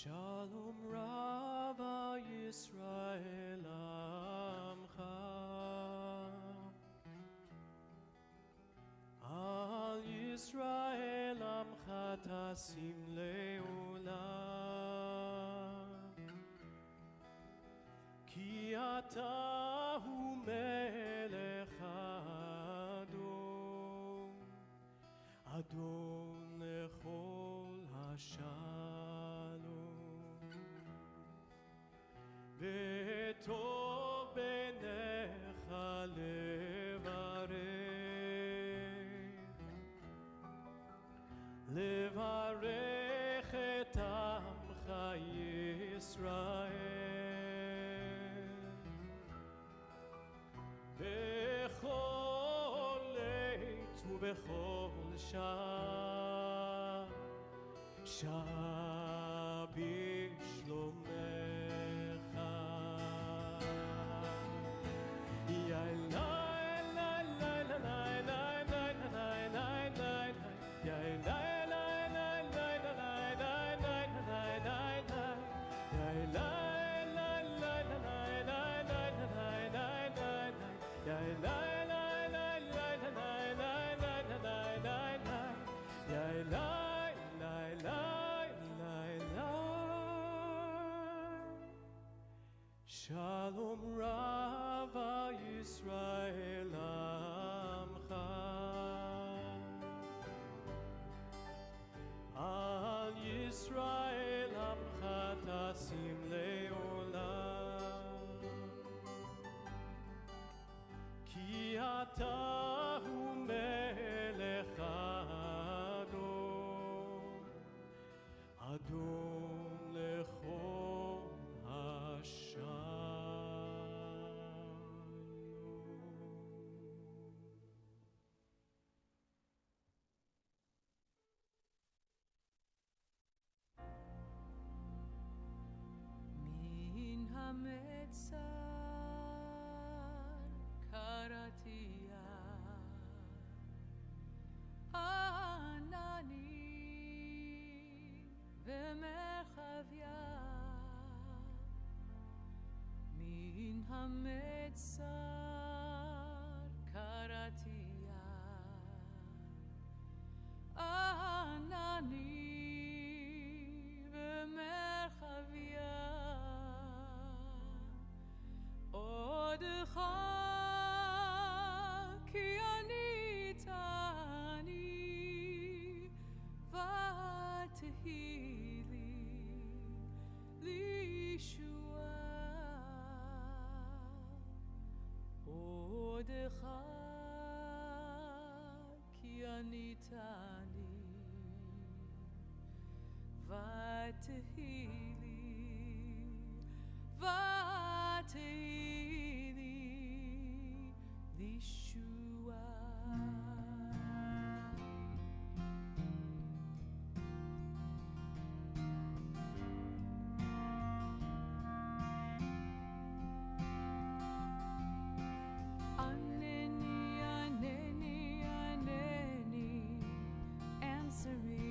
Shalom Rava Yisrael Amcha Al Yisrael Amcha Tasim Leolam Ki Ata Hu Melech Adon Adon Lechol Hashalom וטוב בעיניך לברך את עמך ישראל בכל עת ובכל שעה שעה בשלומך Shalom Rava Yisrael Amcha Al Yisrael Amcha Tasim Leolam Ki Ata Hu Melech Adon Adon Lechol מן המצר קראתיה עננים ומרחביה מן המצר קראתיה עננים ומרחביה עודך כי ענית אני ותהי לי לישועה עודך כי ענית אני ותהי לי ותהי לי לישועה ענני ענני ענני answer me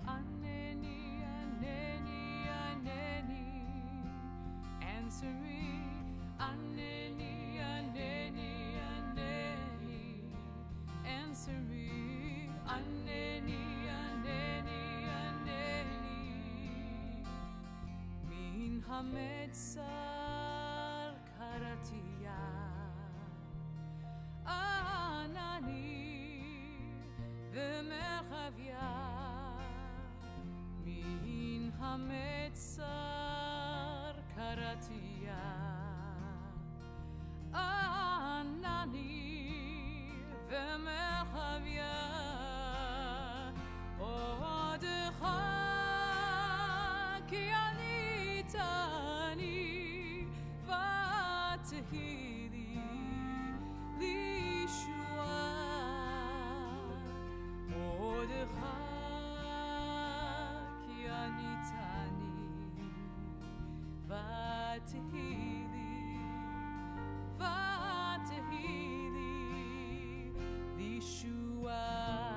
ענני ענני ענני answer me ענני ענני ענני answer me ענני ענני ענני מן המצר קראתיה ענני ומרחביה מן המצר קראתיה ענני ומרחביה עודך כי ענית אני ותהי לי לישועה עודך כי ענית אני ותהי לי ותהי לי לישועה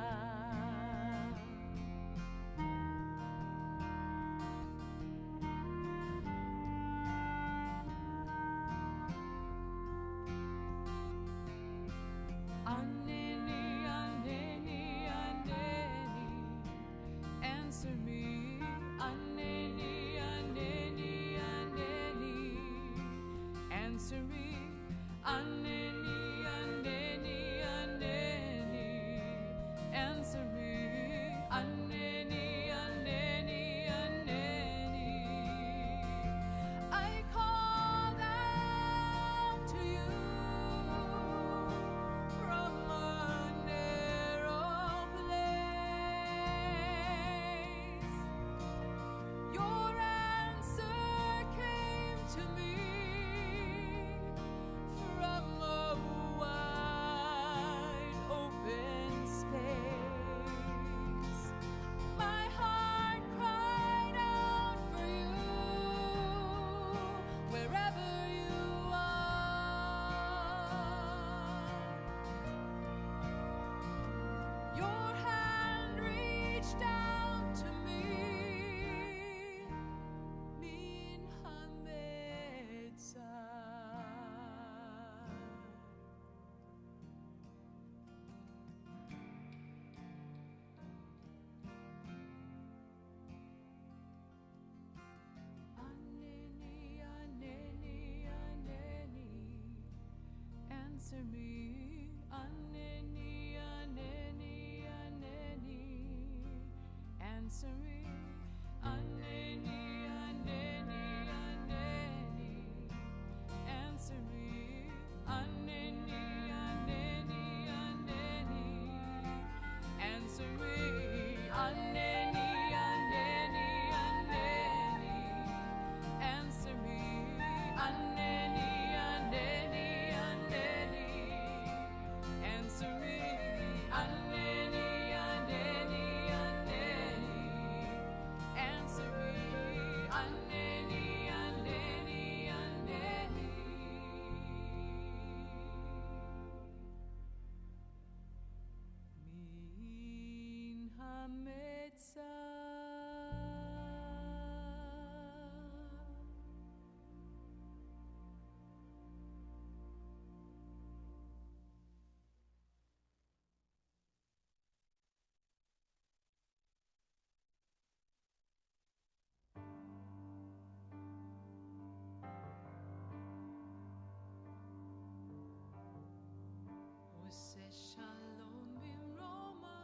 answer me. Aneni, aneni, aneni, answer me. Aneni, aneni, aneni. I call out to you from a narrow place. Your answer came to me from a wide open space. My heart cried out for you wherever you are. Your hand reached out to me in Hametzah. Aneni, aneni, aneni, answer me. Aneni, aneni, aneni, answer me. Aneni, aneni, aneni, answer me. Aneni, aneni, aneni, answer me. Aneni, aneni, aneni, answer me. Aneni, aneni, aneni, answer me. Aneni, aneni, aneni, answer me. Aneni, aneni, aneni. Min Hametzah. Ose shalom bimroma,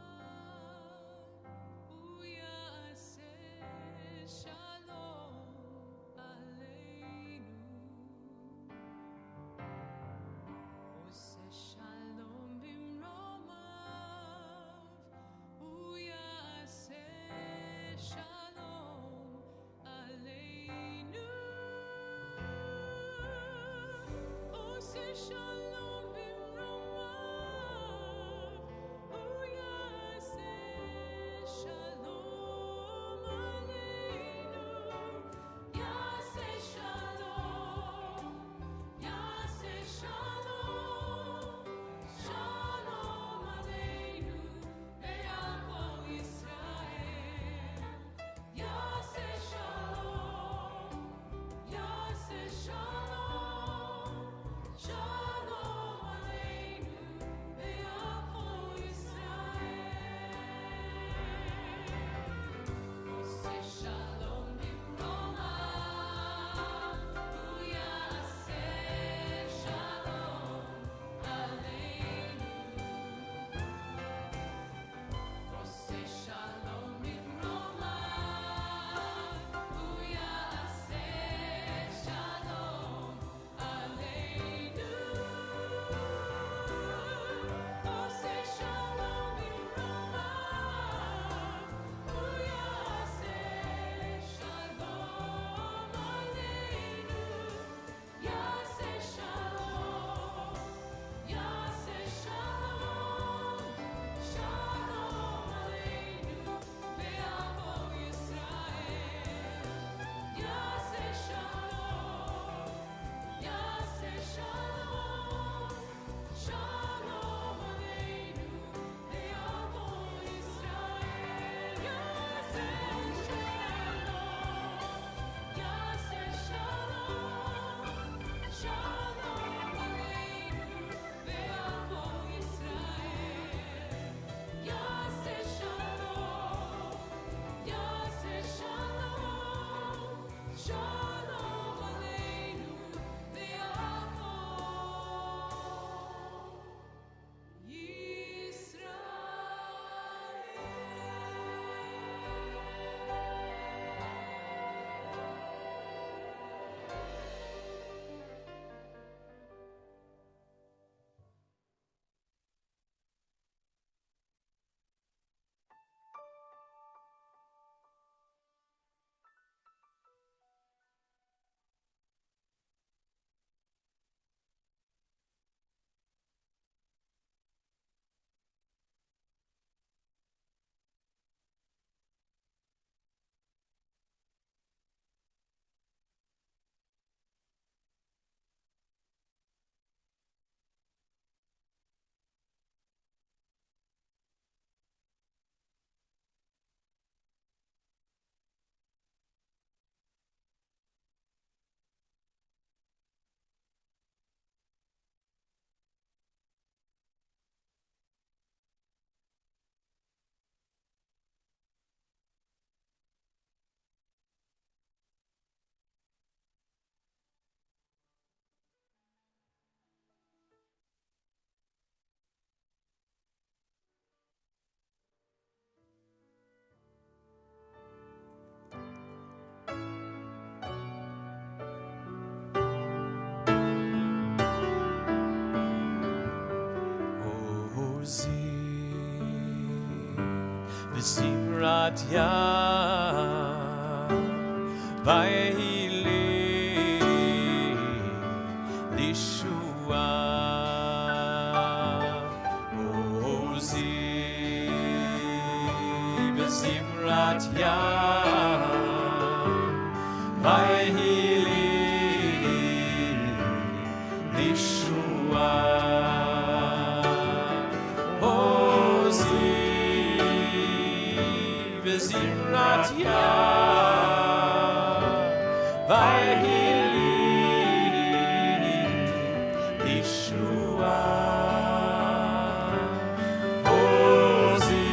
V'simrat yam vayili lishua Ozi v'simrat yam vayili lishua Zimrat ya vayili Yeshua Ozi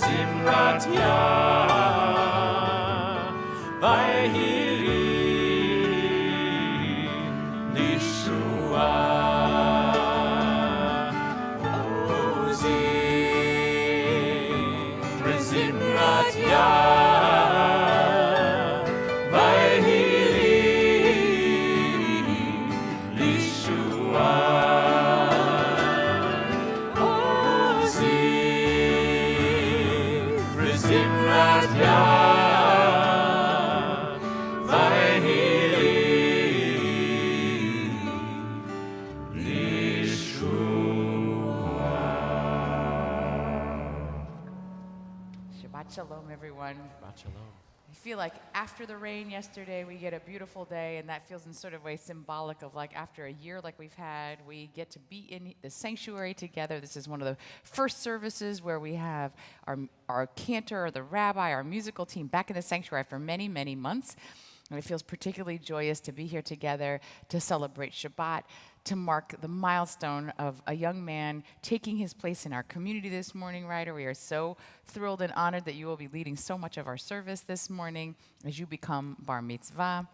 Zimrat ya vayili Yeshua Zimrat ya vayili lishua Ozi Zimrat ya vayili lishua Shabbat Shalom, everyone. Shabbat shalom. I feel like after the rain yesterday, we get a beautiful day, and that feels in sort of way symbolic of like after a year like we've had, we get to be in the sanctuary together. This is one of the first services where we have our cantor, the rabbi, our musical team back in the sanctuary after many, many months. And it feels particularly joyous to be here together to celebrate Shabbat, to mark the milestone of a young man taking his place in our community this morning, Ryder. We are so thrilled and honored that you will be leading so much of our service this morning as you become bar mitzvah.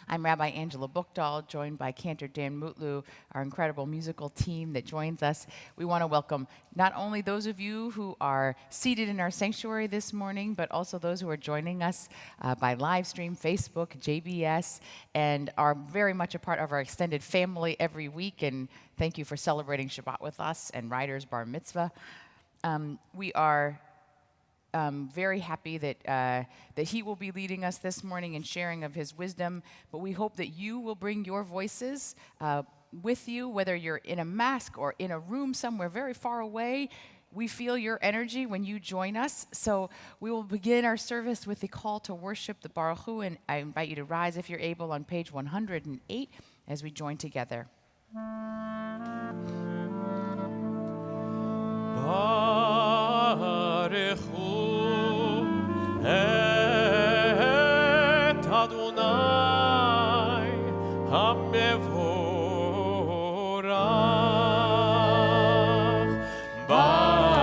I'm Rabbi Angela Buchdahl, joined by Cantor Dan Mutlu, our incredible musical team that joins us. We want to welcome not only those of you who are seated in our sanctuary this morning, but also those who are joining us by live stream, Facebook, JBS, and are very much a part of our extended family every week. And thank you for celebrating Shabbat with us and Ryder's bar mitzvah. We are very happy that he will be leading us this morning and sharing of his wisdom, but we hope that you will bring your voices with you, whether you're in a mask or in a room somewhere very far away. We feel your energy when you join us. So we will begin our service with the call to worship, the Baruch Hu, and I invite you to rise if you're able on page 108 as we join together. Baruchu et Adonai HaMevorach Baruch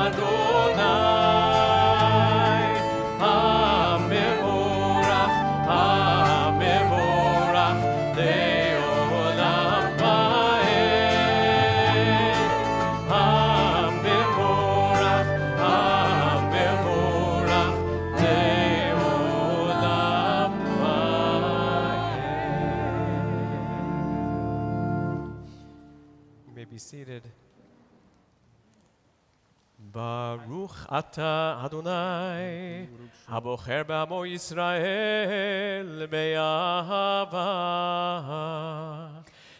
Adonai HaMevorach HaMevorach Le'olam Va'ed HaMevorach HaMevorach Le'olam Va'ed. You may be seated. Baruch Ata Adonai Habocher B'Amo Yisrael Be'ahava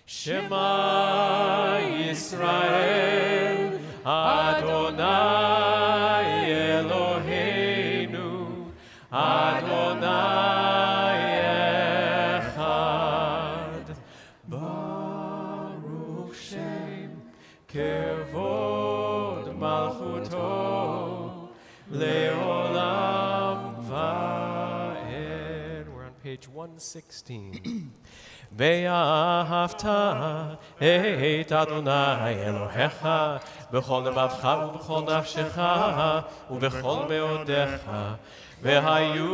Shema Yisrael Adonai Eloheinu Adonai Echad Baruch Shem Kevod Malchuto Le'olam Va'ed. We're on page 116. Ve'ahavta et Adonai Elohecha b'chol lebavcha u'b'chol nafshecha u'b'chol meodecha ve'hayu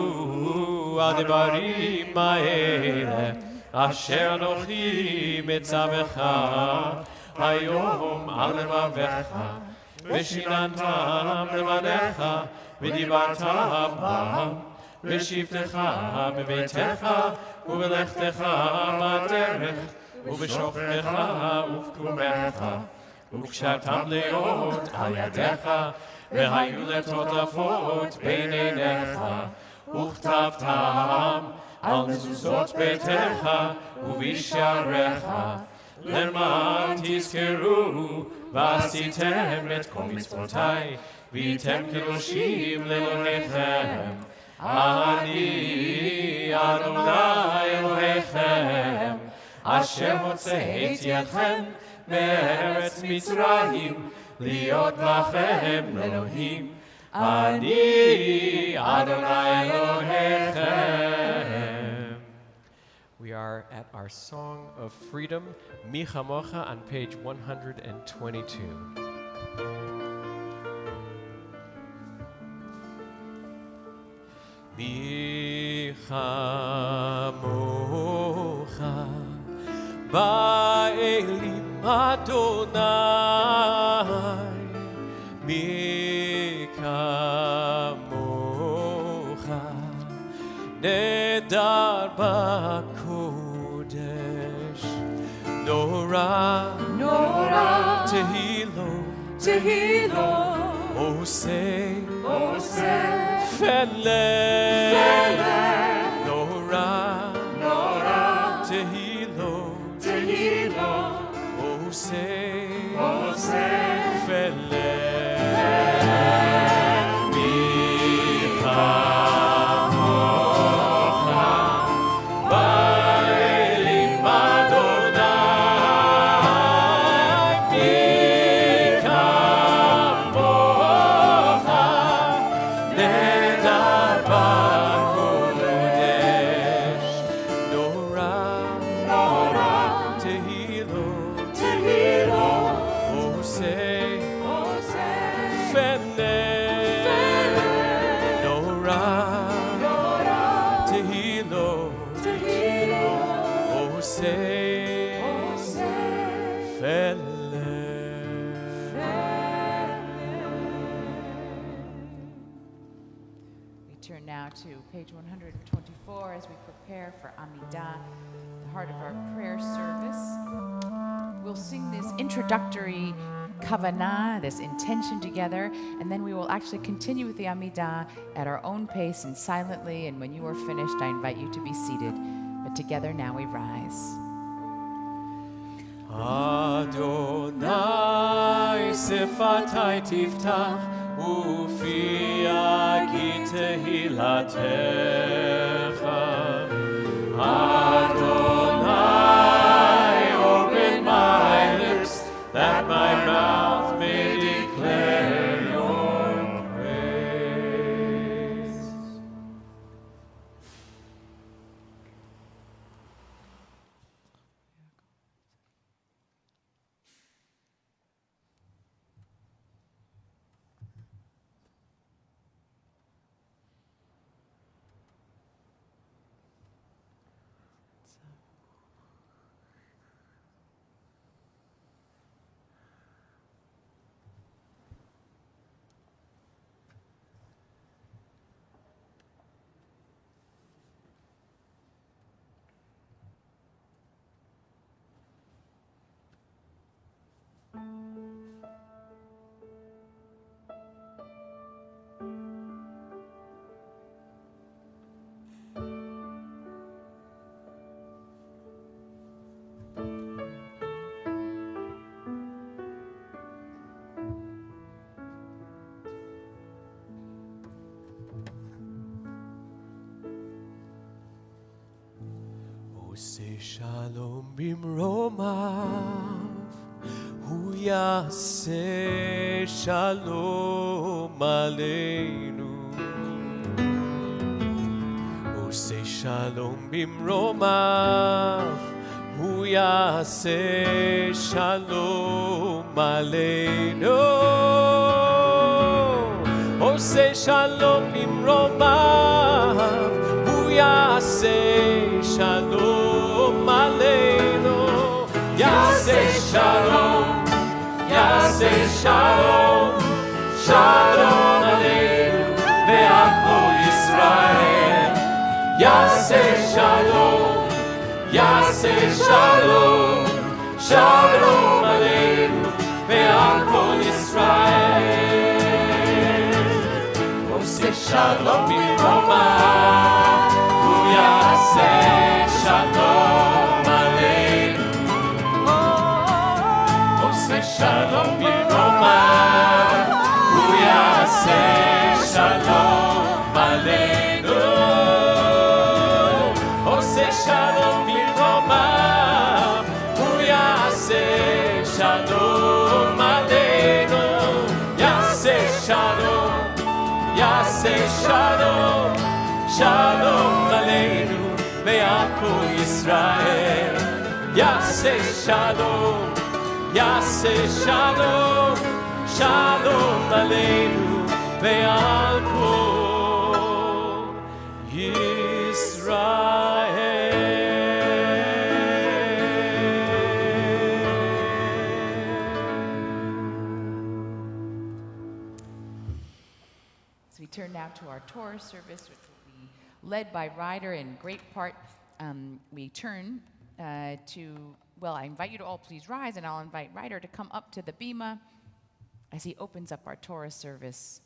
advarim ha'ele asher anochi mitzavecha hayom al levavecha v'shinantam levanecha v'dibarta bam בשבתך בביתך ובלכתך בדרך ובשוכבך ובקומך וקשרתם להיות על ידיך והיו לטוטפות בין עיניך וכתבתם על מזוזות ביתך ובשעריך למען תזכרו ועשיתם את כל מצוותיי והייתם קדושים לאלוהיכם אני אדוני אלוהיכם אשר הוצאתי אתכם מארץ מצרים להיות לכם לאלוהים אני אדוני אלוהיכם. We are at our Song of Freedom, Mi Chamocha, on page 122. Mi Chamocha, Ba'elim Adonai, Mi Chamocha, Nedar B'Kodesh, Nora, Tehilo, Oseh, Feleh, Nora, Tehilo, Oseh, Feleh, Micha. Turn now to page 124 as we prepare for Amidah, the heart of our prayer service. We'll sing this introductory kavanah, this intention together, and then we will actually continue with the Amidah at our own pace and silently, and when you are finished, I invite you to be seated. But together now we rise. Adonai sefatai tiftach Ufi agi tehilatecha Adonai, open my lips that my mouth may declare your praise. Ose shalom bimromav, hu yaseh shalom aleinu. Ose shalom bimromav, hu yaseh shalom aleinu. Ose shalom bimromav, hu yaseh shalom aleinu. Yaseh shalom, yaseh shalom, shalom aleinu ve'al kol Yisrael. יעשה שלום, שלום עלינו ועל כל ישראל. עושה שלום במרומיו, הוא יעשה שלום עלינו. עושה שלום במרומיו, הוא יעשה שלום עלינו. עושה שלום במרומיו, הוא יעשה שלום עלינו. יעשה שלום, יעשה שלום, שלום עלינו ועל כל ישראל. יעשה שלום, יעשה שלום, שלום עלינו ועל כל So we turn now to our Torah service, which will be led by Ryder in great part. We turn well, I invite you to all please rise, and I'll invite Ryder to come up to the bima as he opens up our Torah service.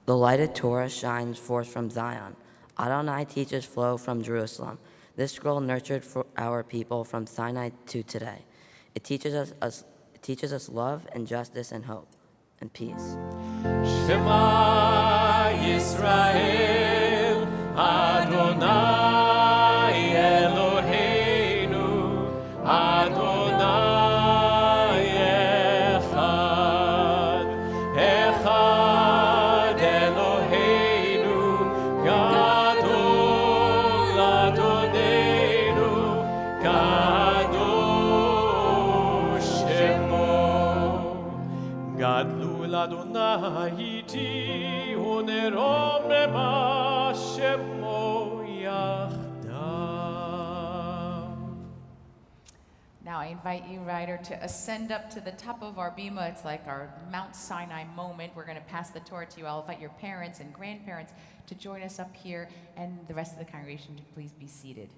The lighted Torah shines forth from Zion. Adonai teaches flow from Jerusalem. This scroll nurtured for our people from Sinai to today. It teaches us love and justice and hope and peace. Shema Yisrael, Adonai Eloheinu, Adonai Echad, Echad Eloheinu, Gadol Adonenu, Kadosh Shemo. Gadlul Adonai iti unerom rema shemo yachdav. Now I invite you, Ryder, to ascend up to the top of our bima. It's like our Mount Sinai moment. We're going to pass the Torah to you. I'll invite your parents and grandparents to join us up here, and the rest of the congregation to please be seated.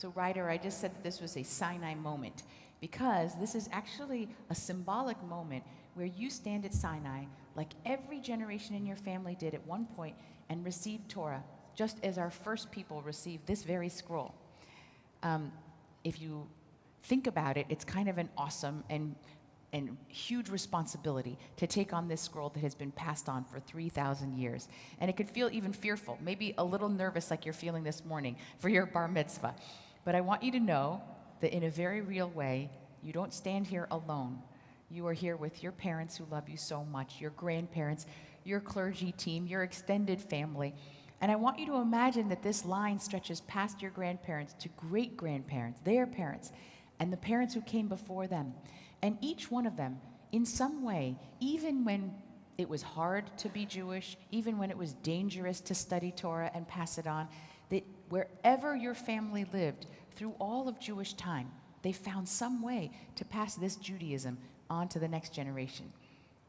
So, Ryder, I just said that this was a Sinai moment because this is actually a symbolic moment where you stand at Sinai like every generation in your family did at one point and received Torah, just as our first people received this very scroll. If you think about it, it's kind of an awesome and huge responsibility to take on this scroll that has been passed on for 3,000 years. And it could feel even fearful, maybe a little nervous like you're feeling this morning for your bar mitzvah. But I want you to know that in a very real way, you don't stand here alone. You are here with your parents who love you so much, your grandparents, your clergy team, your extended family. And I want you to imagine that this line stretches past your grandparents to great-grandparents, their parents, and the parents who came before them. And each one of them, in some way, even when it was hard to be Jewish, even when it was dangerous to study Torah and pass it on, that wherever your family lived through all of Jewish time, they found some way to pass this Judaism on to the next generation.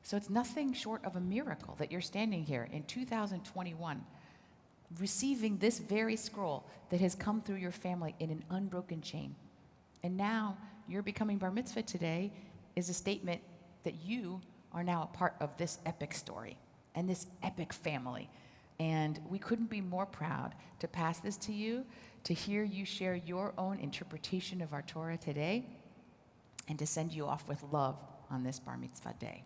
So it's nothing short of a miracle that you're standing here in 2021, receiving this very scroll that has come through your family in an unbroken chain. And now, your becoming bar mitzvah today is a statement that you are now a part of this epic story and this epic family. And we couldn't be more proud to pass this to you, to hear you share your own interpretation of our Torah today. and to send you off with love on this bar mitzvah day.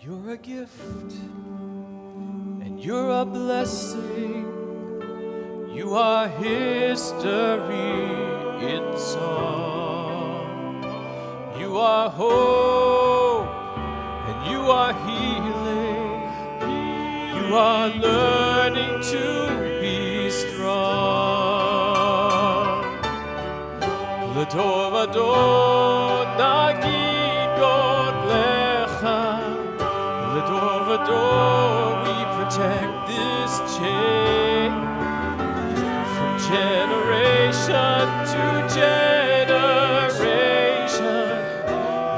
You're a gift and you're a blessing. You are history in song. You are hope and you are healing. You are learning to be strong. L'tov Adon nagid God lecha. L'tov Adon, we protect this chain from generation to generation.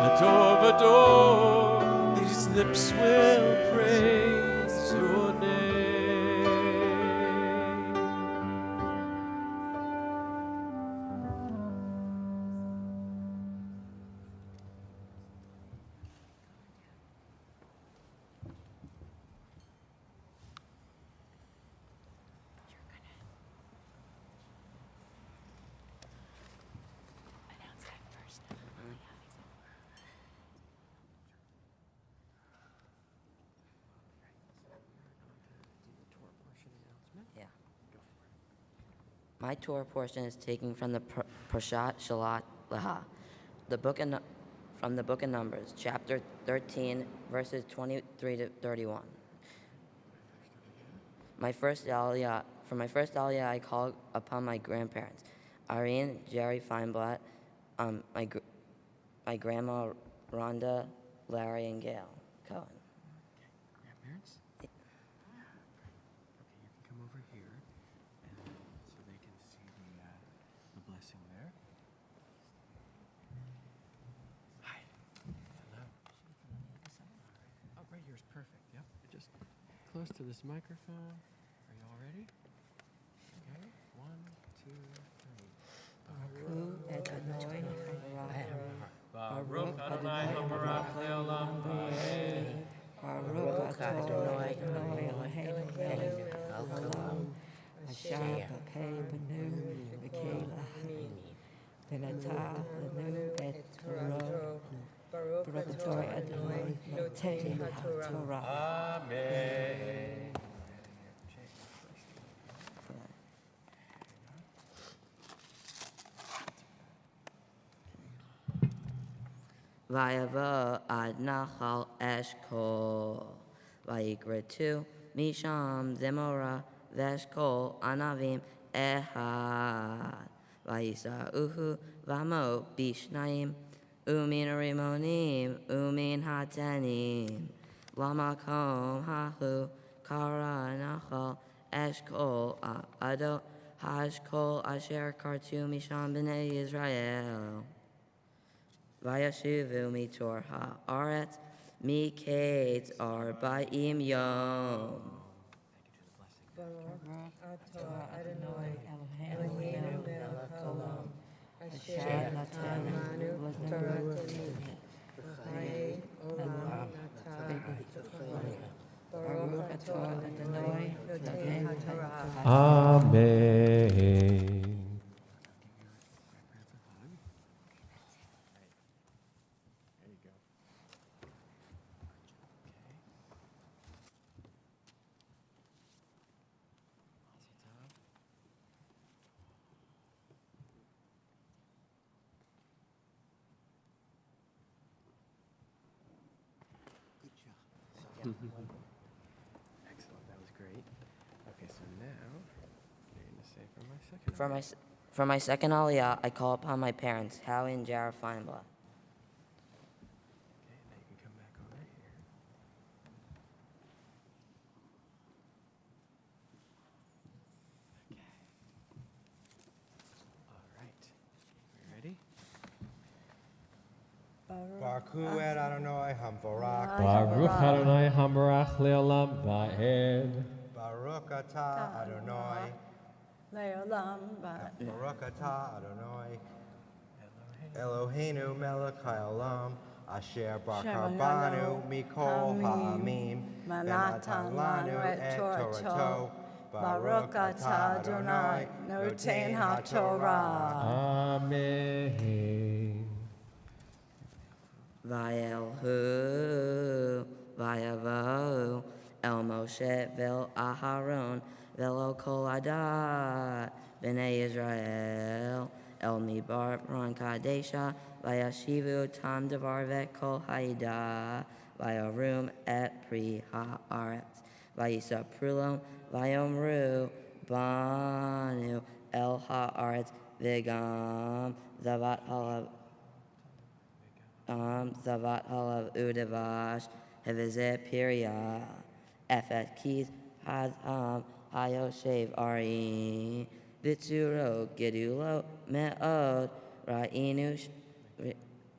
L'tov Adon, these lips will praise your name. Yeah. My Torah portion is taken from the Parshat Shalat Leha, from the book of Numbers, chapter 13, verses 23 to 31. For my first Aliyah, I called upon my grandparents, Irene, Jerry Feinblatt, my grandma Rhonda, Larry, and Gail Cohen. Grandparents? Okay, you can come over here, and so they can see the blessing there. Hi. Hello. Oh, right here is perfect. Yep. Just close to this microphone. Are you all ready? Okay. 1, 2, 3. Baruch Adonai Habarach Le'olam Va'ed. Baruch Adonai Eloheinu melech haolam, asher b'kei b'nu v'kei lahim, v'natah lanu et Torah. Baruch Adonai noten haTorah. Amen. Vayavo ad Nachal Eshkol, Vayikretu Misham Zemora Veshkol Anavim Ehad, Vayisauhu Vamo Bishnaim, Umin Rimonim, Umin Hatenim, Lamakom Hahu Kara Nachal Eshkol Ado Hashkol Asher Kartu Misham B'nei Israel. Vayashuvu mitor haaretz miketz arba'im yom. Baruch atah Adonai Eloheinu melech haolam, asher natan lanu Torah v'chayei olam natah. Baruch atah Adonai noten haTorah. Amen. There you go. Excellent. That was great. Okay, so now you're going to say for my second. For my second Aliyah, I call upon my parents, Howie and Jara Feinblatt. Okay, now you can come back over here. Okay. All right. You ready? Baruch et Adonai Hamvorach. Baruch Adonai Habarach Le'olam Va'ed. Baruch atah Adonai. Le'olam Baruch atah Adonai. Eloheinu melech haolam. Asher bakar banu mikol ha'amim. V'natan lanu et Torato. Baruch atah Adonai, noten haTorah. Amen. Vayelhu, Vayavahu, El Moshe, Vel Aharon, Velo Kol Adat, Bnei Israel, El Mibar, Ron Kadesha, Vayashivu, Tam Devar Vet Kol Haida, Vayarum et Pri Haaretz, Vayisaprulam, Vayomru, Banu, El Haaretz, Vigam, Zavat Halav, Zavat Halav Udavash, Hevizeh Piria, Efet Keith, Hazam, Hayoshev Ari, Bitsuro, Gedulo, Me'od, Ra'inu,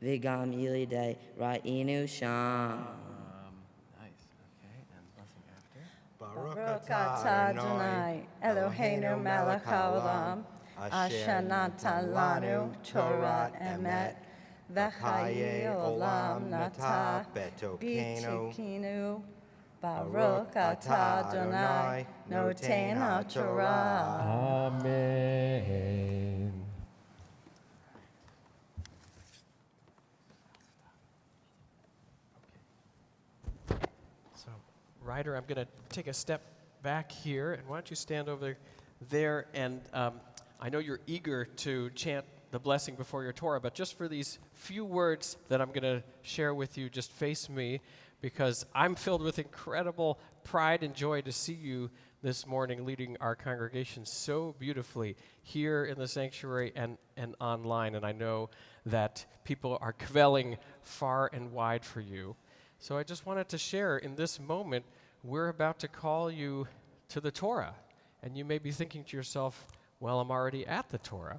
Vigam Yilide, Ra'inu Sham. Nice. Okay, and blessing after. Baruch atah Adonai, Eloheinu melech haolam, asher natan lanu Torah emet, v'chaye olam nata b'tzidkenu. Baruch atah Adonai, noten haTorah. Amen. So, Ryder, I'm going to take a step back here, and why don't you stand over there? And I know you're eager to chant the blessing before your Torah, but just for these few words that I'm going to share with you, just face me, because I'm filled with incredible pride and joy to see you this morning leading our congregation so beautifully here in the sanctuary and online. And I know that people are kvelling far and wide for you. So I just wanted to share in this moment, we're about to call you to the Torah. And you may be thinking to yourself, well, I'm already at the Torah.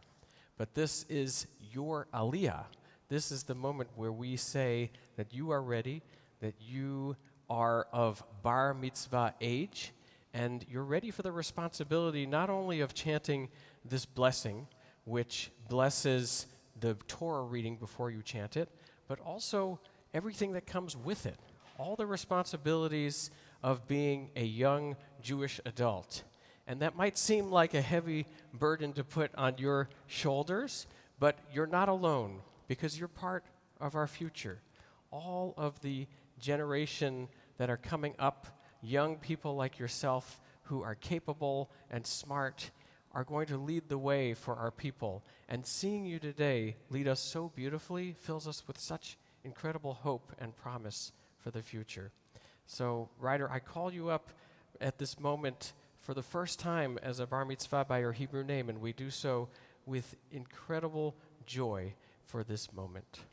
But this is your aliyah. This is the moment where we say that you are ready, that you are of bar mitzvah age, and you're ready for the responsibility not only of chanting this blessing, which blesses the Torah reading before you chant it, but also everything that comes with it, all the responsibilities of being a young Jewish adult. And that might seem like a heavy burden to put on your shoulders, but you're not alone because you're part of our future. All of the generation that are coming up, young people like yourself who are capable and smart, are going to lead the way for our people. And seeing you today lead us so beautifully fills us with such incredible hope and promise for the future. So, Ryder, I call you up at this moment for the first time as a bar mitzvah by your Hebrew name, and we do so with incredible joy for this moment.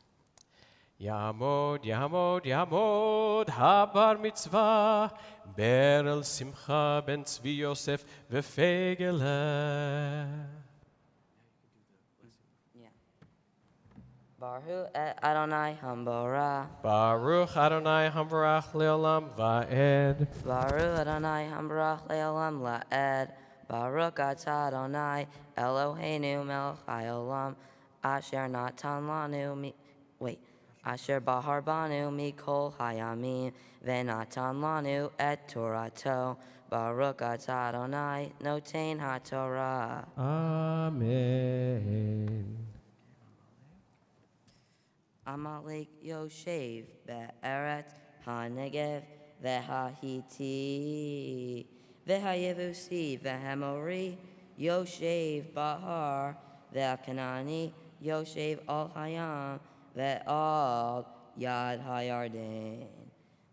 Yamod, Yamod, Yamod, habar mitzvah, berel simcha ben Tzvi Yosef v'fegele. Baruch et Adonai Hamborah. Baruch Adonai Hamvarach Leolam Va'ed. Baruch Adonai Hamborach Leolam La'ed. Baruch atah Adonai Eloheinu melech haolam, asher natan lanu asher bahar banu mikol hayamim, ve'natan lanu et Torato. Baruch atah Adonai noten haTorah. Amen. Amalek Yoshev be'eretz ha'negev ve'hahiti ve'hayevusi ve'hamori Yoshev bahar ve'kanani Yoshev al hayam ve'al yad hayarden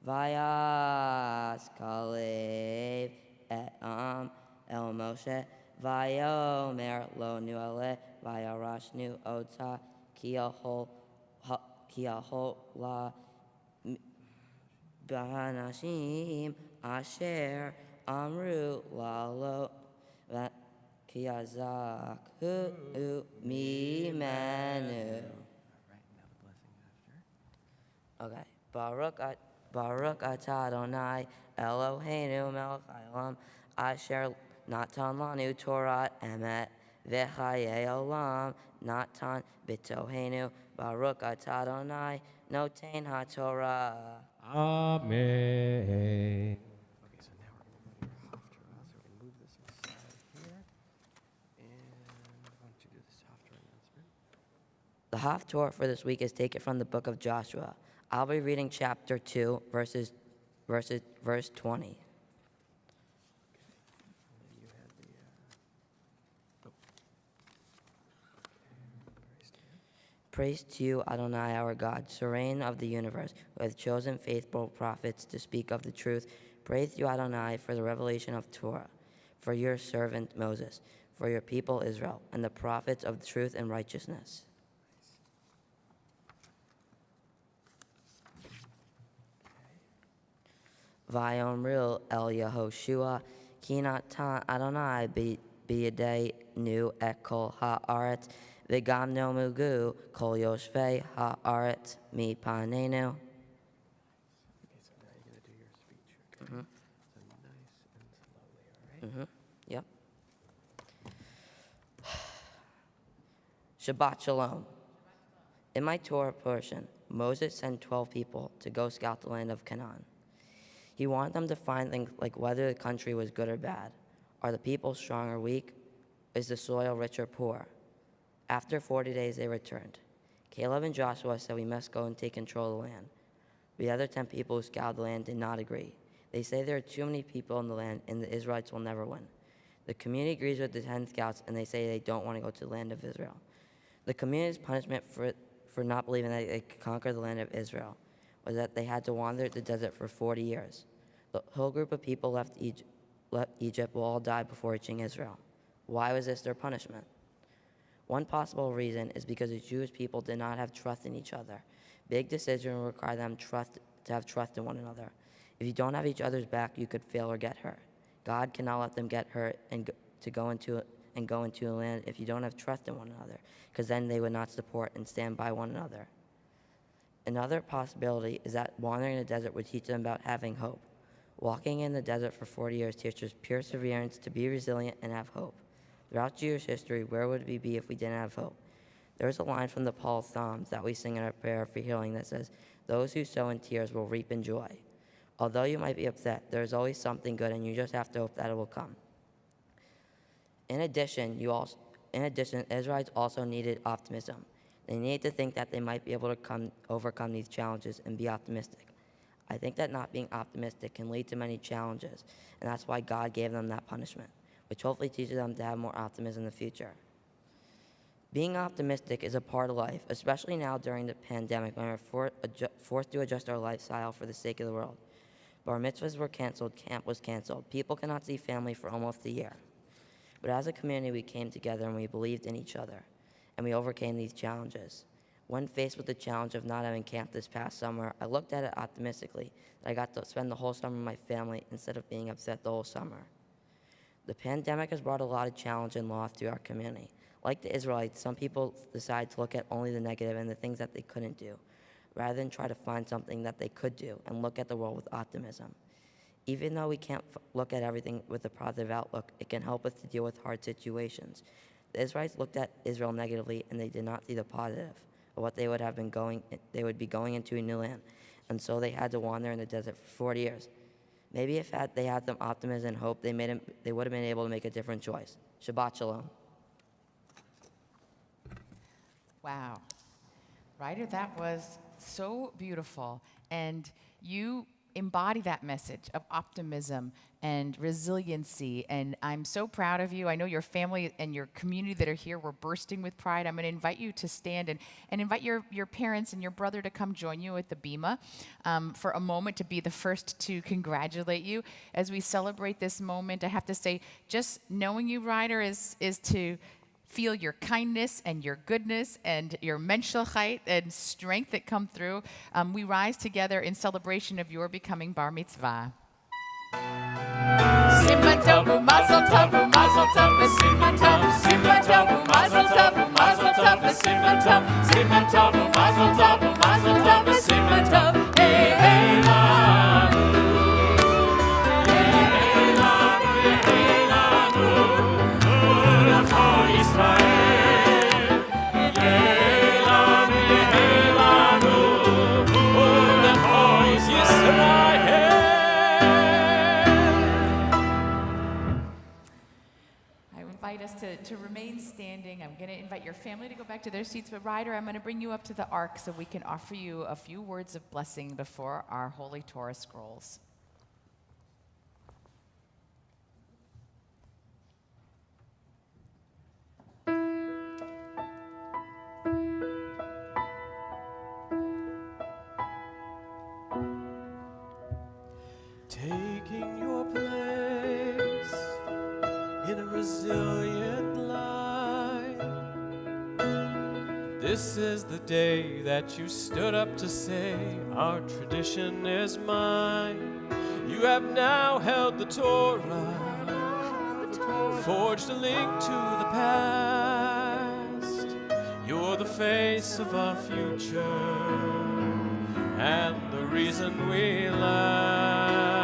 vayas kalev et am el Moshe vayomer lo nuale vayarashnu ota ki ahol la b'hanashim asher amru lalo ki azak hu mimenu. Okay. Baruch atah Adonai Eloheinu melech haolam, asher natan lanu Torah emet, v'chaye olam natan b'tohenu. Baruch atah Adonai noten haTorah. Amen. Okay, so now we're going to go to your haftarah, so we can move this Haftorah for this week is taken from the book of Joshua. I'll be reading chapter 2, verse 20. Praise to you, Adonai, our God, sovereign of the universe, who has chosen faithful prophets to speak of the truth. Praise you, Adonai, for the revelation of Torah, for your servant Moses, for your people Israel, and the prophets of truth and righteousness. Vayomru el Yehoshua, ki natan Adonai biyadei nu ekol haaretz, v'gam no mugu kol yoshvei haaretz mi panenu. Okay, so now you're going to do your speech, okay? So nice and slowly, all right? Yep. Shabbat Shalom. In my Torah portion, Moses sent 12 people to go scout the land of Canaan. He wanted them to find things like whether the country was good or bad. Are the people strong or weak? Is the soil rich or poor? After 40 days, they returned. Caleb and Joshua said, we must go and take control of the land. The other 10 people who scouted the land did not agree. They say there are too many people in the land and the Israelites will never win. The community agrees with the 10 scouts and they say they don't want to go to the land of Israel. The community's punishment for not believing that they could conquer the land of Israel was that they had to wander the desert for 40 years. The whole group of people left Egypt will all die before reaching Israel. Why was this their punishment? One possible reason is because the Jewish people did not have trust in each other. Big decisions require them to have trust in one another. If you don't have each other's back, you could fail or get hurt. God cannot let them get hurt and go into a land if you don't have trust in one another, because then they would not support and stand by one another. Another possibility is that wandering in the desert would teach them about having hope. Walking in the desert for 40 years teaches perseverance, to be resilient, and have hope. Throughout Jewish history, where would we be if we didn't have hope? There's a line from the Paul Psalms that we sing in our prayer for healing that says, those who sow in tears will reap in joy. Although you might be upset, there is always something good, and you just have to hope that it will come. In addition, Israelites also needed optimism. They needed to think that they might be able to overcome these challenges and be optimistic. I think that not being optimistic can lead to many challenges, and that's why God gave them that punishment, which hopefully teaches them to have more optimism in the future. Being optimistic is a part of life, especially now during the pandemic when we're forced to adjust our lifestyle for the sake of the world. Bar mitzvahs were canceled, camp was canceled. People cannot see family for almost a year. But as a community, we came together and we believed in each other, and we overcame these challenges. When faced with the challenge of not having camp this past summer, I looked at it optimistically, that I got to spend the whole summer with my family instead of being upset the whole summer. The pandemic has brought a lot of challenge and loss to our community. Like the Israelites, some people decide to look at only the negative and the things that they couldn't do, rather than try to find something that they could do and look at the world with optimism. Even though we can't look at everything with a positive outlook, it can help us to deal with hard situations. The Israelites looked at Israel negatively, and they did not see the positive of what they would be going into a new land, and so they had to wander in the desert for 40 years. Maybe if they had some optimism and hope, they would have been able to make a different choice. Shabbat Shalom. Wow. Ryder, that was so beautiful. And you embody that message of optimism and resiliency. And I'm so proud of you. I know your family and your community that are here were bursting with pride. I'm going to invite you to stand and invite your parents and your brother to come join you at the Bima for a moment, to be the first to congratulate you. As we celebrate this moment, I have to say, just knowing you, Ryder, is to feel your kindness and your goodness and your menschlichkeit and strength that come through. We rise together in celebration of your becoming bar mitzvah. Simma tov, mazel tov, mazel tov, simma tov, simma tov, mazel tov, mazel tov, simma tov, simma tov, mazel tov, mazel tov, simma tov. Hey, hey, lanu, hey, lanu, hey, lanu, u'lecho Yisrael. Hey, lanu, hey, lanu, u'lecho Yisrael. I invite us to remain standing. I'm going to invite your family to go back to their seats. But Ryder, I'm going to bring you up to the ark so we can offer you a few words of blessing before our Holy Torah scrolls. Taking your place in a resilient life. This is the day that you stood up to say, our tradition is mine. You have now held the Torah, forged a link to the past. You're the face of our future and the reason we last.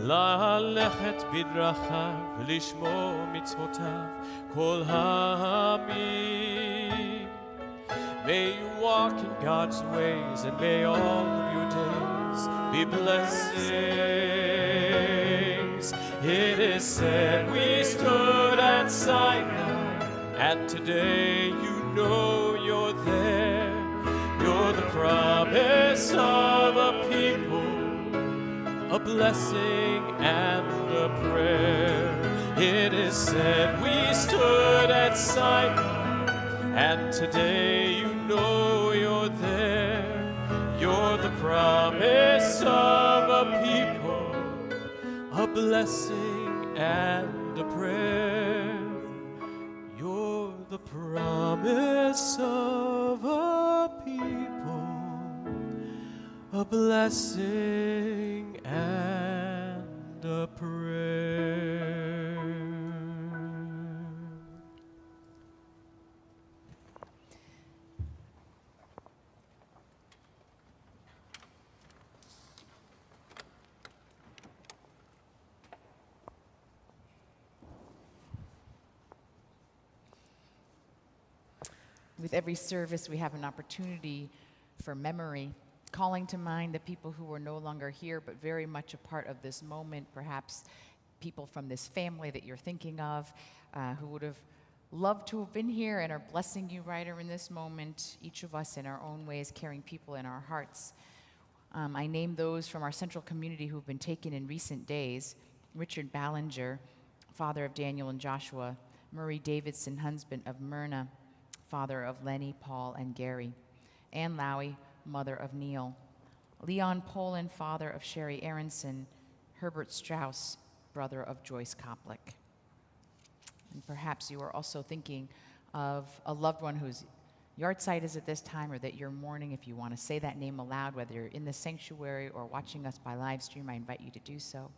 ללכת בדרכיו ולשמור מצוותיו כל העמים. May you walk in God's ways and may all of your days be blessings. It is said we stood at Sinai and today you know you're there. You're the promise of a people, a blessing and a prayer. It is said we stood at Sinai, and today you know you're there. You're the promise of a people, a blessing and a prayer. You're the promise of a people, a blessing and a prayer. With every service, we have an opportunity for memory, calling to mind the people who are no longer here, but very much a part of this moment, perhaps people from this family that you're thinking of, who would have loved to have been here and are blessing you, Ryder, in this moment, each of us in our own ways, carrying people in our hearts. I name those from our central community who've been taken in recent days: Richard Ballinger, father of Daniel and Joshua; Murray Davidson, husband of Myrna, father of Lenny, Paul, and Gary; Ann Lowy, mother of Neil; Leon Poland, father of Sherry Aronson; Herbert Strauss, brother of Joyce Koplik. And perhaps you are also thinking of a loved one whose yard site is at this time, or that you're mourning. If you want to say that name aloud, whether you're in the sanctuary or watching us by live stream, I invite you to do so.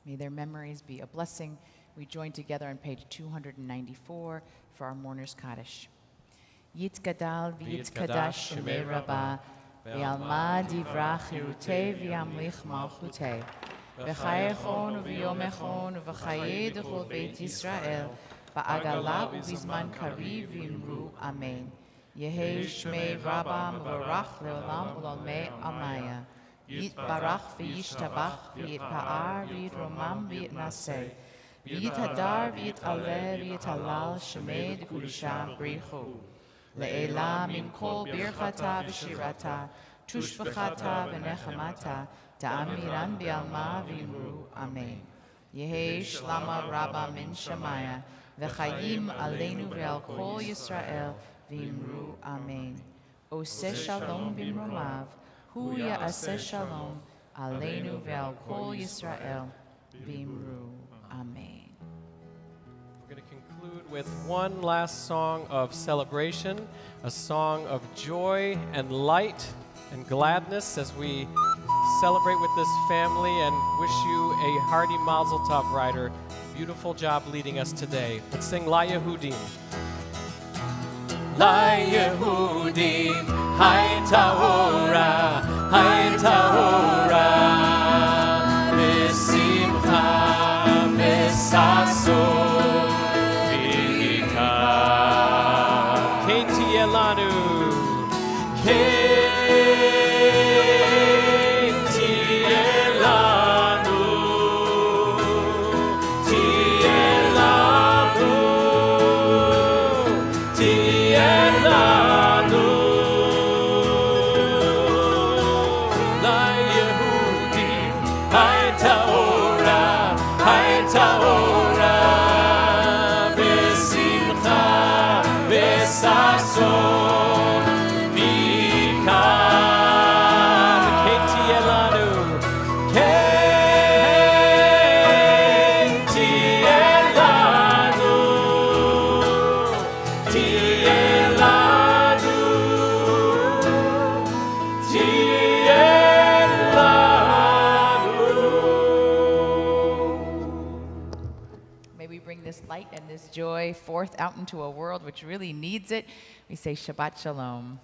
May their memories be a blessing. We join together on page 294 for our Mourner's Kaddish. Yitzgadal v'yitzkadash shemei Rabbah, v'yalma divrach hirutei v'yamlich malchutei, v'chayechon v'yomechon v'chayei d'chol beit Yisrael, ba'agala u'bizman kariv v'imru amen. Yehei shmei Rabbah mevorach le'olam u'lolmei amaya. Yitbarach v'yishtabach v'yitpa'ar v'yitromam v'yitnaseh. V'yitadar v'yitaleh v'yitalal shemei d'kudisha brichu. Le'ela min kol birchata v'shirata, tushbachata v'nechamata, ta'amiran bi'alma v'imru amen. Yehi shlama rabba min shamaya, v'chayim aleinu ve'al kol Yisrael v'imru amen. Oseh shalom b'mromav, hu ya'aseh shalom, aleinu ve'al kol Yisrael v'imru amen. We're going to conclude with one last song of celebration, a song of joy and light and gladness as we celebrate with this family and wish you a hearty Mazel Tov, Ryder. Beautiful job leading us today. Let's sing La Yehudim. La Yehudim, Hay Tahora, Hay Tahora, V'simcha, V'saso. Lanu, וששון מכאן. כן תהיה לנו, כן תהיה לנו, תהיה לנו, תהיה לנו. May we bring this light and this joy forth out into a world which really needs it. We say Shabbat Shalom.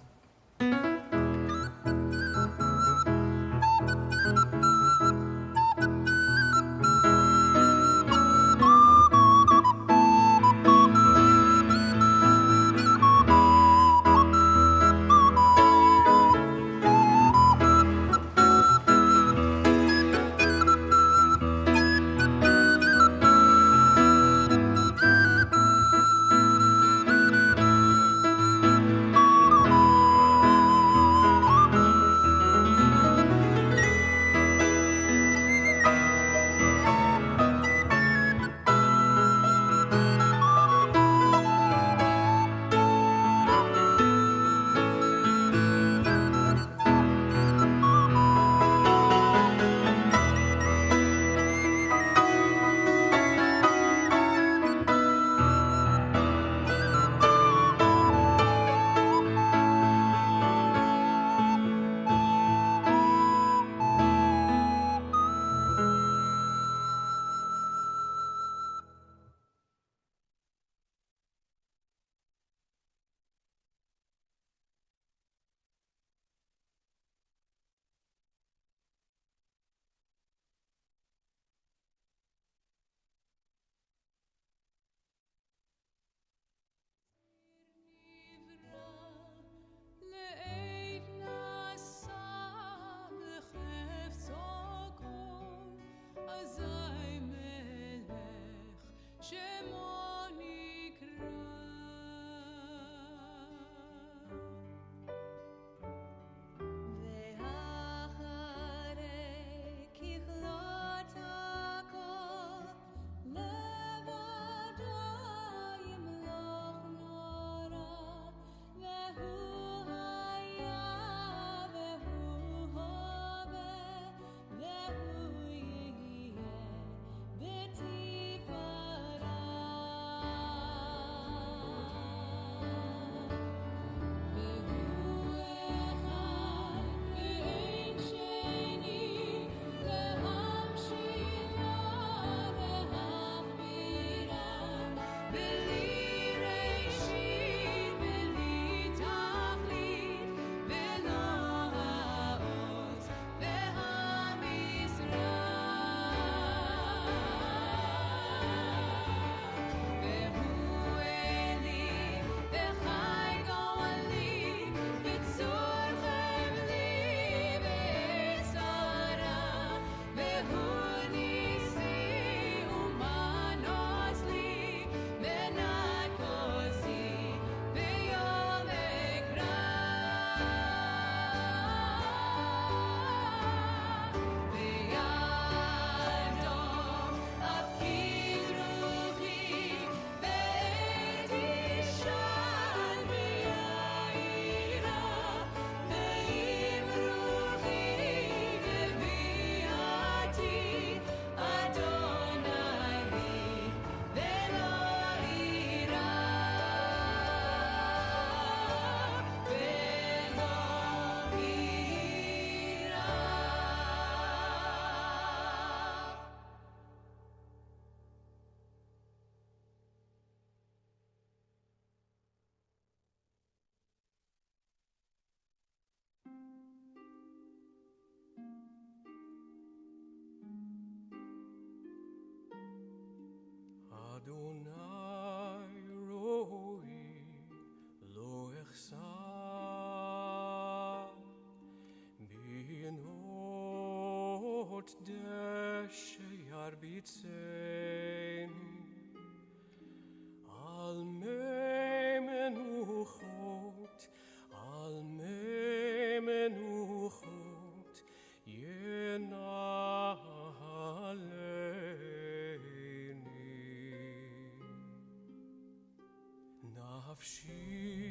נפשי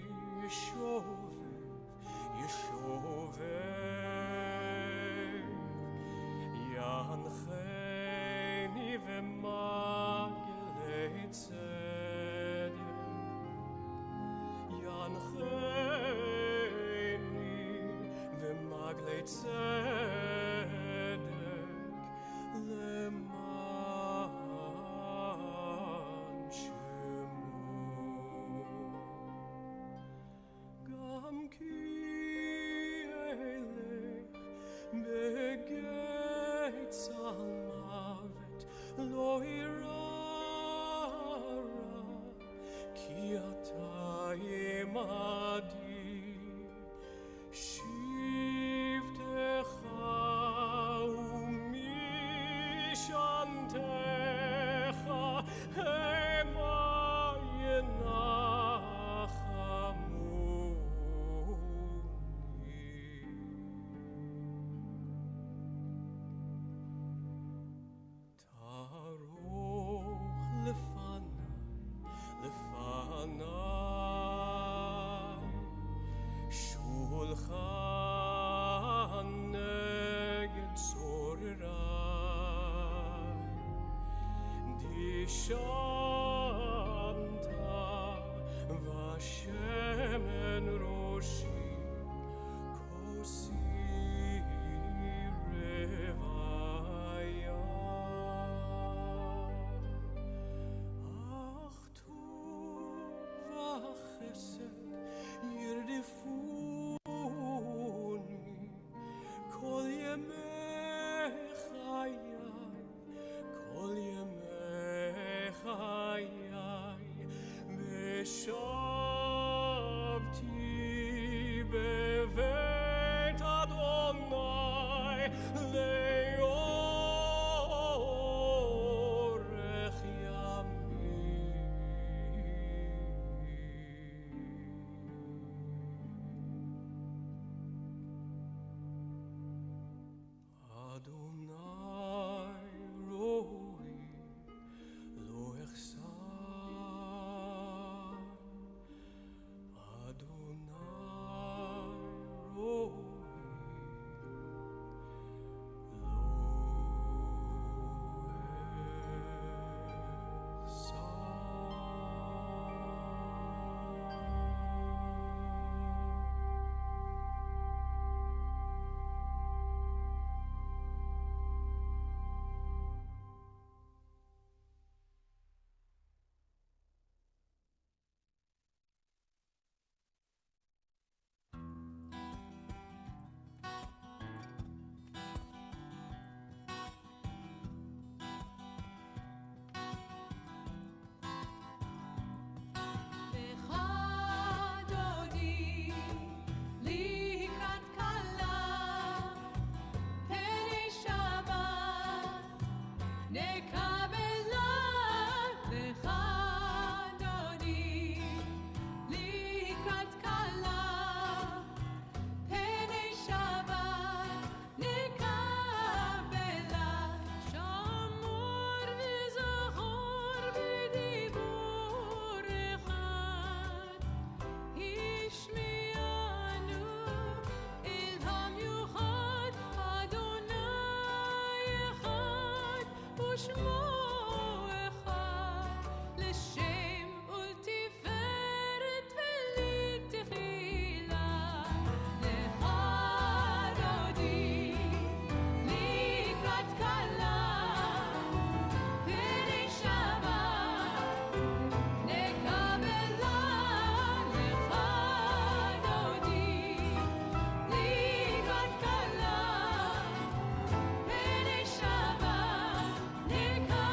Neka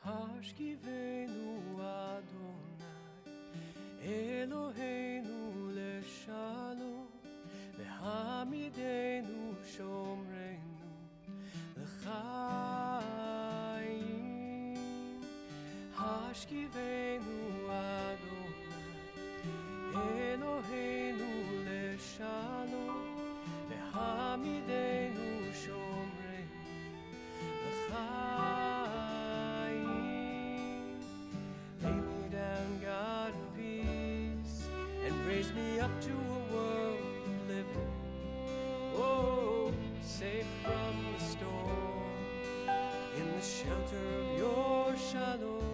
Hashkivenu Adonai, Eloheinu leshalom, v'hamidenu shomrenu l'chaim. Hashkivenu Adonai, Eloheinu leshalom, v'hamidenu shomrenu l'chaim. Raise me up to a world of living, oh, safe from the storm, in the shelter of your shalom.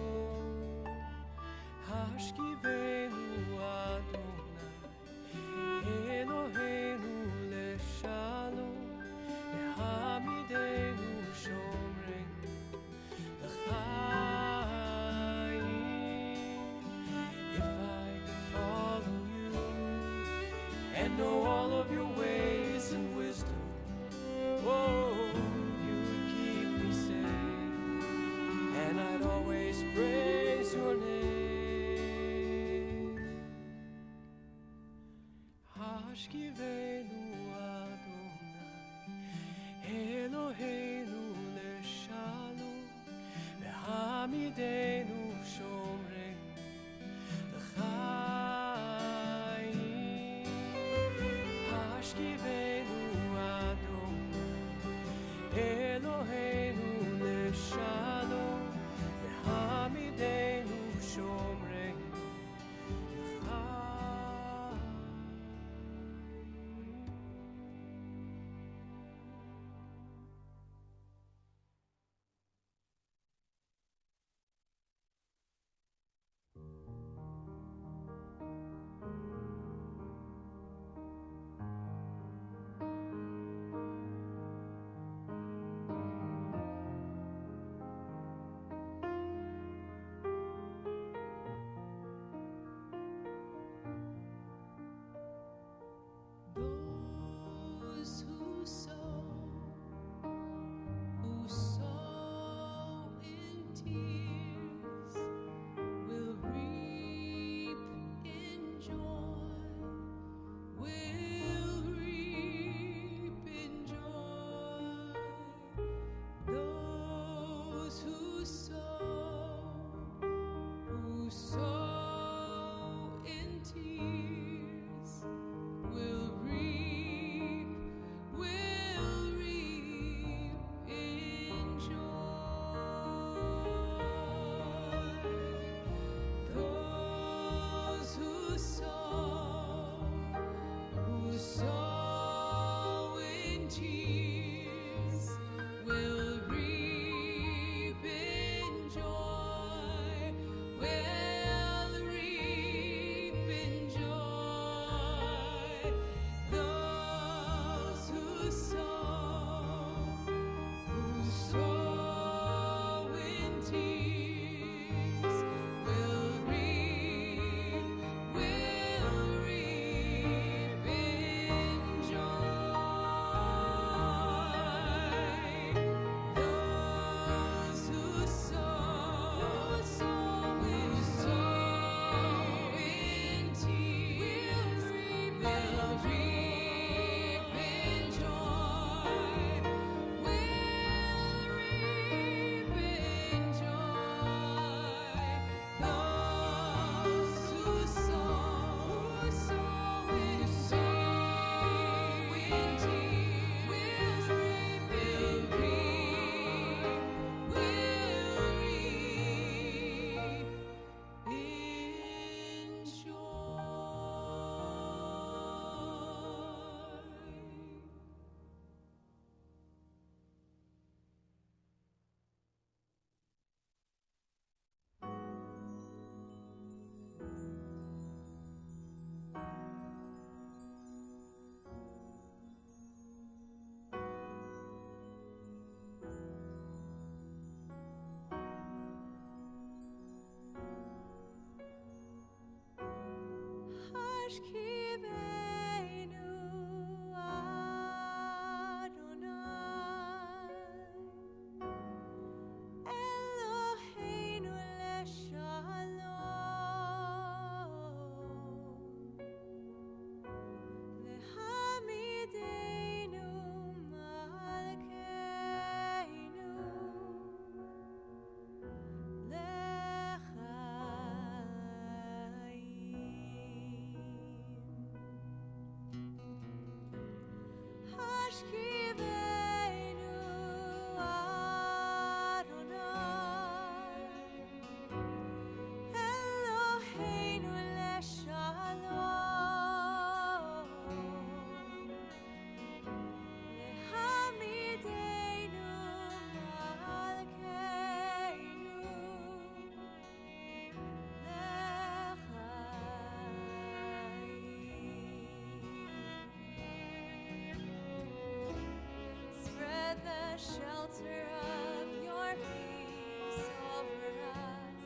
Shelter of your peace over us.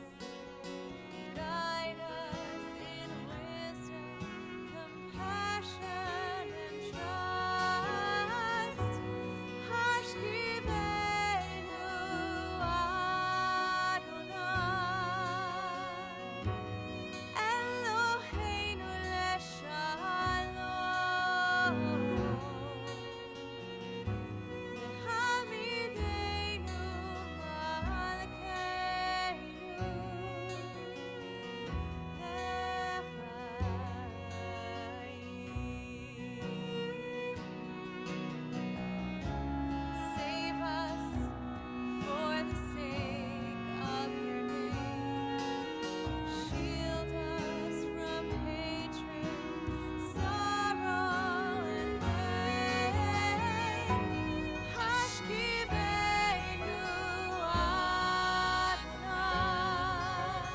Guide us in wisdom, compassion, and trust. Hashkivenu Adonai, Eloheinu leshalom. Save us for the sake of your name. Shield us from hatred, sorrow, and pain. Hashkivenu Adonai,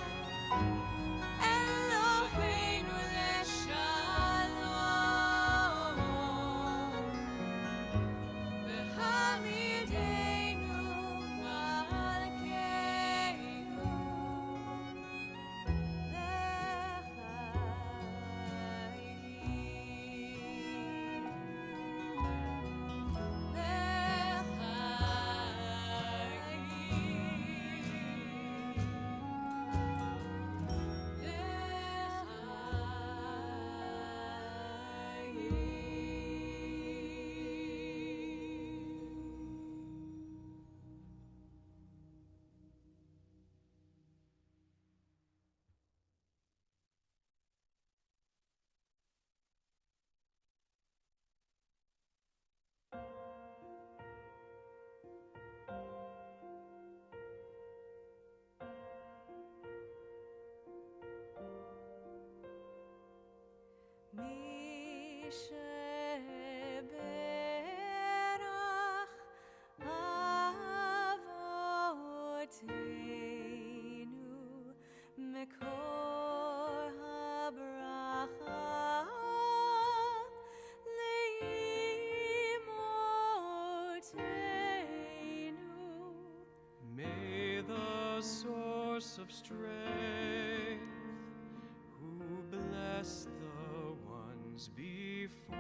Eloheinu leshalom. V'hamidenu malkeinu Misheberach Avoteinu Mekor habracha leimotenu. May the source of strength, who bless the ones before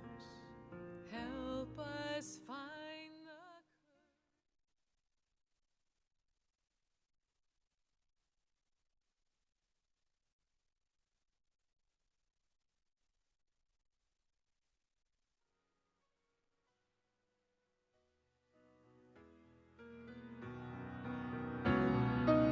us, Help us find the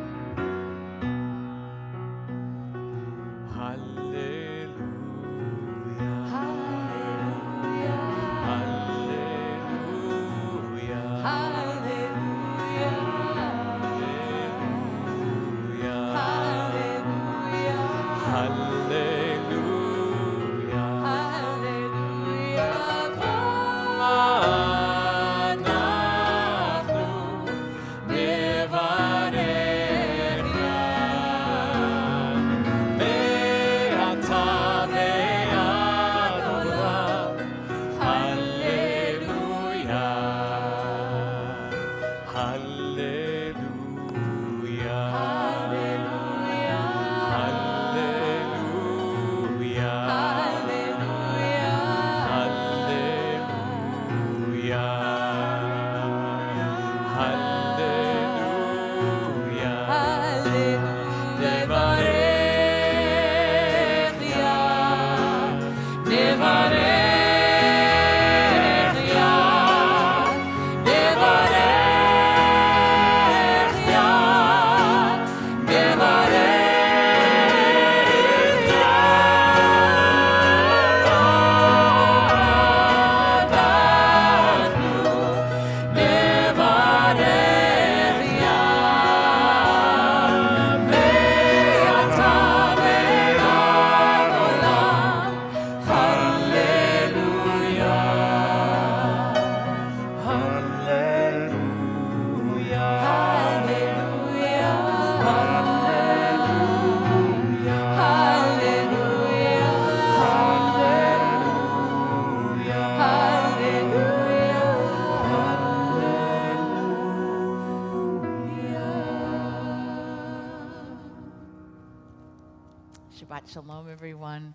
Shabbat Shalom, everyone.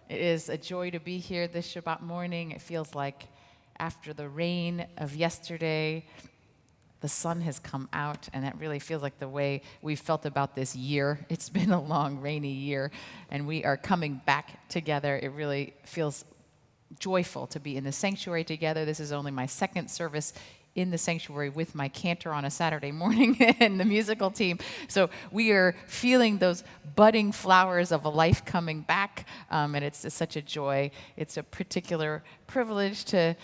It is a joy to be here this Shabbat morning. It feels like after the rain of yesterday, the sun has come out, and that really feels like the way we've felt about this year. It's been a long, rainy year, and we are coming back together. It really feels joyful to be in the sanctuary together. This is only my second service in the sanctuary with my cantor on a Saturday morning and the musical team. So we are feeling those budding flowers of a life coming back, and it's such a joy. It's a particular privilege to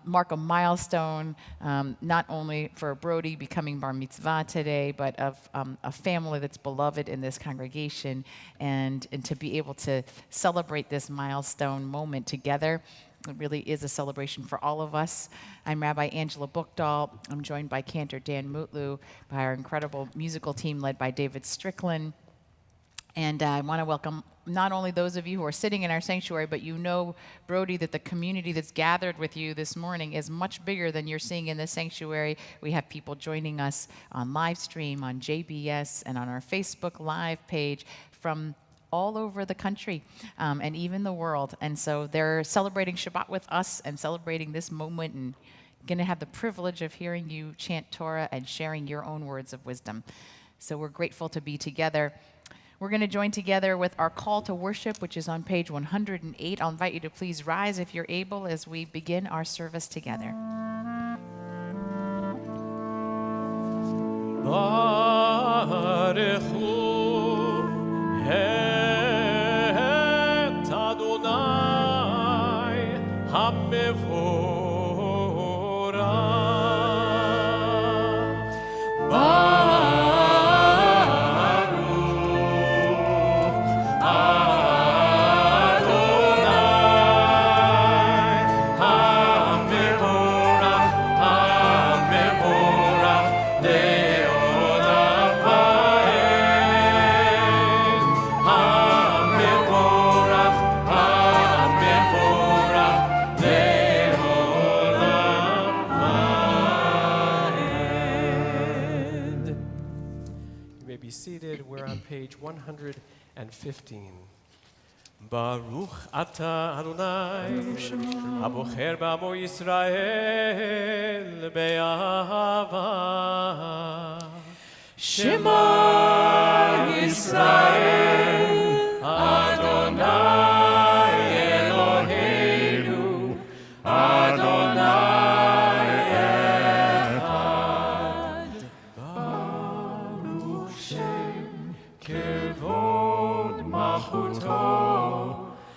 mark a milestone, not only for Brody becoming bar mitzvah today, but of a family that's beloved in this congregation, and to be able to celebrate this milestone moment together. It really is a celebration for all of us. I'm Rabbi Angela Bookdahl. I'm joined by Cantor Dan Mutlu, by our incredible musical team led by David Strickland. And I want to welcome not only those of you who are sitting in our sanctuary, but you know, Brody, that the community that's gathered with you this morning is much bigger than you're seeing in the sanctuary. We have people joining us on live stream, on JBS, and on our Facebook Live page from all over the country and even the world. And so they're celebrating Shabbat with us and celebrating this moment, and going to have the privilege of hearing you chant Torah and sharing your own words of wisdom. So we're grateful to be together. We're going to join together with our call to worship, which is on page 108. I'll invite you to please rise if you're able as we begin our service together. Baruch et Adonai HaMevorach. Seated. We're on page 115. Baruch Ata Adonai, Abocher B'Amo Yisrael Be'ahava. Shema Yisrael, Adonai Eloheinu, Adonai.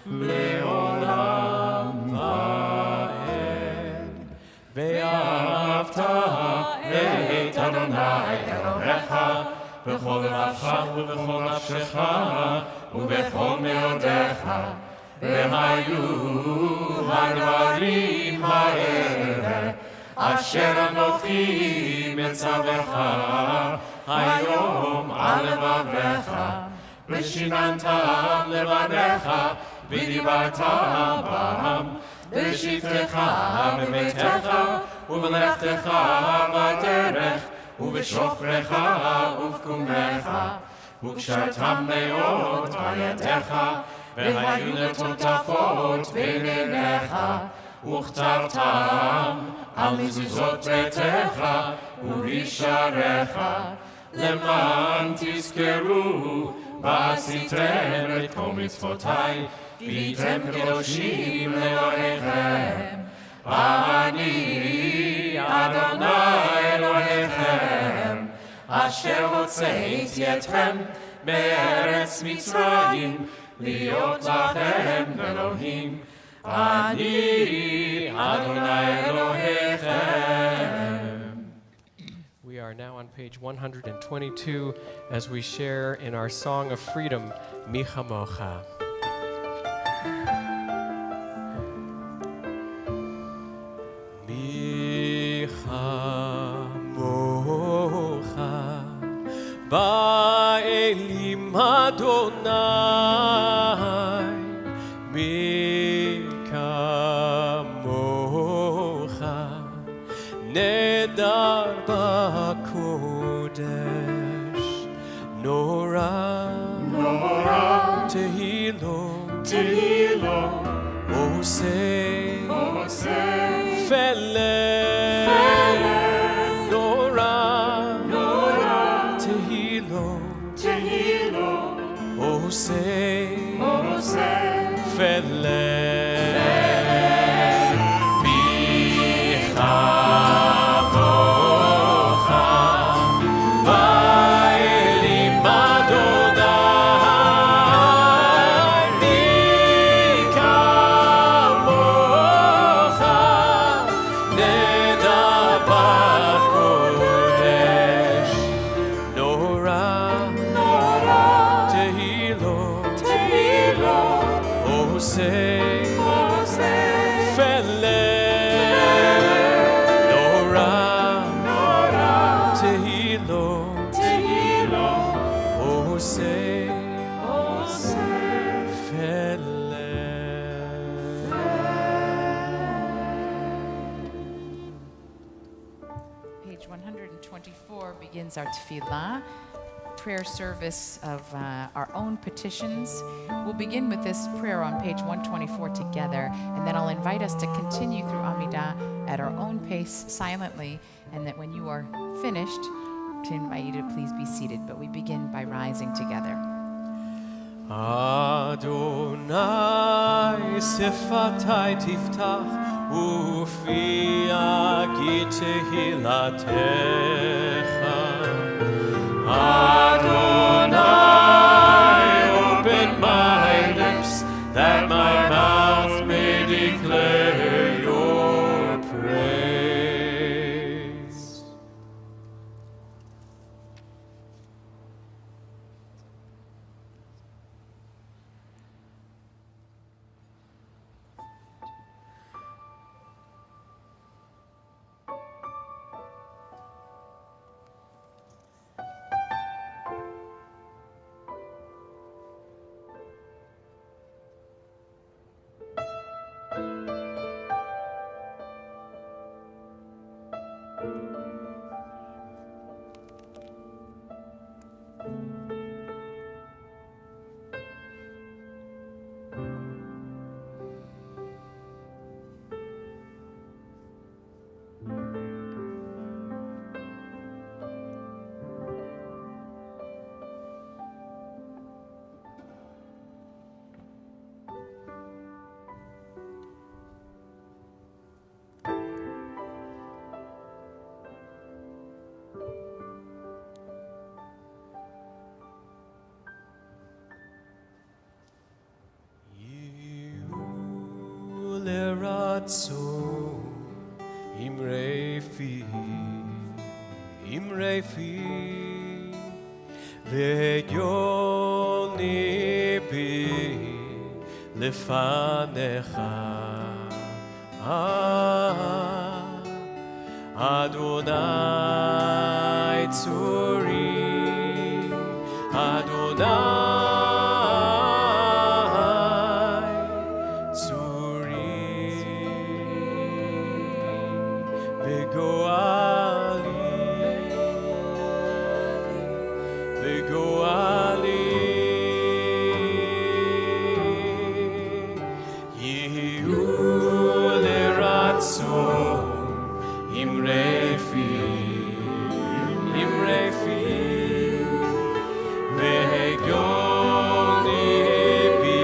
לעולם ועד. ואהבת את אדוני אלוהיך בכל לבבך ובכל נפשך ובכל מאודיך. והיו הדברים האלה אשר אנוכי מצווך היום על לבביך. ושיננתם לבניך ודיברת בם בשבתך בביתך ובלכתך בדרך ובשוכבך ובקומך וקשרתם מאוד על ידיך והיו לטוטפות בין עיניך וכתבתם על מזוזות ביתך ובשעריך למען תזכרו ועשיתם את כל מצוותיי והייתם קדושים לאלוהיכם. אני אדוני אלוהיכם אשר הוצאתי אתכם מארץ מצרים להיות לכם אלוהים. אני אדוני אלוהיכם. We are now on page 122 as we share in our Song of Freedom, Mi Chamocha. Mi Chamocha Ba'elim Adonai Mi Chamocha Nedar Kodesh Nora Tehi Tehillo, Osei, Osei, Feleh, Feleh, Nora, Nora, Tehillo, Tehillo, Osei, Osei, Feleh, Page 124 begins our tefillah, prayer service of our own petitions. We'll begin with this prayer on page 124 together, and then I'll invite us to continue through Amidah at our own pace silently, and that when you are finished, to invite you to please be seated. But we begin by rising together. Adonai sefatai tiftach ufi agid tehilatecha. Adonai, open my lips that my mouth may declare your praise. Imre fi ve'yoni bi lefanecha Adonai tzuri Adonai tzuri ve'goali ve'goali Yehu leratzon Imre fi ve'yoni bi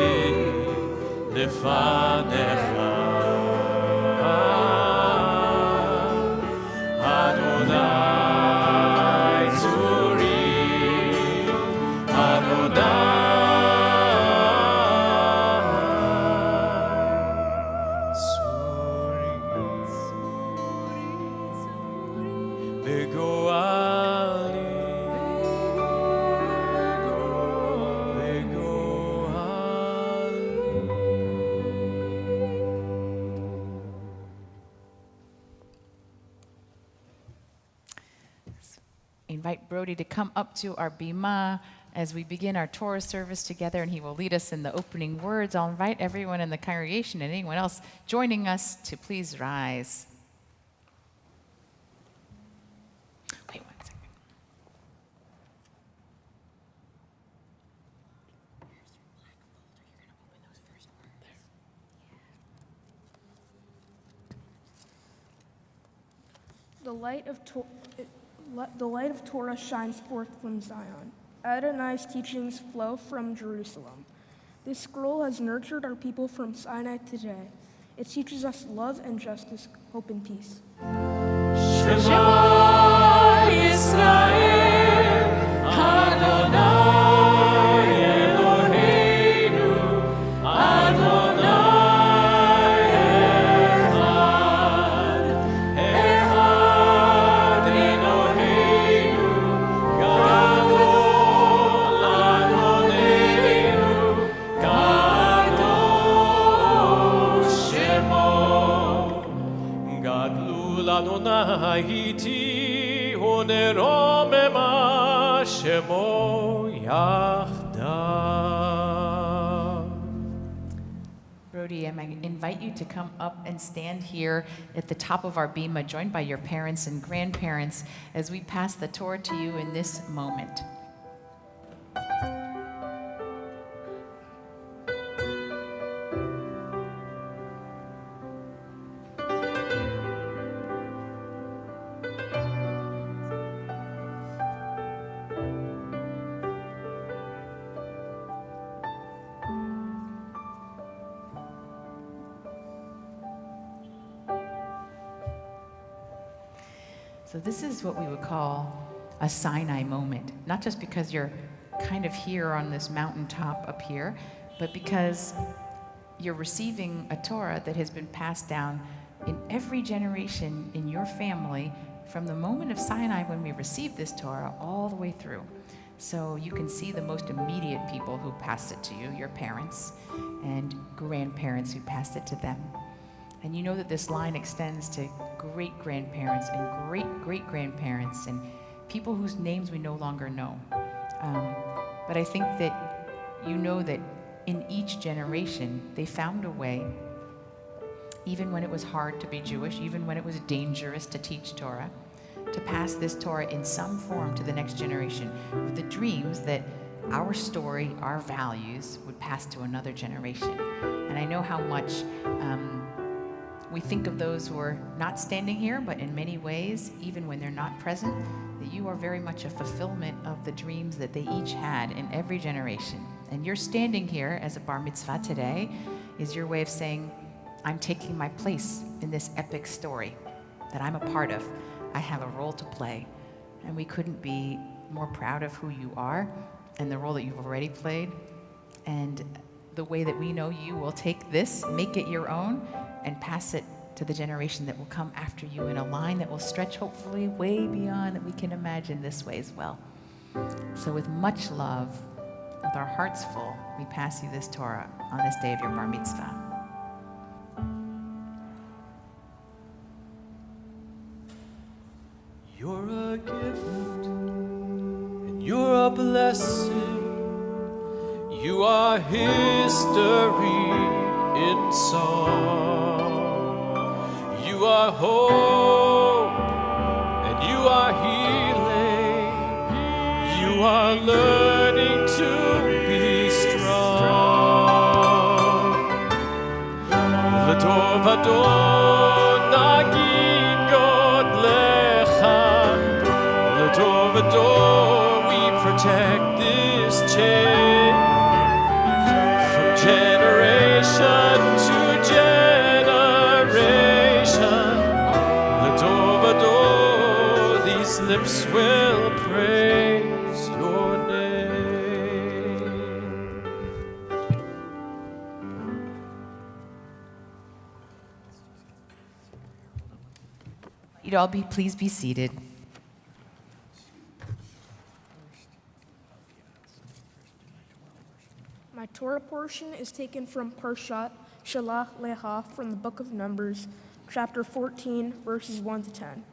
lefanecha Adonai tzuri Adonai tzuri ve'goali Invite Brody to come up to our bima as we begin our Torah service together, and he will lead us in the opening words. I'll invite everyone in the congregation and anyone else joining us to please rise. Wait 1 second. Here's your black folder. You're going to open those first. The light of Torah shines forth from Zion. Adonai's teachings flow from Jerusalem. This scroll has nurtured our people from Sinai to today. It teaches us love and justice, hope and peace. Shema Yisrael, Adonai Eloheinu, Adonai Echad, Echad Eloheinu, Gadol Adonenu, Gadol Shemo. Gadlul Adonai iti uneromema shemo yachdav. Brody, I invite you to come up and stand here at the top of our bima, joined by your parents and grandparents, as we pass the Torah to you in this moment. So this is what we would call a Sinai moment, not just because you're kind of here on this mountaintop up here, but because you're receiving a Torah that has been passed down in every generation in your family from the moment of Sinai when we received this Torah all the way through. So you can see the most immediate people who passed it to you, your parents and grandparents who passed it to them. And you know that this line extends to great-grandparents and great-great-grandparents and people whose names we no longer know. But I think that you know that in each generation, they found a way, even when it was hard to be Jewish, even when it was dangerous to teach Torah, to pass this Torah in some form to the next generation with the dreams that our story, our values would pass to another generation. And I know how much we think of those who are not standing here, but in many ways, even when they're not present, that you are very much a fulfillment of the dreams that they each had in every generation. And you're standing here as a bar mitzvah today is your way of saying, I'm taking my place in this epic story that I'm a part of. I have a role to play. And we couldn't be more proud of who you are and the role that you've already played. And the way that we know you will take this, make it your own, and pass it to the generation that will come after you in a line that will stretch hopefully way beyond that we can imagine this way as well. So with much love, with our hearts full, we pass you this Torah on this day of your bar mitzvah. You're a gift and you're a blessing. You are history in song. You are hope and you are healing. You are learning to be strong. L'tov Adon nagid God lecha. L'tov Adon we protect this chain. From generation to generation, L'tov Adon, these lips will praise your name. You'd all please be seated. My Torah portion is taken from Parshat Shalach Lecha from the book of Numbers, chapter 14, verses 1 to 10.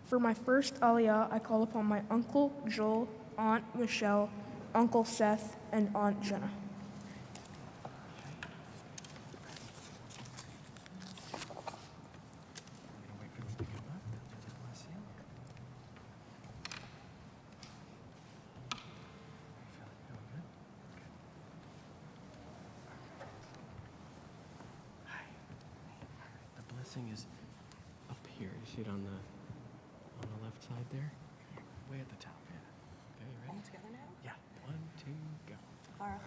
For my first Aliyah, I call upon my uncle Joel, Aunt Michelle, Uncle Seth, and Aunt Jenna. Is up here. You see it on the on the left side there. Way at the top, yeah. Okay, you ready? Together now? Yeah. 1, 2, go.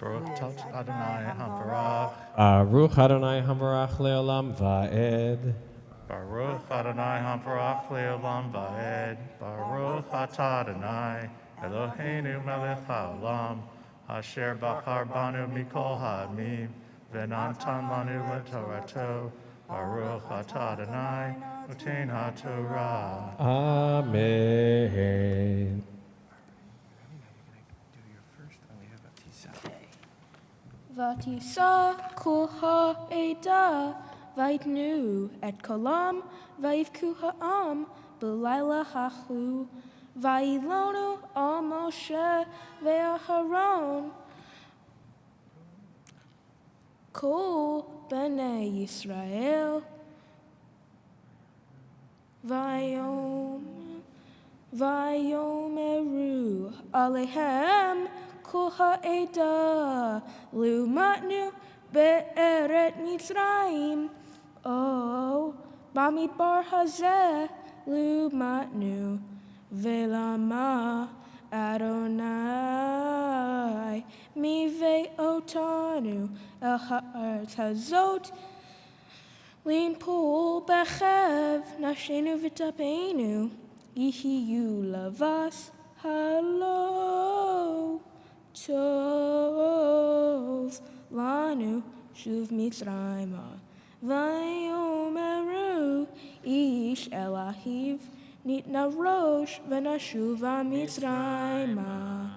Baruch Tot Adonai Hamvarach. Baruch Adonai Hamvarach Leolam Va'ed. Baruch Adonai Hamvarach Leolam Va'ed. Baruch Atah Adonai Eloheinu Melech Haolam. Asher Bachar Banu Mikol Ha'amim. V'natan Lanu LeTorato. Baruch Atah Adonai Noten HaTorah. Amen. Do your first, and we have a tisa. Vatisa kol ha'eda vayitnu et kolam vayivku ha'am b'layla hachu vayilonu al Moshe ve'aharon kol b'nei Yisrael vayomeru alehem kol ha'eda lumatnu be'eret Mitzrayim o bamidbar hazeh lumatnu velama Adonai mive'otanu el ha'aretz hazot linpol bechev nashenu v'tapenu yihiyu lavas halo tov lanu shuv Mitzrayma vayomeru ish elahiv nitna rosh v'nashuva Mitzrayma.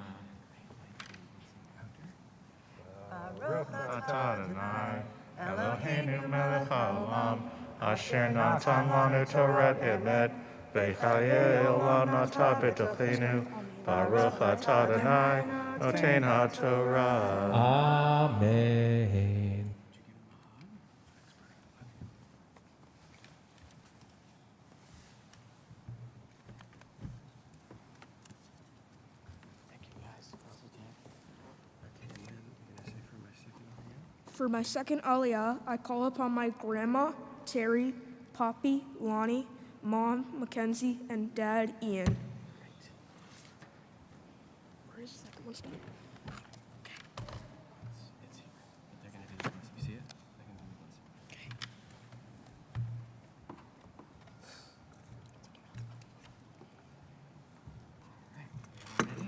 Baruch Atah Adonai Eloheinu Melech Haolam. Asher natan lanu Torah emet. B'chayei olam nata b'tochenu. Baruch Atah Adonai Noten HaTorah. Amen. Thank you, guys. Okay, and then I'm going to say for my second aliyah. For my second aliyah, I call upon my grandma, Terry, Poppy, Lonnie, Mom, Mackenzie, and Dad, Ian. Where is the second one? It's here. But they're going to do the blessing. You see it? They're going to do the blessing. Okay. All right. You all ready?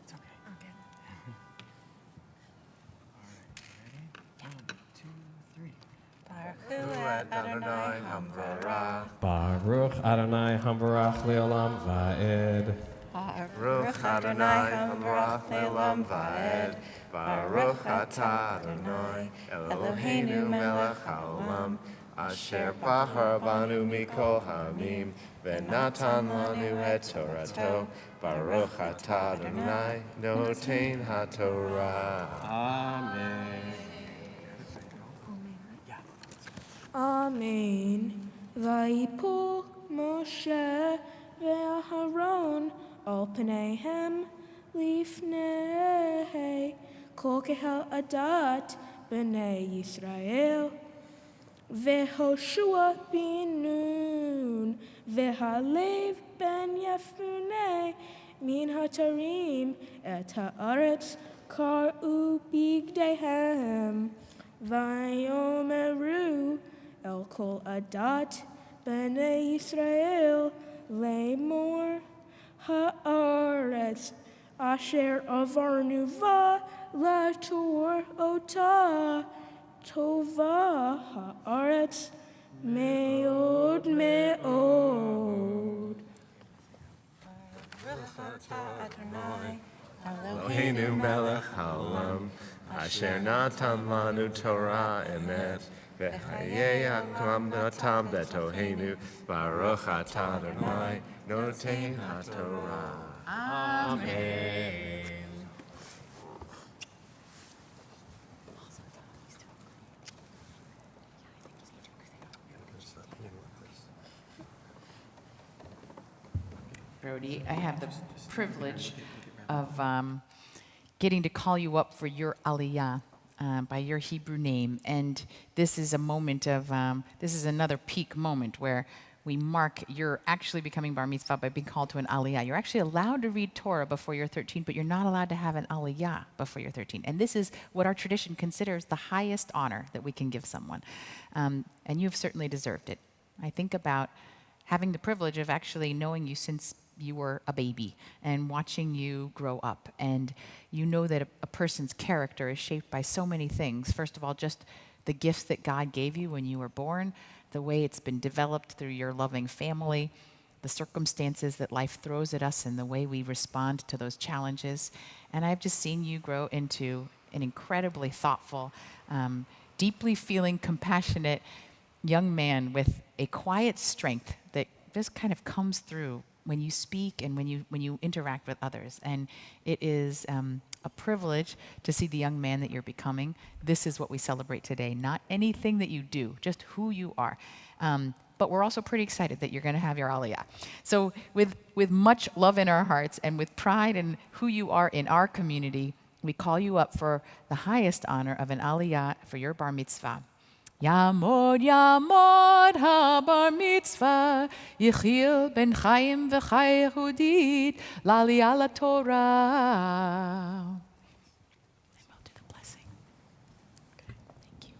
It's okay. Okay. All right. You ready? 1, 2, 3. Adonai Hamvarach. Baruch Adonai Hamvarach Leolam Va'ed. Baruch Adonai Hamvarach Leolam Va'ed. Baruch Atah Adonai Eloheinu Melech Haolam. Asher Bachar Banu Mikol Ha'amim. V'natan Lanu et Torato. Baruch Atah Adonai Noten HaTorah. Amen. Amen. Vayipol Moshe ve'aharon al pneihem lifnei kol kehal adat b'nei Yisrael ve'hoshua bin Nun ve'halev ben Yefune min hatarim et haaretz kar'u bigdehem vayomeru El kol adat b'nei Yisrael le'mor ha'aretz asher avarnu va la'tor ota tova ha'aretz me'od me'od. Eloheinu melech haolam, asher natan lanu Torah emet, v'chayei ha'kam natam betoheinu, baruch atah Adonai, noten ha'torah. Amen. Brody, I have the privilege of getting to call you up for your aliyah by your Hebrew name. And this is a moment of, this is another peak moment where we mark you're actually becoming bar mitzvah by being called to an aliyah. You're actually allowed to read Torah before you're 13, but you're not allowed to have an aliyah before you're 13. And this is what our tradition considers the highest honor that we can give someone. And you've certainly deserved it. I think about having the privilege of actually knowing you since you were a baby and watching you grow up. And you know that a person's character is shaped by so many things. First of all, just the gifts that God gave you when you were born, the way it's been developed through your loving family, the circumstances that life throws at us and the way we respond to those challenges. And I've just seen you grow into an incredibly thoughtful, deeply feeling, compassionate young man with a quiet strength that just kind of comes through when you speak and when you interact with others. And it is a privilege to see the young man that you're becoming. This is what we celebrate today, not anything that you do, just who you are. But we're also pretty excited that you're going to have your aliyah. So with much love in our hearts and with pride in who you are in our community, we call you up for the highest honor of an aliyah for your bar mitzvah. Yamod Yamod ha-bar mitzvah, Yechiel ben Chaim v'chai Yehudit, l'aliyah la-Torah. And we'll do the blessing. Okay, thank you.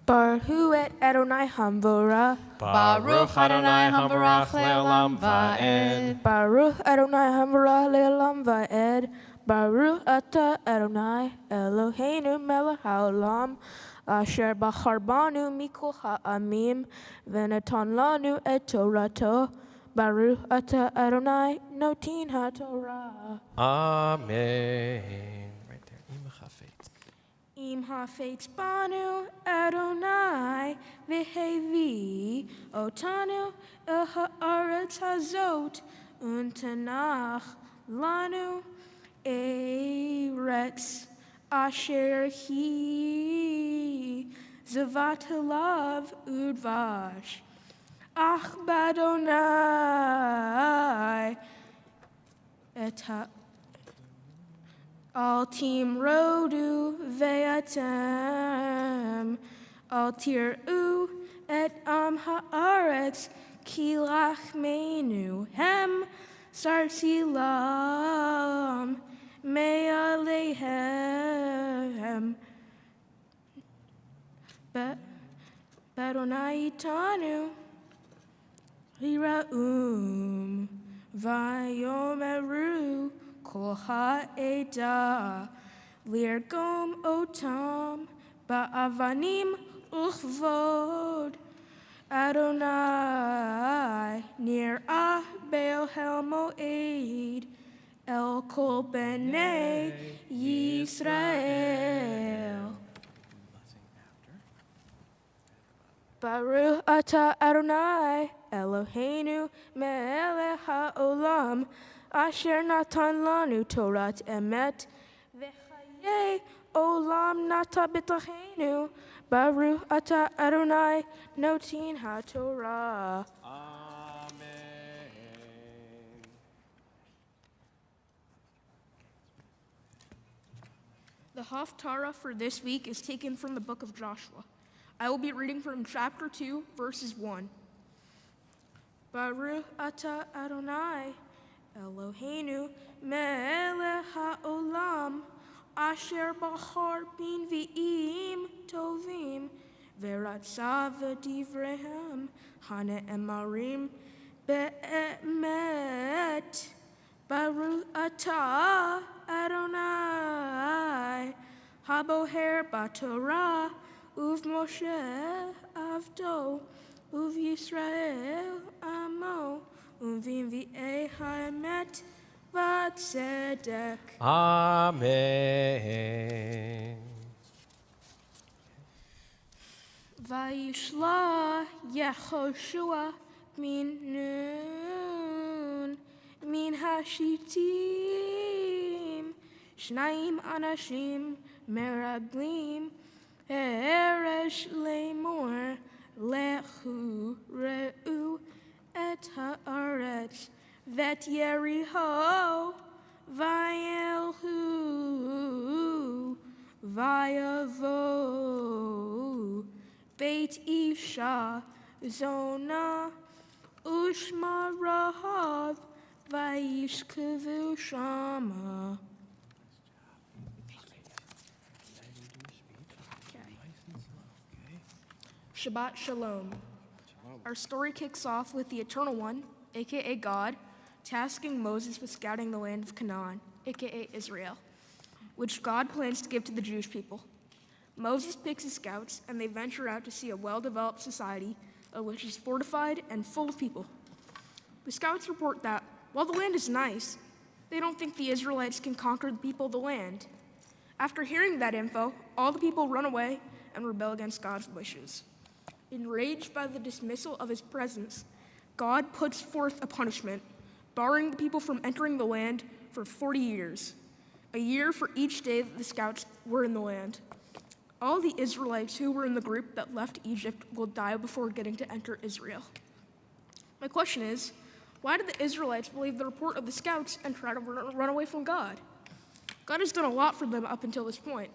Baruch et Adonai Hamvorah. Baruch Adonai Hamvarach le'olam va'ed. Baruch Adonai Hamvorah le'olam va'ed. Baruch atah Adonai Eloheinu melech haolam. Asher bachar banu mikol ha'amim v'natan lanu et Torato. Baruch atah Adonai notin ha'Torah. Amen. Right there. Im chafetz. Im hafetz banu Adonai v'hevi otanu el ha'aretz hazot untanach lanu eretz asher hi zavat halav udvash ach badonai et al tim rodu ve'atem al tir'u et am haaretz ki lachmenu hem sarsilam me'alehem Badonai itanu hira'um vayomeru kol ha'eda lirgom otam ba'avanim uchvod Adonai nir'ah be'ohel mo'ed el kol b'nei Yisrael. Baruch atah Adonai Eloheinu melech haolam asher natan lanu Torat emet v'chayei olam nata b'tochenu. Baruch atah Adonai notin ha'Torah. Amen. The Haftarah for this week is taken from the book of Joshua. I will be reading from chapter 2, verses 1. Baruch atah Adonai Eloheinu melech haolam asher bachar bin v'im tovim v'ratza v'divrehem hane'emarim be'emet. Baruch atah Adonai haboher b'Torah uv Moshe avdo uv Yisrael amo uvim v'ei ha'emet v'tzedek. Amen. Vayishla Yehoshua min Nun min hashitim shnaim anashim meraglim eresh lemor lechu reu et haaretz vet Yeriho vayelhu vayavo Beit Isha Zona Ushma Rahav Vaishkavu Shama. Shabbat Shalom. Our story kicks off with the Eternal One, aka God, tasking Moses with scouting the land of Canaan, aka Israel, which God plans to give to the Jewish people. Moses picks his scouts, and they venture out to see a well-developed society which is fortified and full of people. The scouts report that, while the land is nice, they don't think the Israelites can conquer the people of the land. After hearing that info, all the people run away and rebel against God's wishes. Enraged by the dismissal of his presence, God puts forth a punishment, barring the people from entering the land for 40 years, a year for each day that the scouts were in the land. All the Israelites who were in the group that left Egypt will die before getting to enter Israel. My question is, why did the Israelites believe the report of the scouts and try to run away from God? God has done a lot for them up until this point.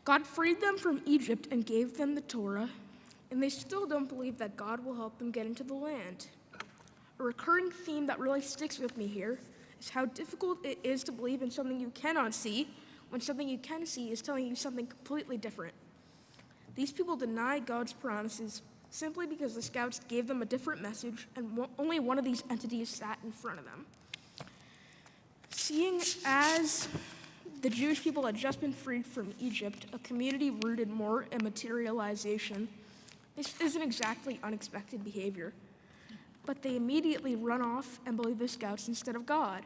God freed them from Egypt and gave them the Torah, and they still don't believe that God will help them get into the land. A recurring theme that really sticks with me here is how difficult it is to believe in something you cannot see when something you can see is telling you something completely different. These people deny God's promises simply because the scouts gave them a different message and only one of these entities sat in front of them. Seeing as the Jewish people had just been freed from Egypt, a community rooted more in materialization, this isn't exactly unexpected behavior, but they immediately run off and believe the scouts instead of God.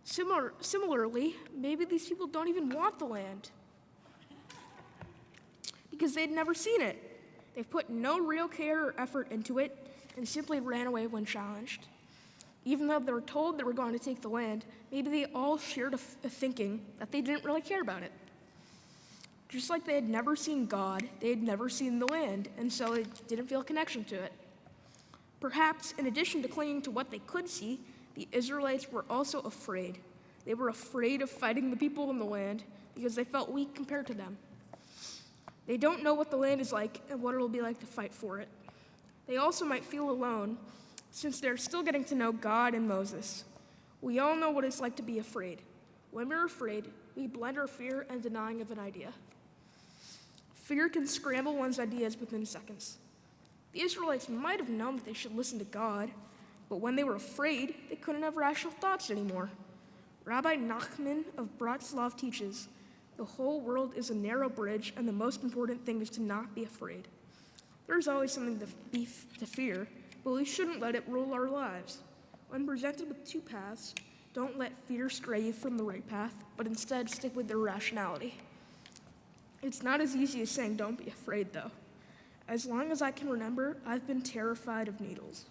Similarly, maybe these people don't even want the land because they'd never seen it. They've put no real care or effort into it and simply ran away when challenged. Even though they were told they were going to take the land, maybe they all shared a thinking that they didn't really care about it. Just like they had never seen God, they had never seen the land, and so they didn't feel a connection to it. Perhaps, in addition to clinging to what they could see, the Israelites were also afraid. They were afraid of fighting the people in the land because they felt weak compared to them. They don't know what the land is like and what it'll be like to fight for it. They also might feel alone since they're still getting to know God and Moses. We all know what it's like to be afraid. When we're afraid, we blend our fear and denying of an idea. Fear can scramble one's ideas within seconds. The Israelites might have known that they should listen to God, but when they were afraid, they couldn't have rational thoughts anymore. Rabbi Nachman of Bratslav teaches, the whole world is a narrow bridge, and the most important thing is to not be afraid. There's always something to fear, but we shouldn't let it rule our lives. When presented with two paths, don't let fear stray you from the right path, but instead stick with your rationality. It's not as easy as saying don't be afraid, though. As long as I can remember, I've been terrified of needles.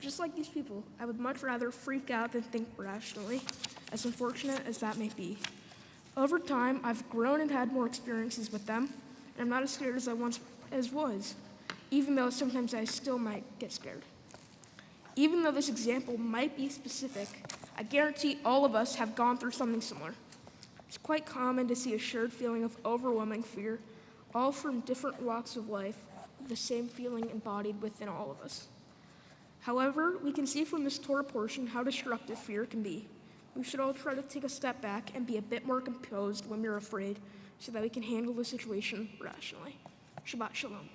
Just like these people, I would much rather freak out than think rationally, as unfortunate as that may be. Over time, I've grown and had more experiences with them, and I'm not as scared as I once was, even though sometimes I still might get scared. Even though this example might be specific, I guarantee all of us have gone through something similar. It's quite common to see a shared feeling of overwhelming fear, all from different walks of life, with the same feeling embodied within all of us. However, we can see from this Torah portion how destructive fear can be. We should all try to take a step back and be a bit more composed when we're afraid so that we can handle the situation rationally. Shabbat Shalom.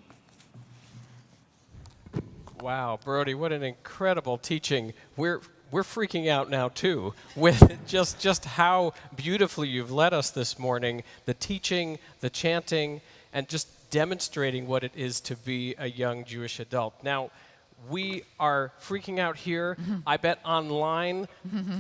Wow, Brody, what an incredible teaching. We're freaking out now, too, with just how beautifully you've led us this morning, the teaching, the chanting, and just demonstrating what it is to be a young Jewish adult. Now, we are freaking out here. I bet online,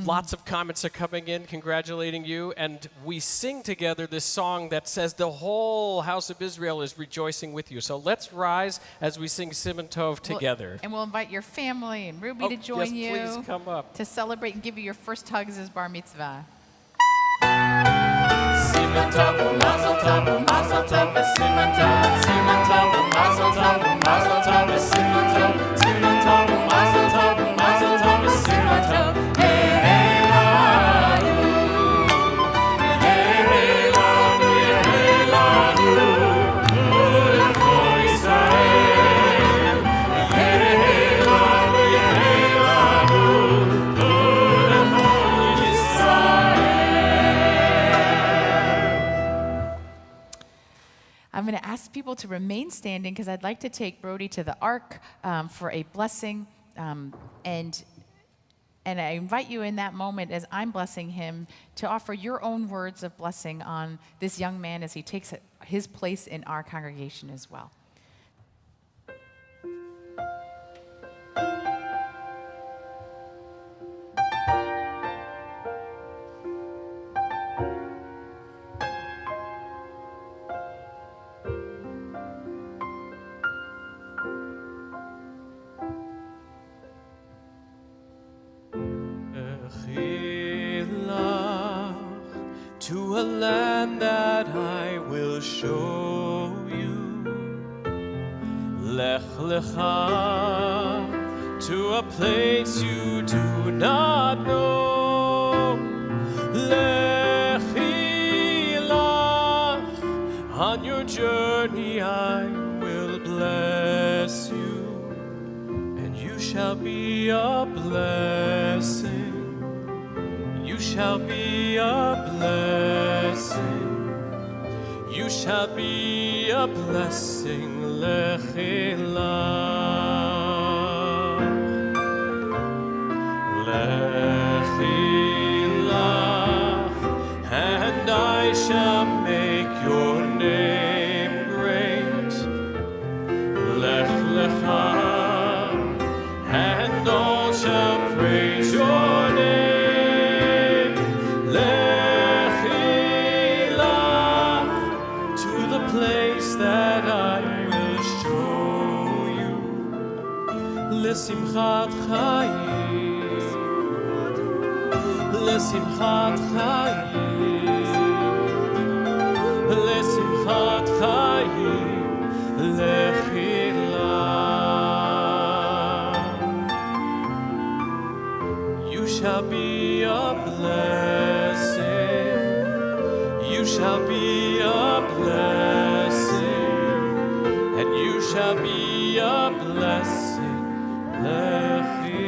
lots of comments are coming in congratulating you, and we sing together this song that says the whole house of Israel is rejoicing with you. So let's rise as we sing Siman Tov together. And we'll invite your family and Ruby to join you. Yes, please come up. To celebrate and give you your first hugs as bar mitzvah. Siman Tov, Mazel Tov, Mazel Tov, Siman Tov, Siman Tov, Mazel Tov, Mazel Tov, Siman Tov, Siman Tov, Mazel Tov, Mazel Tov, Siman Tov. Hey, hey, lanu, hey, hey, lanu, Ulecho Yisrael. people to remain standing because I'd like to take Brody to the ark for a blessing. And I invite you in that moment as I'm blessing him to offer your own words of blessing on this young man as he takes his place in our congregation as well. To a land that I will show you. Lech lecha, to a place you do not know. Lechi lach, on your journey I will bless you, and you shall be a blessing. You shall be a blessing. You shall be a blessing. Lechi lach. Lechi lach. And I shall make your name great. Lech lecha. And all shall praise your name. That I will show you. Lesimchat chayim, lesimchat chayim, lesimchat chayim, lechi lach. You shall be a blessing. You shall be a blessing. And you shall be a blessing. Lechi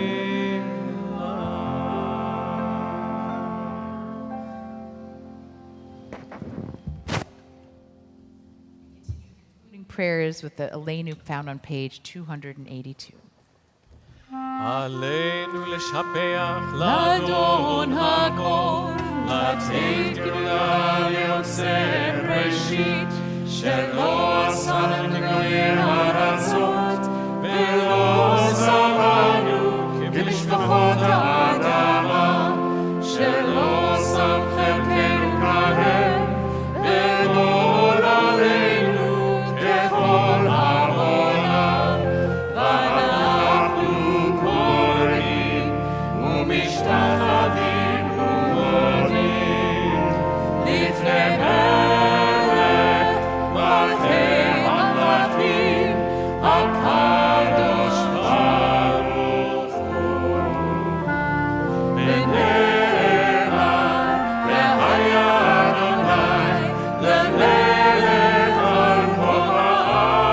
Concluding prayers with the Elaine found on page 282. Aleinu l'shapeach Ladon hakol, Latein gula yotzei reshit Shelo asanu goyim haratzot Velo samanu k'mishpachot ha'adama Shelo sam chelkenu kahem Velo aleinu kechol ha'olam V'anachnu korim u'mishtachadim u'modim Lifnei melech malchei hamlachim HaKadosh Baruch Hu V'ne'eman v'haya Adonai lemelech al kol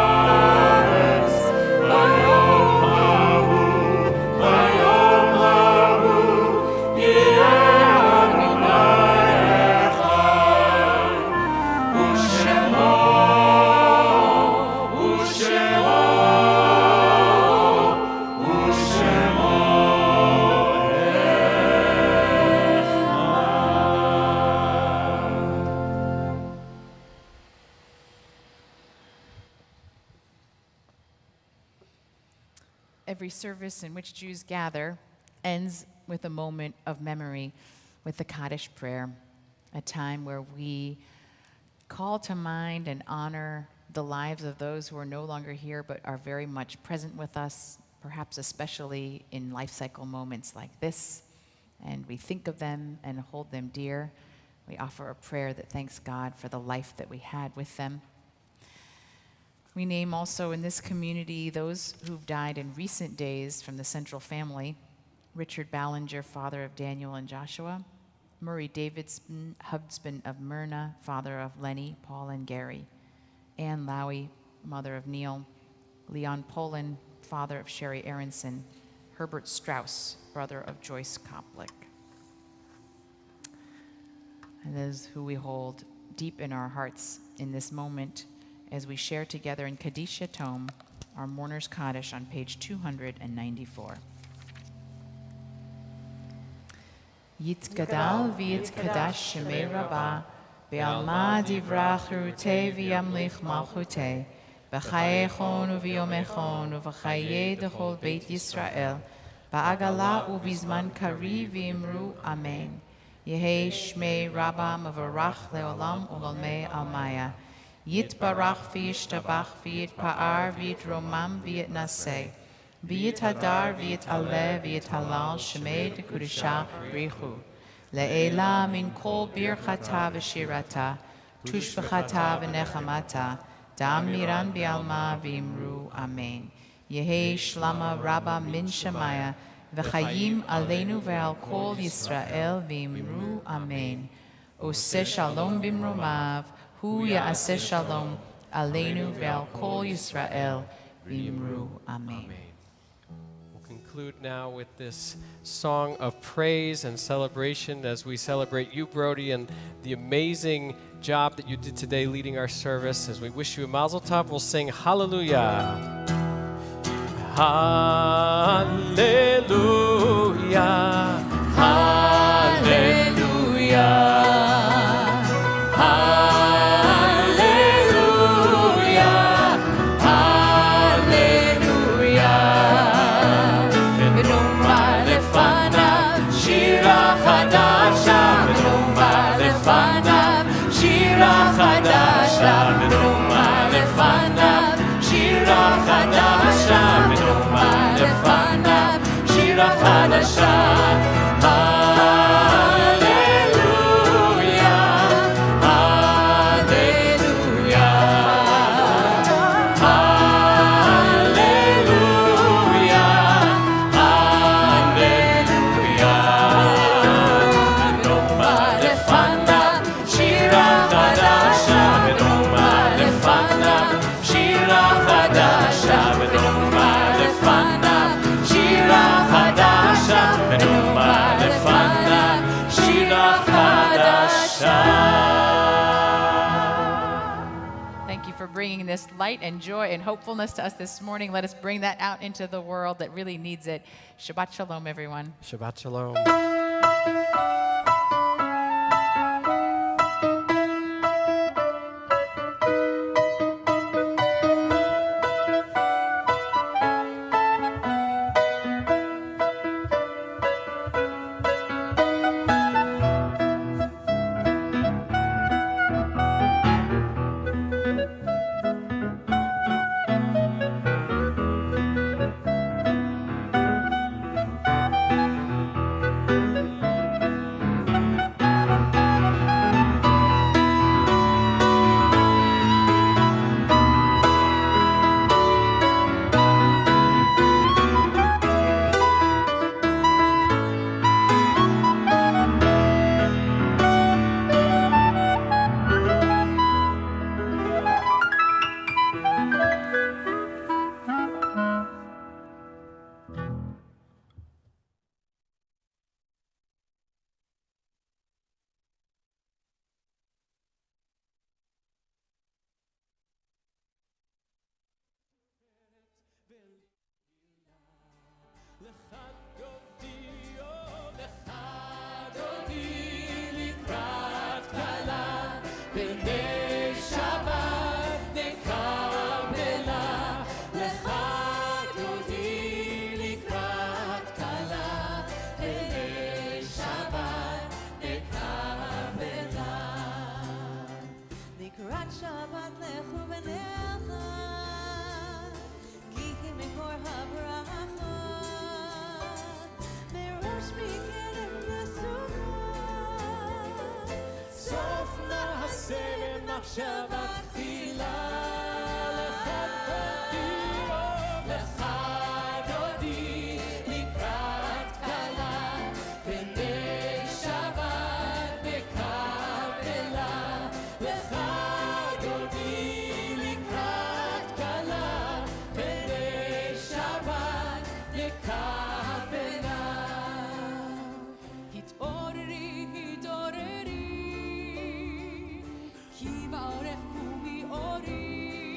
ha'aretz Vayom hahu yeh Adonai echad U'shemo Every service in which Jews gather ends with a moment of memory with the Kaddish prayer, a time where we call to mind and honor the lives of those who are no longer here but are very much present with us, perhaps especially in life cycle moments like this. And we think of them and hold them dear. We offer a prayer that thanks God for the life that we had with them. We name also in this community those who've died in recent days from the Central family: Richard Ballinger, father of Daniel and Joshua; Murray Davidson, husband of Myrna, father of Lenny, Paul, and Gary; Ann Lowy, mother of Neil; Leon Poland, father of Sherry Aronson; Herbert Strauss, brother of Joyce Koplick. And those who we hold deep in our hearts in this moment as we share together in Kaddish Yatom, our Mourner's Kaddish on page 294. Yitkadal v'yitkadash shemei Rabbah, v'alma divrach cherutei v'yamlich malchutei, v'chayechon u'v'yomechon u'v'chayei dechol Beit Yisrael, ba'agala u'bizman kari v'imru amen. Yehei shmei Rabbah mevarach leolam u'lolmei almaya. Yitbarach v'yishtabach v'yitpa'ar v'yitromam v'yitnaseh. V'yithadar v'yit'aleh v'yithalal shemei dekudisha richu. Le'ela min kol birchata v'shirata, tushbechata v'nechamata, dam miran bi'alma v'imru amen. Yehi shlama Rabbah min shemaya, v'chayim aleinu ve'al kol Yisrael v'imru amen. Oseh shalom bimromav, hu ya'aseh shalom aleinu ve'al kol Yisrael v'imru amen. Conclude now with this song of praise and celebration as we celebrate you, Brody, and the amazing job that you did today leading our service. As we wish you a mazel tov, we'll sing hallelujah. Hallelujah. Hallelujah. Bringing this light and joy and hopefulness to us this morning. Let us bring that out into the world that really needs it. Shabbat shalom, everyone. Shabbat shalom. Ki varech umi ori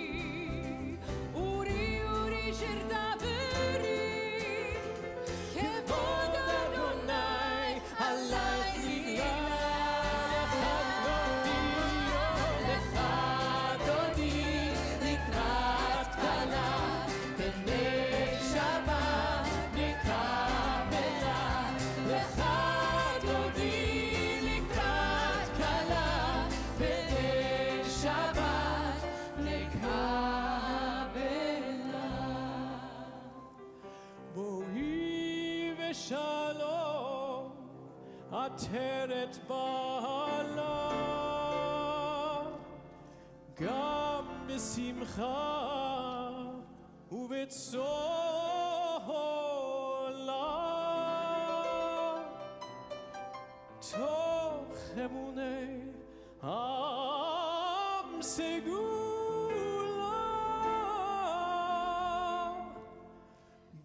בשלום, עטרת בעלה, גם בשמחה ובצהלה, תוך אמוני עם סגולה,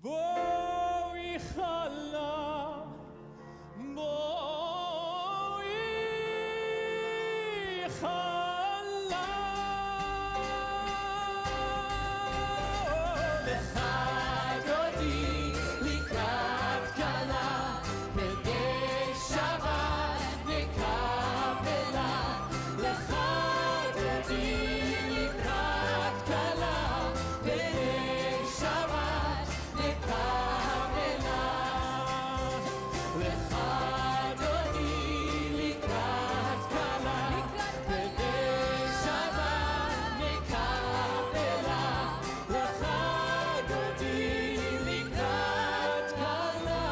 בואי חלה, בואי חלה. לך דודי לקראת כלה, בני שבת נקבלה. לך דודי לקראת כלה, בני שבת נקבלה. לך דודי לקראת כלה, בני שבת נקבלה. לך דודי לקראת כלה,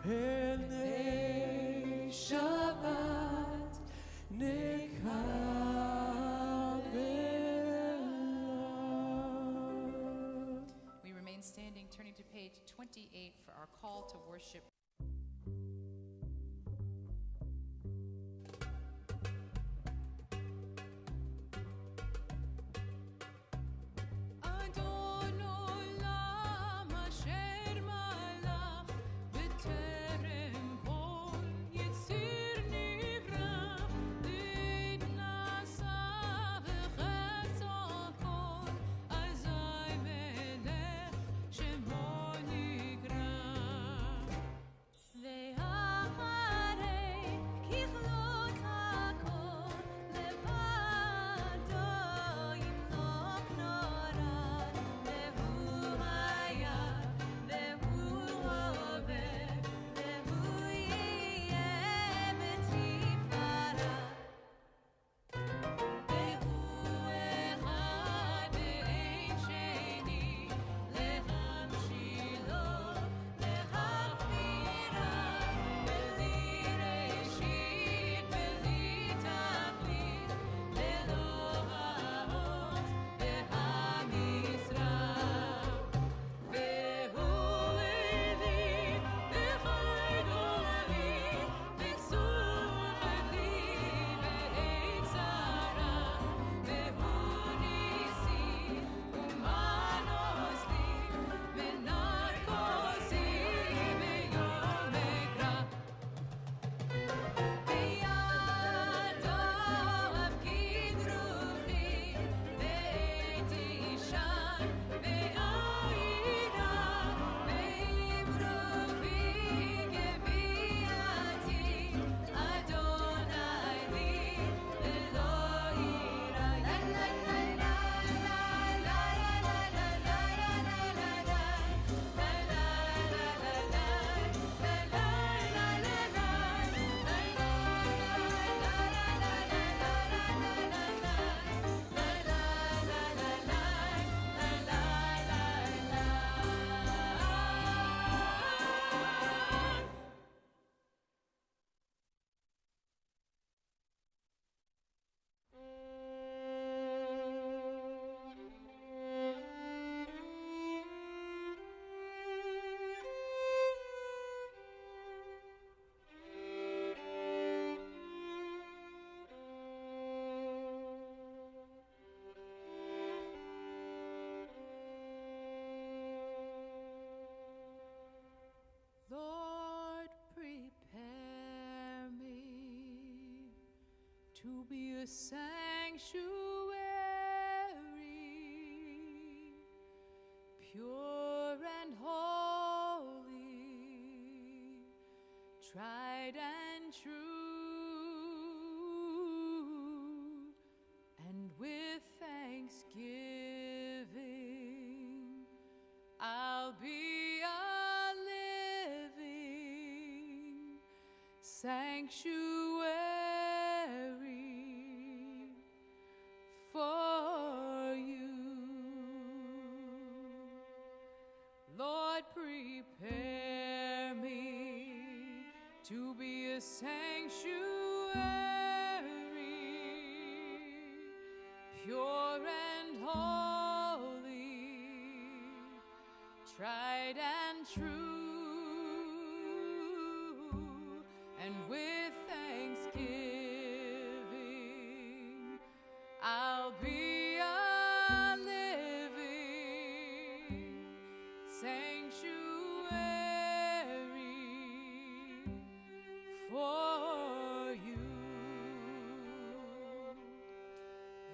בני שבת נקבלה. We remain standing, turning to page 28 for our call to worship. אדון עולם אשר מלך בטרם כל יציר נברא, להתנשא וחסר כל, אזי מלך שמו נקרא. ואחרי ככלות הכל, לבדו ימלוך נורא, והוא היה, והוא הווה, והוא יהיה בתפארה. והוא אחד ואין שני, להמשילו, להכבירה, בלי ראשית, בלי תכלית, ללא העוז והמשרה. והוא הביא בכל דורי, בצור חגלי בעת צרה. והוא ניסי ומנוס לי, ונרקוסי ביום אקרא. בידו הפקיד רוחי, בעת אישן בעירה, ועם רוחי גוויעתי, אדוני לי ללא יראה. לה לה לה לה לה לה לה לה לה Lord, prepare me to be a sanctuary, pure and holy, tried and true, and with thanksgiving I'll be a living sanctuary for you. Lord, prepare a sanctuary, pure and holy, tried and true, and with thanksgiving I'll be a living sanctuary for you.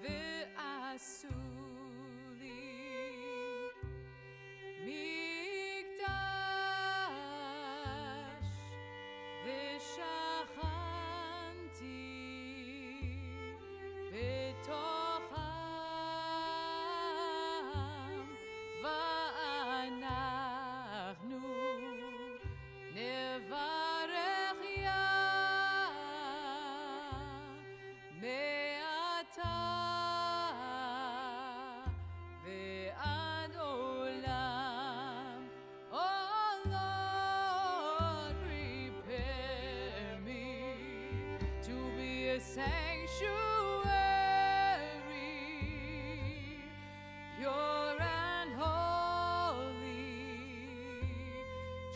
V'asuli mikdash v'shachanti betocham va'anachnu nevarech ya me'ata ve'ad olam. Oh Lord, prepare me to be a sanctuary, pure and holy,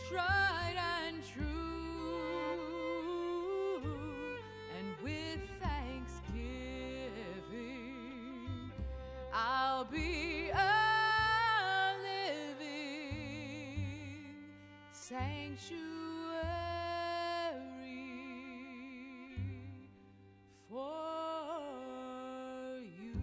tried and true, and with thanksgiving I'll be a living sanctuary for you.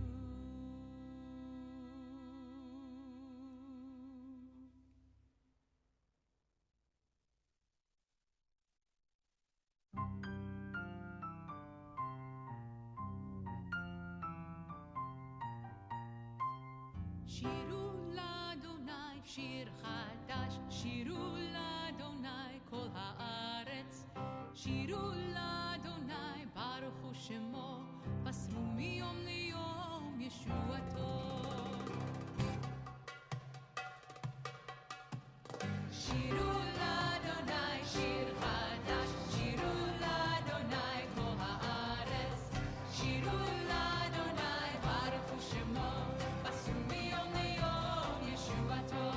שירו לאדוני שיר חדש, שירו לאדוני כל הארץ, שירו לאדוני ברכו שמו, בסרו מיום ליום ישועתו. שירו לאדוני שיר חדש, שירו לאדוני כל הארץ, שירו לאדוני ברכו שמו, בסרו מיום ליום ישועתו.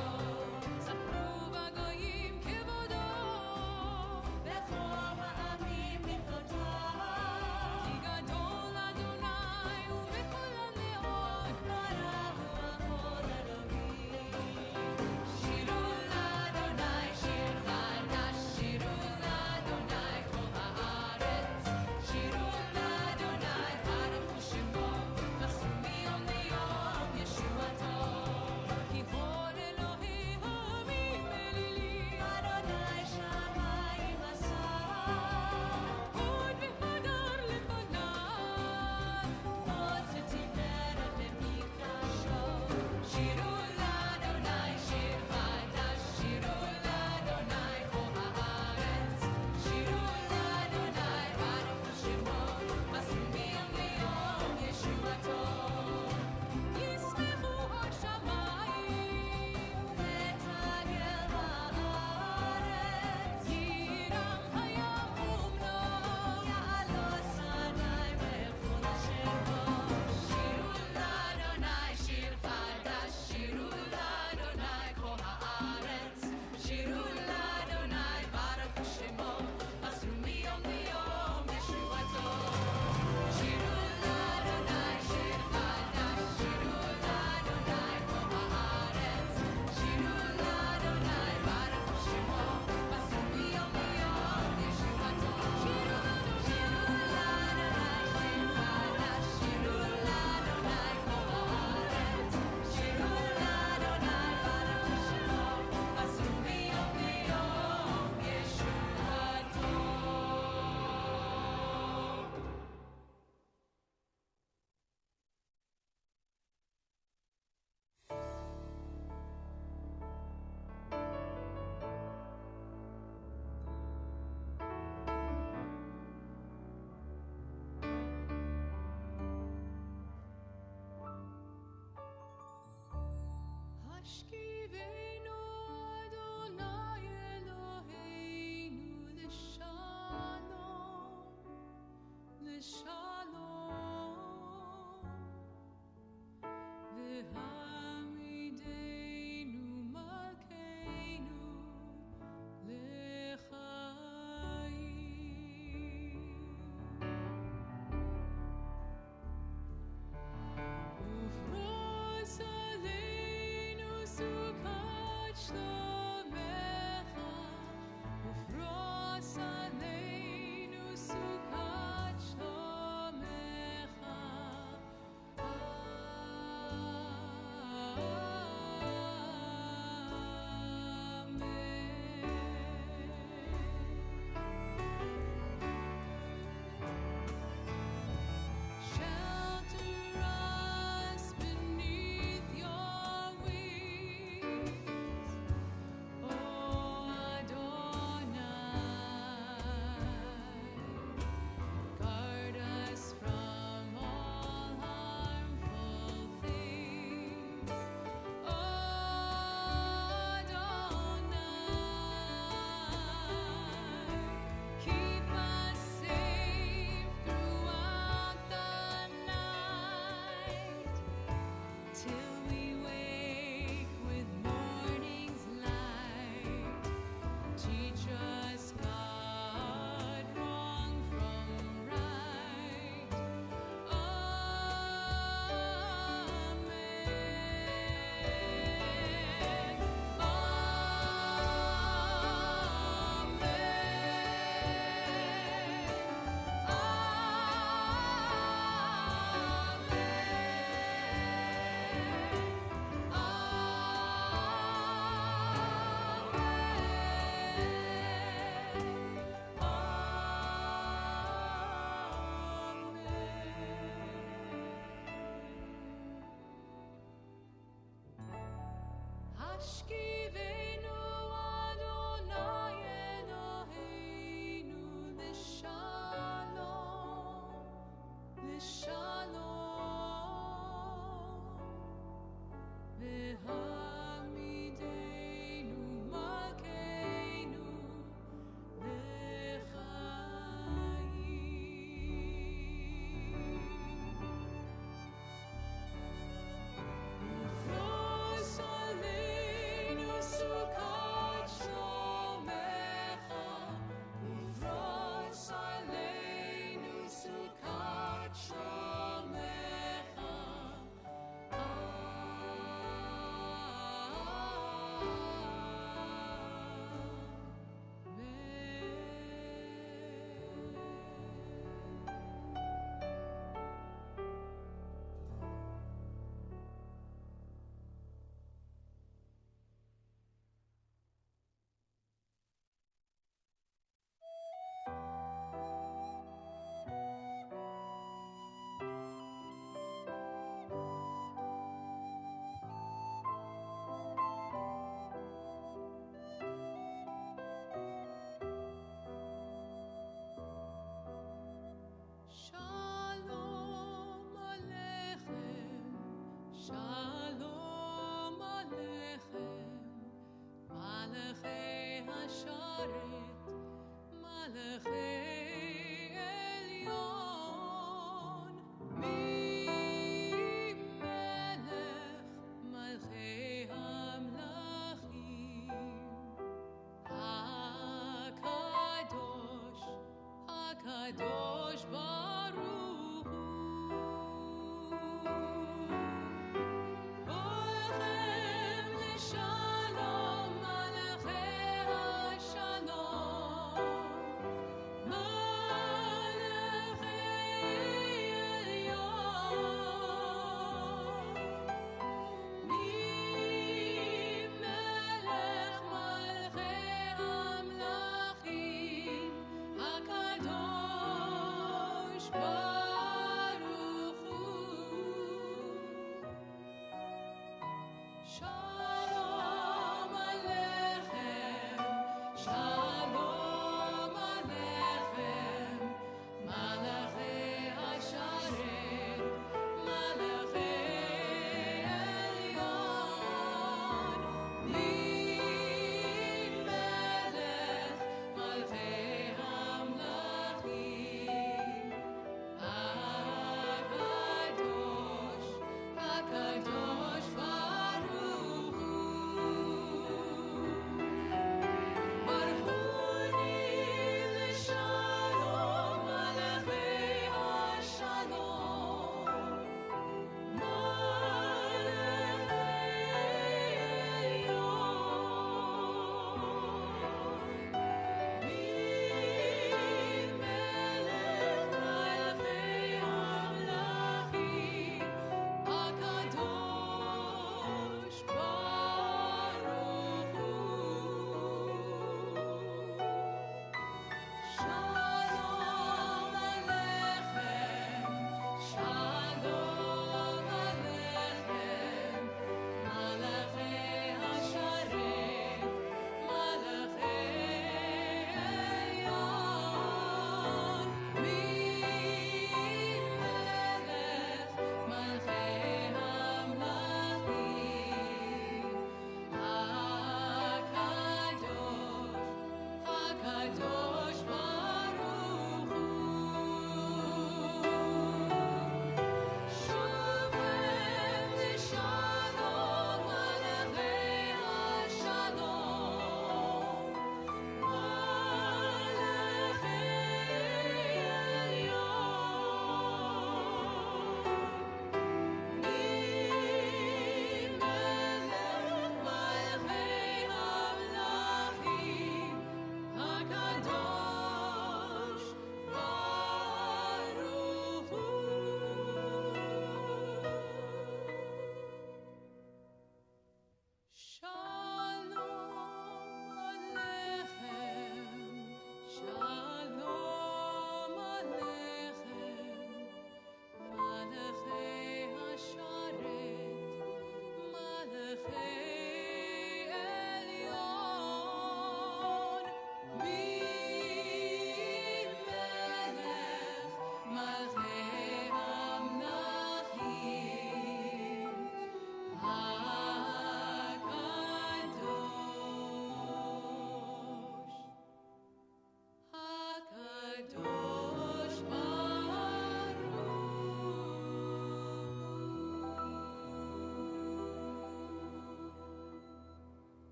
ספרו בגויים כבודו, בכל העמים לכבודו. כי גדול אדוני ובכל הנאות,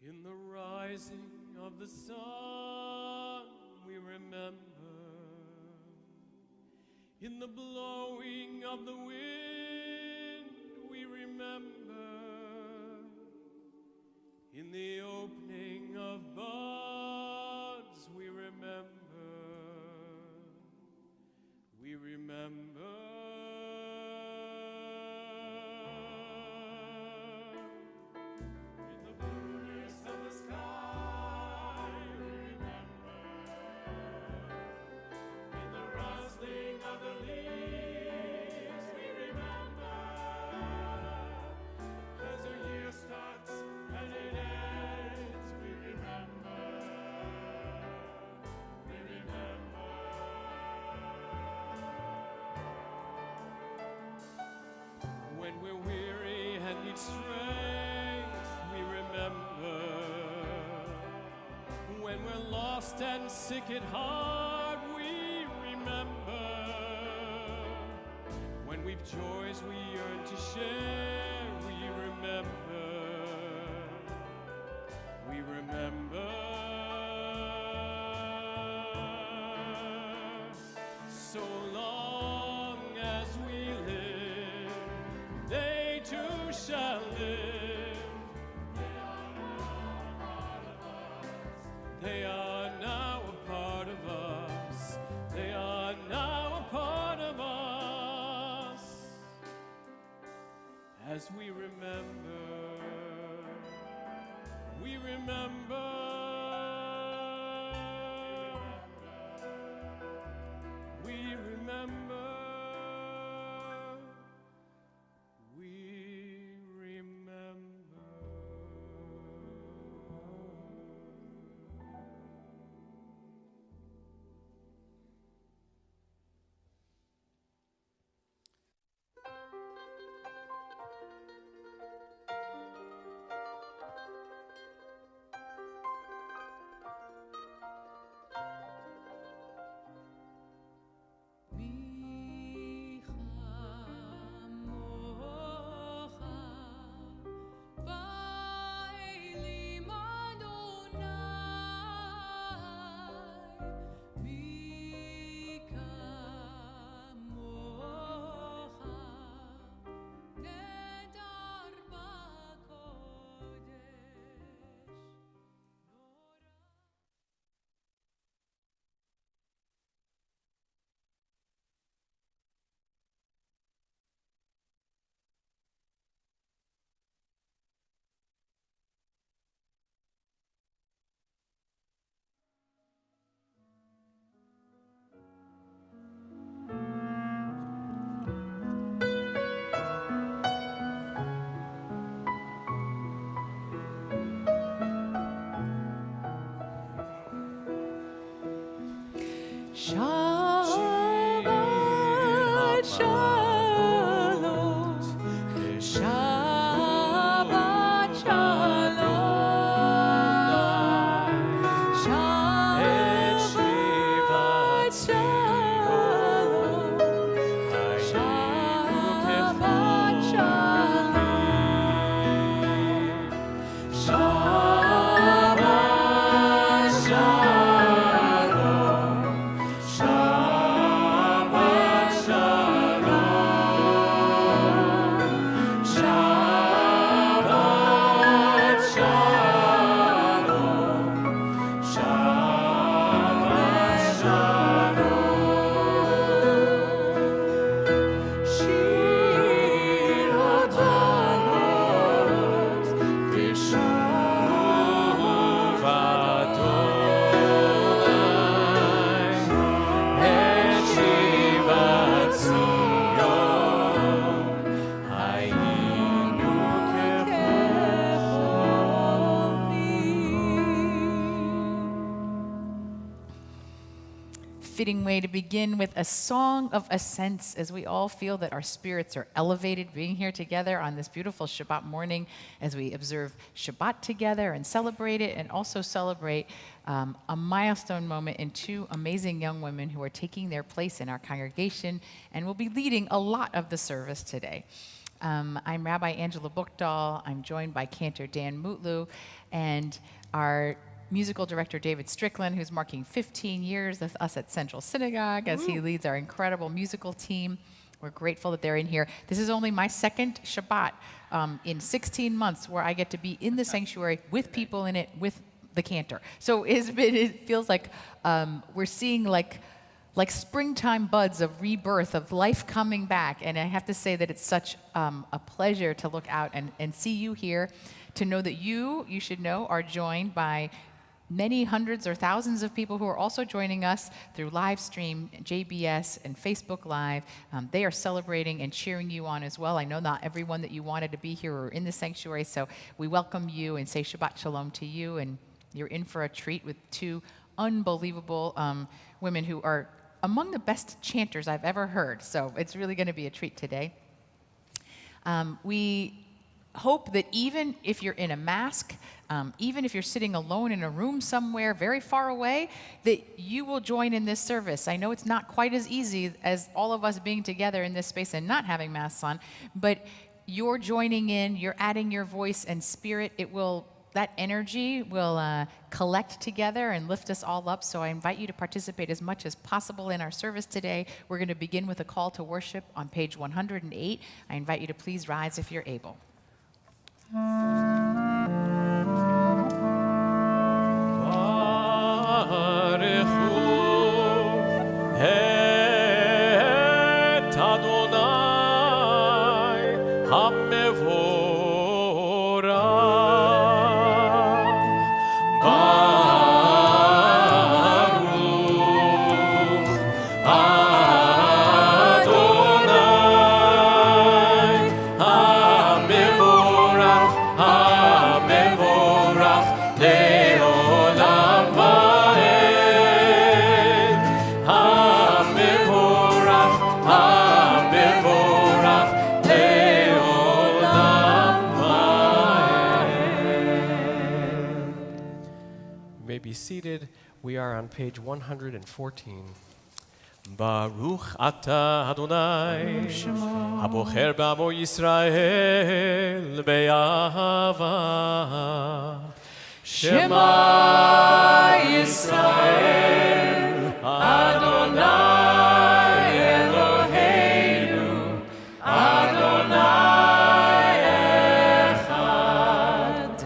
In the rising of the sun, we remember. In the blowing of the wind, we remember. In the opening of buds, we remember. We remember. When we're weary and need strength, we remember. When we're lost and sick at heart, we remember. When we've joys we yearn to share, we remember. We remember. So long as we live, they too shall live. They are now a part of us. They are now a part of us. As we remember, we remember. We remember. Fitting way to begin with a song of ascents as we all feel that our spirits are elevated being here together on this beautiful Shabbat morning as we observe Shabbat together and celebrate it, and also celebrate a milestone moment in two amazing young women who are taking their place in our congregation and will be leading a lot of the service today. I'm Rabbi Angela Buchdahl. I'm joined by Cantor Dan Mutlu and our musical director David Strickland, who's marking 15 years with us at Central Synagogue as he leads our incredible musical team. We're grateful that they're in here. This is only my second Shabbat in 16 months where I get to be in the sanctuary with people in it, with the cantor. So it feels like we're seeing like springtime buds of rebirth, of life coming back. And I have to say that it's such a pleasure to look out and see you here, to know that you should know, are joined by many hundreds or thousands of people who are also joining us through live stream, JBS, and Facebook Live. They are celebrating and cheering you on as well. I know not everyone that you wanted to be here or in the sanctuary, so we welcome you and say Shabbat Shalom to you, and you're in for a treat with two unbelievable women who are among the best chanters I've ever heard, so it's really going to be a treat today. We hope that even if you're in a mask, even if you're sitting alone in a room somewhere very far away, that you will join in this service. I know it's not quite as easy as all of us being together in this space and not having masks on, but you're joining in, you're adding your voice and spirit. That energy will collect together and lift us all up. So I invite you to participate as much as possible in our service today. We're going to begin with a call to worship on page 108. I invite you to please rise if you're able. Seated. We are on page 114. Baruch Ata Adonai, Abocher B'Amo Yisrael Be'ahava. Shema Yisrael, Adonai Eloheinu, Adonai Echad.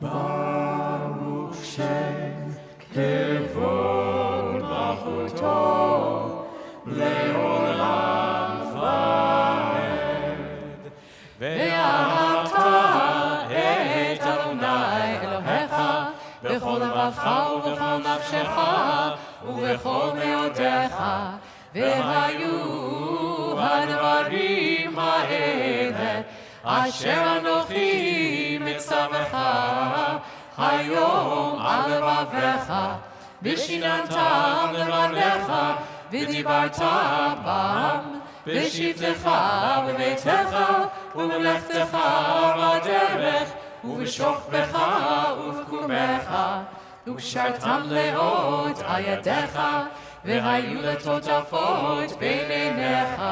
Baruch Shem Kevod Malchuto Le'olam Vaed. Ve'ahavta et Adonai Elohecha b'chol levacha ub'chol nafshecha ub'chol me'odecha. Ve'hayu hadvarim ha'ele asher anochi mitzavecha hayom al levavecha v'shinantam levanecha v'dibarta bam בשבתך ובביתך ובמלאכתך בדרך ובשוכבך ובקומך ושרתם לאות על ידיך והיו לטוטפות בין עיניך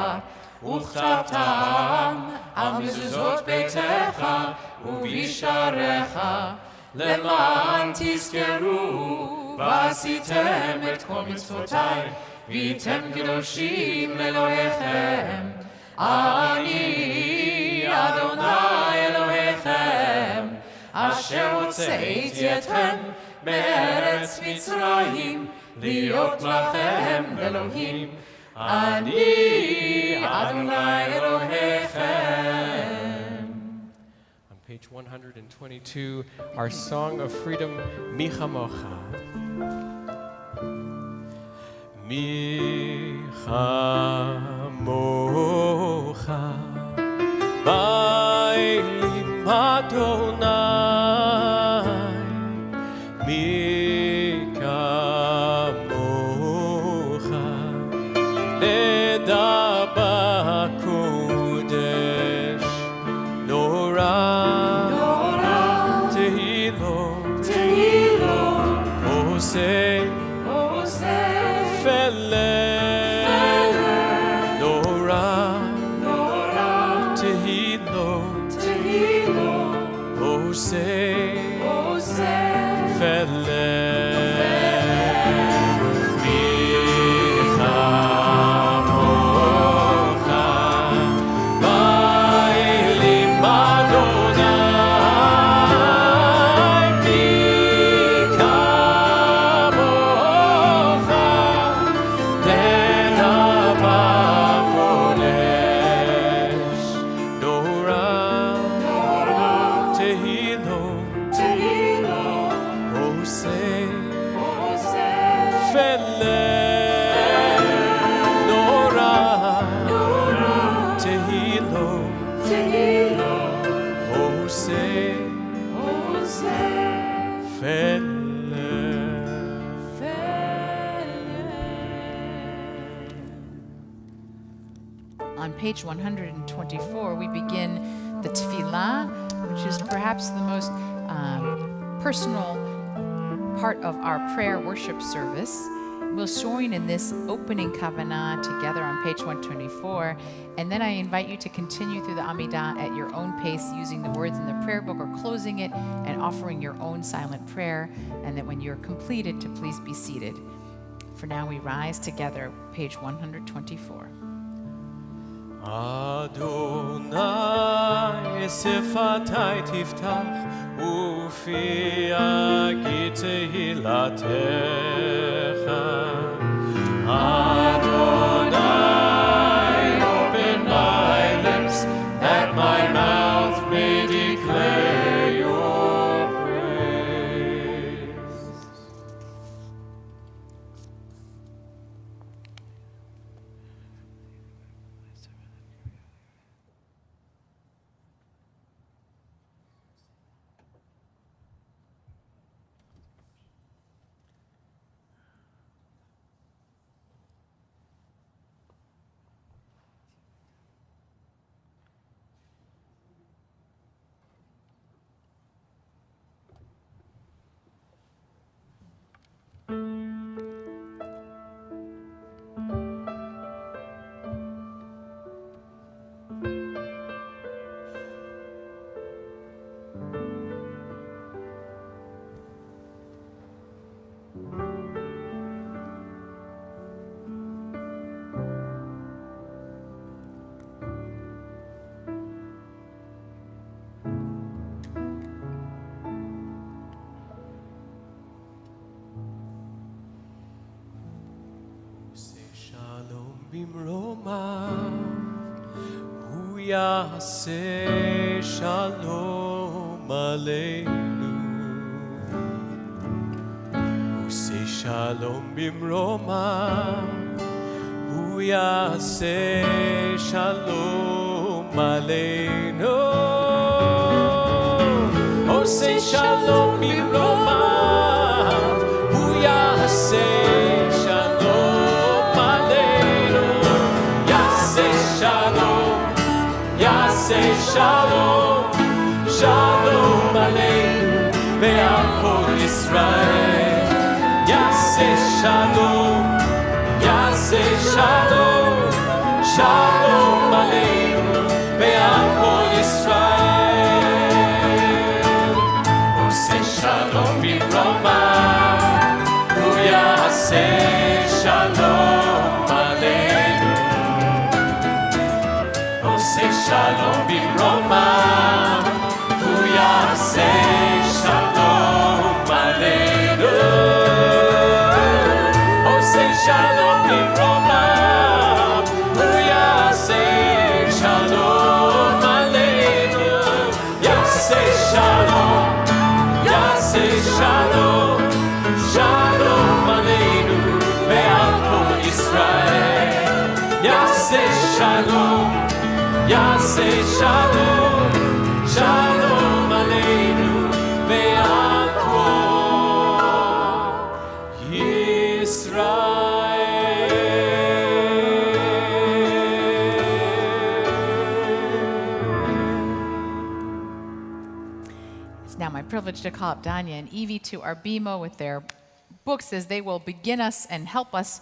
וכתבתם על מזוזות ביתך ובשעריך למען תזכרו ועשיתם את כל מצוותיי והייתם קדושים לאלוהיכם אני אדוני אלוהיכם אשר הוצאתי אתכם מארץ מצרים להיות לכם אלוהים אני אדוני אלוהיכם. On page 122, our song of freedom, Mi Chamocha. Mi Chamocha, Ba'elim Adonai, Mi Kamocha, Neda B'Kodesh, Norah, Tehilo, Oseh, Feler, Norah, Tehilo, Oseh, Feler. On page 124, we begin the tefillah, which is perhaps the most personal part of our prayer worship service. We'll join in this opening kavanah together on page 124, and then I invite you to continue through the Amidah at your own pace, using the words in the prayer book or closing it and offering your own silent prayer, and that when you're completed, to please be seated. For now, we rise together, page 124. Adonai sefatai tiftach ufi agit tehilatecha Adonai open my lips that my mouth may declare your praise. במרומיו הוא יעשה שלום עלינו הוא עושה שלום במרומיו הוא יעשה שלום עלינו הוא עושה שלום במרומיו הוא יעשה שלום עלינו יעשה יעשה שלום, שלום עלינו ועל כל ישראל. יעשה שלום, יעשה שלום, שלום עלינו ועל כל ישראל. עושה שלום במרומיו, הוא יעשה שלום עלינו. עושה שלום במרומיו, הוא יעשה שלום עלינו. עושה שלום במרומיו, הוא יעשה שלום עלינו. יעשה שלום, יעשה שלום, שלום עלינו ועל כל ישראל. יעשה שלום, יעשה שלום, שלום עלינו ועל כל ישראל. It's now my privilege to call up Danya and Evie to our bima with their books as they will begin us and help us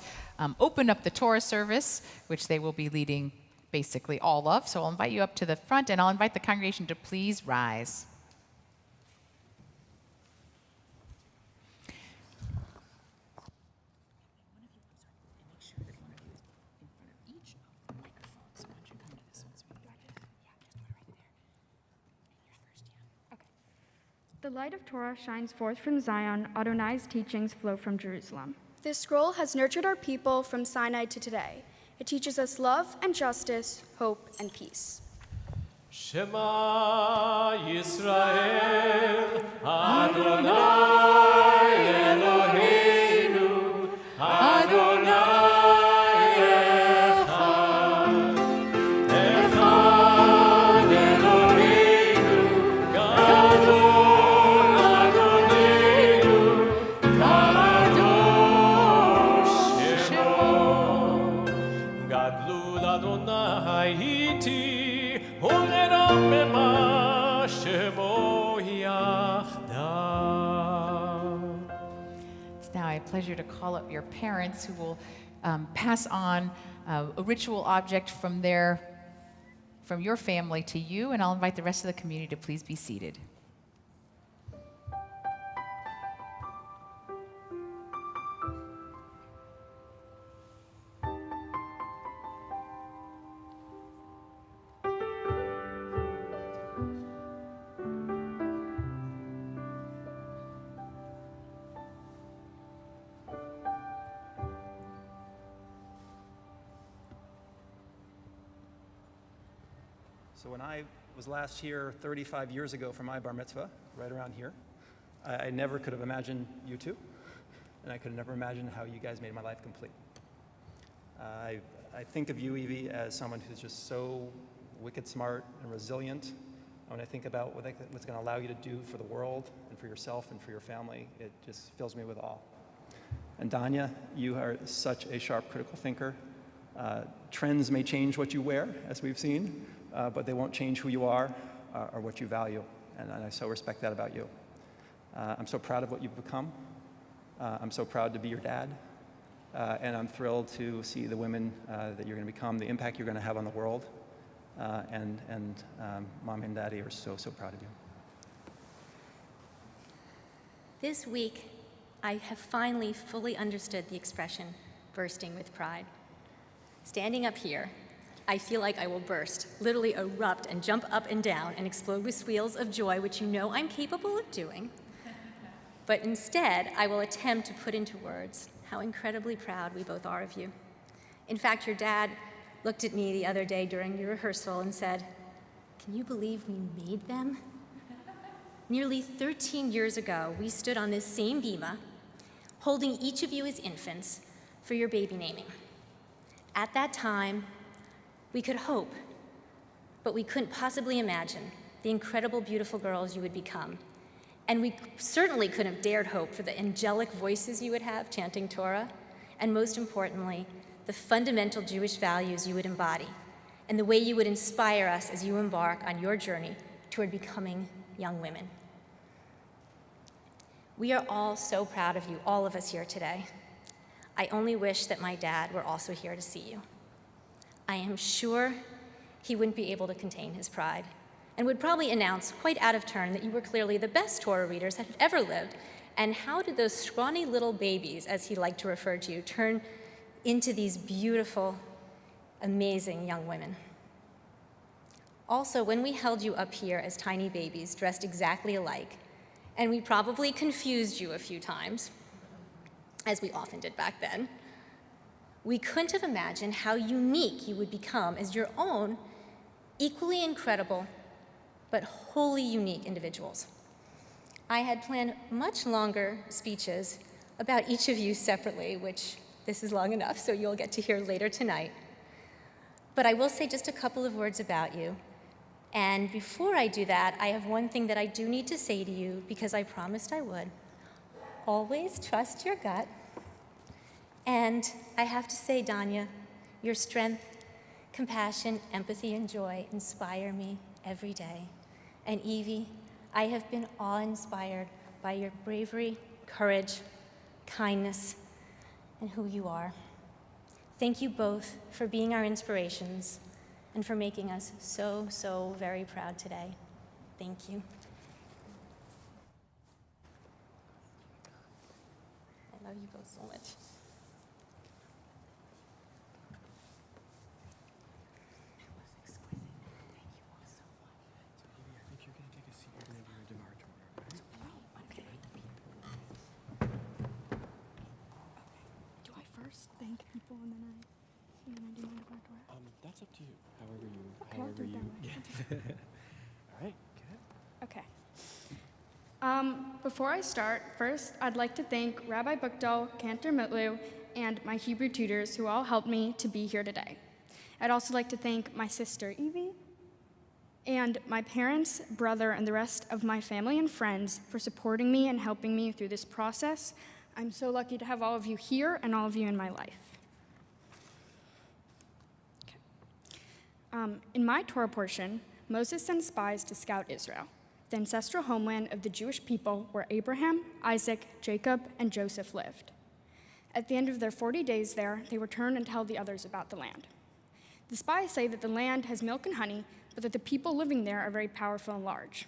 open up the Torah service, which they will be leading basically all of. So I'll invite you up to the front, and I'll invite the congregation to please rise. The light of Torah shines forth from Zion. Adonai's teachings flow from Jerusalem. This scroll has nurtured our people from Sinai to today. It teaches us love and justice, hope and peace. Shema Yisrael, Adonai Eloheinu, Adonai Echad. Echad Eloheinu, Gadol Adonenu, Kadosh Shemo. Gadlul Adonai iti, ולרוממה שמו יחדיו. It's now a pleasure to call up your parents who will pass on a ritual object from your family to you, and I'll invite the rest of the community to please be seated. So when I was last here 35 years ago for my bar mitzvah, right around here, I never could have imagined you two, and I could have never imagined how you guys made my life complete. I think of you, Evie, as someone who's just so wicked smart and resilient. When I think about what's going to allow you to do for the world and for yourself and for your family, it just fills me with awe. And Danya, you are such a sharp, critical thinker. Trends may change what you wear, as we've seen, but they won't change who you are or what you value, and I so respect that about you. I'm so proud of what you've become. I'm so proud to be your dad, and I'm thrilled to see the women that you're going to become, the impact you're going to have on the world, and Mom and Daddy are so, so proud of you. This week, I have finally fully understood the expression, bursting with pride. Standing up here, I feel like I will burst, literally erupt and jump up and down and explode with squeals of joy, which you know I'm capable of doing. But instead, I will attempt to put into words how incredibly proud we both are of you. In fact, your dad looked at me the other day during your rehearsal and said, "Can you believe we made them?" Nearly 13 years ago, we stood on this same bima, holding each of you as infants for your baby naming. At that time, we could hope, but we couldn't possibly imagine the incredible, beautiful girls you would become. And we certainly couldn't have dared hope for the angelic voices you would have chanting Torah, and most importantly, the fundamental Jewish values you would embody, and the way you would inspire us as you embark on your journey toward becoming young women. We are all so proud of you, all of us here today. I only wish that my dad were also here to see you. I am sure he wouldn't be able to contain his pride and would probably announce, quite out of turn, that you were clearly the best Torah readers that had ever lived. And how did those scrawny little babies, as he liked to refer to you, turn into these beautiful, amazing young women? Also, when we held you up here as tiny babies, dressed exactly alike, and we probably confused you a few times, as we often did back then, we couldn't have imagined how unique you would become as your own, equally incredible, but wholly unique individuals. I had planned much longer speeches about each of you separately, which this is long enough, so you'll get to hear later tonight. But I will say just a couple of words about you. And before I do that, I have one thing that I do need to say to you, because I promised I would. Always trust your gut. And I have to say, Danya, your strength, compassion, empathy, and joy inspire me every day. And Evie, I have been awe-inspired by your bravery, courage, kindness, and who you are. Thank you both for being our inspirations and for making us so, so very proud today. Thank you. I love you both so much. Thank people and then I do my Devar Torah. That's up to you. However you. Okay, I'll do it that way. All right. Okay. Before I start, first I'd like to thank Rabbi Bukdal, Cantor Mitlu, and my Hebrew tutors who all helped me to be here today. I'd also like to thank my sister Evie and my parents, brother, and the rest of my family and friends for supporting me and helping me through this process. I'm so lucky to have all of you here and all of you in my life. Okay. In my Torah portion, Moses sends spies to scout Israel, the ancestral homeland of the Jewish people where Abraham, Isaac, Jacob, and Joseph lived. At the end of their 40 days there, they return and tell the others about the land. The spies say that the land has milk and honey, but that the people living there are very powerful and large.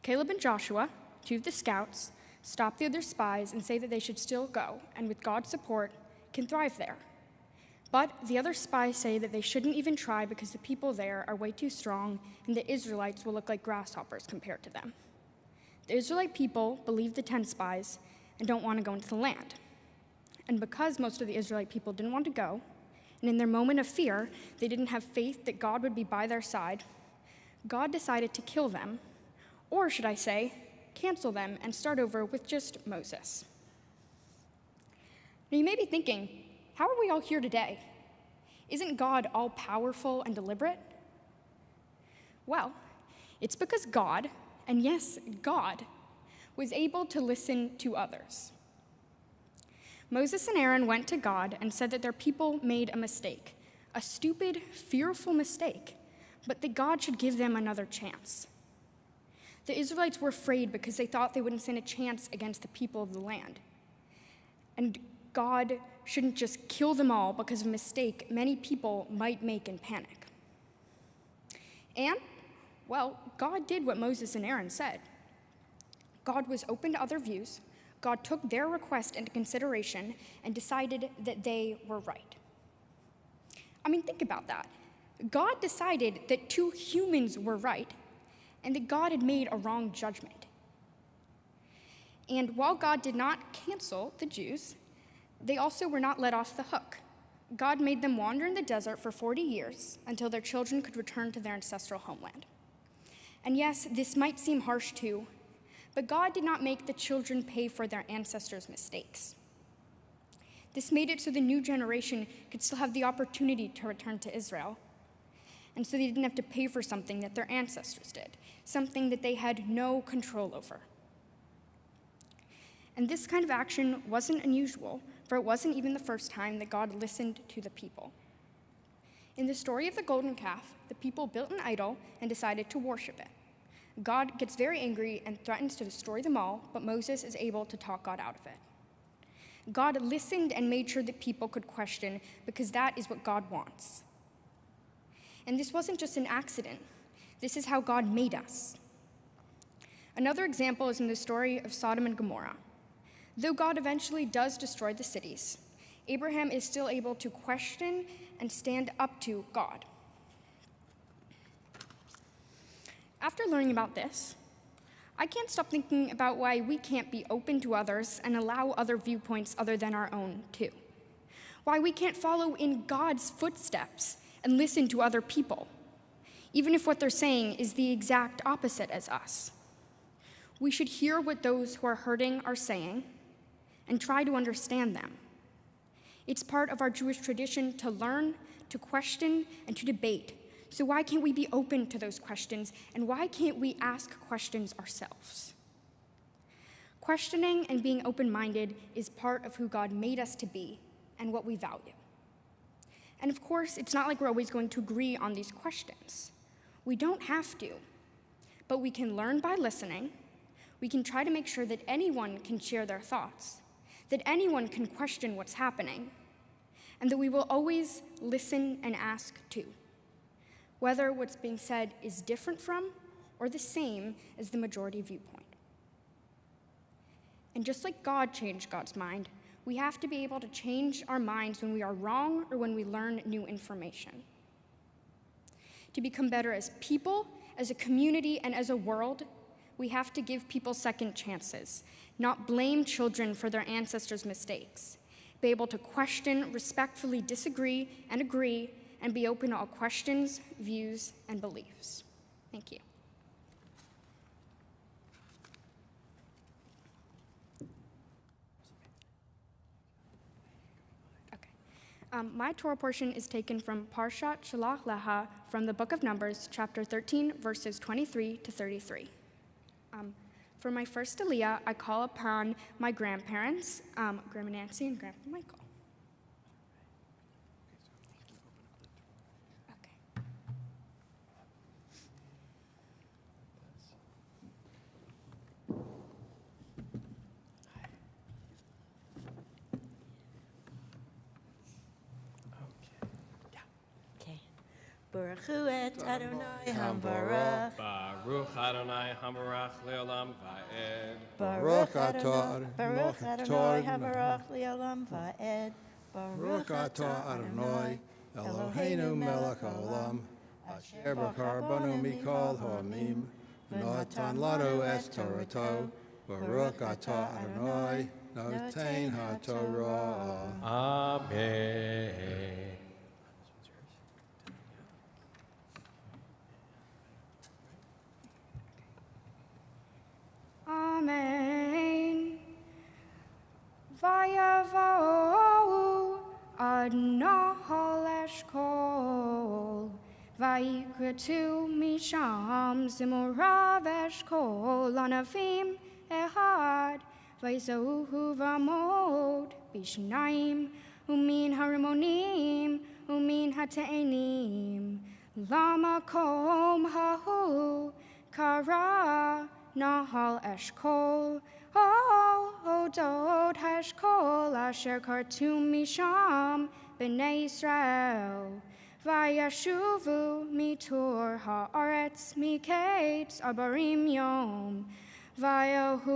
Caleb and Joshua, two of the scouts, stop the other spies and say that they should still go, and with God's support, can thrive there. But the other spies say that they shouldn't even try because the people there are way too strong, and the Israelites will look like grasshoppers compared to them. The Israelite people believe the 10 spies and don't want to go into the land. And because most of the Israelite people didn't want to go, and in their moment of fear, they didn't have faith that God would be by their side, God decided to kill them, or should I say, cancel them and start over with just Moses. Now you may be thinking, how are we all here today? Isn't God all-powerful and deliberate? Well, it's because God, and yes, God, was able to listen to others. Moses and Aaron went to God and said that their people made a mistake, a stupid, fearful mistake, but that God should give them another chance. The Israelites were afraid because they thought they wouldn't stand a chance against the people of the land. And God shouldn't just kill them all because of a mistake many people might make in panic. And, well, God did what Moses and Aaron said. God was open to other views. God took their request into consideration and decided that they were right. I mean, think about that. God decided that 2 humans were right, and that God had made a wrong judgment. And while God did not cancel the Jews, they also were not let off the hook. God made them wander in the desert for 40 years until their children could return to their ancestral homeland. And yes, this might seem harsh too, but God did not make the children pay for their ancestors' mistakes. This made it so the new generation could still have the opportunity to return to Israel, and so they didn't have to pay for something that their ancestors did, something that they had no control over. And this kind of action wasn't unusual, for it wasn't even the first time that God listened to the people. In the story of the golden calf, the people built an idol and decided to worship it. God gets very angry and threatens to destroy them all, but Moses is able to talk God out of it. God listened and made sure that people could question, because that is what God wants. And this wasn't just an accident. This is how God made us. Another example is in the story of Sodom and Gomorrah. Though God eventually does destroy the cities, Abraham is still able to question and stand up to God. After learning about this, I can't stop thinking about why we can't be open to others and allow other viewpoints other than our own, too. Why we can't follow in God's footsteps and listen to other people, even if what they're saying is the exact opposite as us. We should hear what those who are hurting are saying and try to understand them. It's part of our Jewish tradition to learn, to question, and to debate. So why can't we be open to those questions, and why can't we ask questions ourselves? Questioning and being open-minded is part of who God made us to be and what we value. And of course, it's not like we're always going to agree on these questions. We don't have to, but we can learn by listening. We can try to make sure that anyone can share their thoughts, that anyone can question what's happening, and that we will always listen and ask too, whether what's being said is different from or the same as the majority viewpoint. And just like God changed God's mind, we have to be able to change our minds when we are wrong or when we learn new information. To become better as people, as a community, and as a world, we have to give people second chances, not blame children for their ancestors' mistakes, be able to question, respectfully disagree, and agree, and be open to all questions, views, and beliefs. Thank you. My Torah portion is taken from Parshat Shalach Lecha from the book of Numbers, chapter 13, verses 23 to 33. For my first Aliyah, I call upon my grandparents, Grandma Nancy and Grandpa Michael. Baruch hu et Adonai hamvarach. Baruch Adonai Hamarach Leolam Va'ed. Baruch Adonai hamvarach leolam va'ed. Baruch atah Adonai Eloheinu melech haolam asher bachar banu mikol ha'amim v'natan lanu es Torato. Baruch atah Adonai notein ha'torah. Amen. Amen. Vayavohu ad nahal eshkol, vayikretu misham zimurav eshkol anavim ehad, vayzohu vamod bishnayim umin harimonim umin hate'enim lamakom hahu kara Nahal Eshkol, Odod Heshkol, Asher Kartum Misham, B'nai Yisrael, Vayashuvu Mitur Haaretz Miketz Abarim Yom, Vayavohu,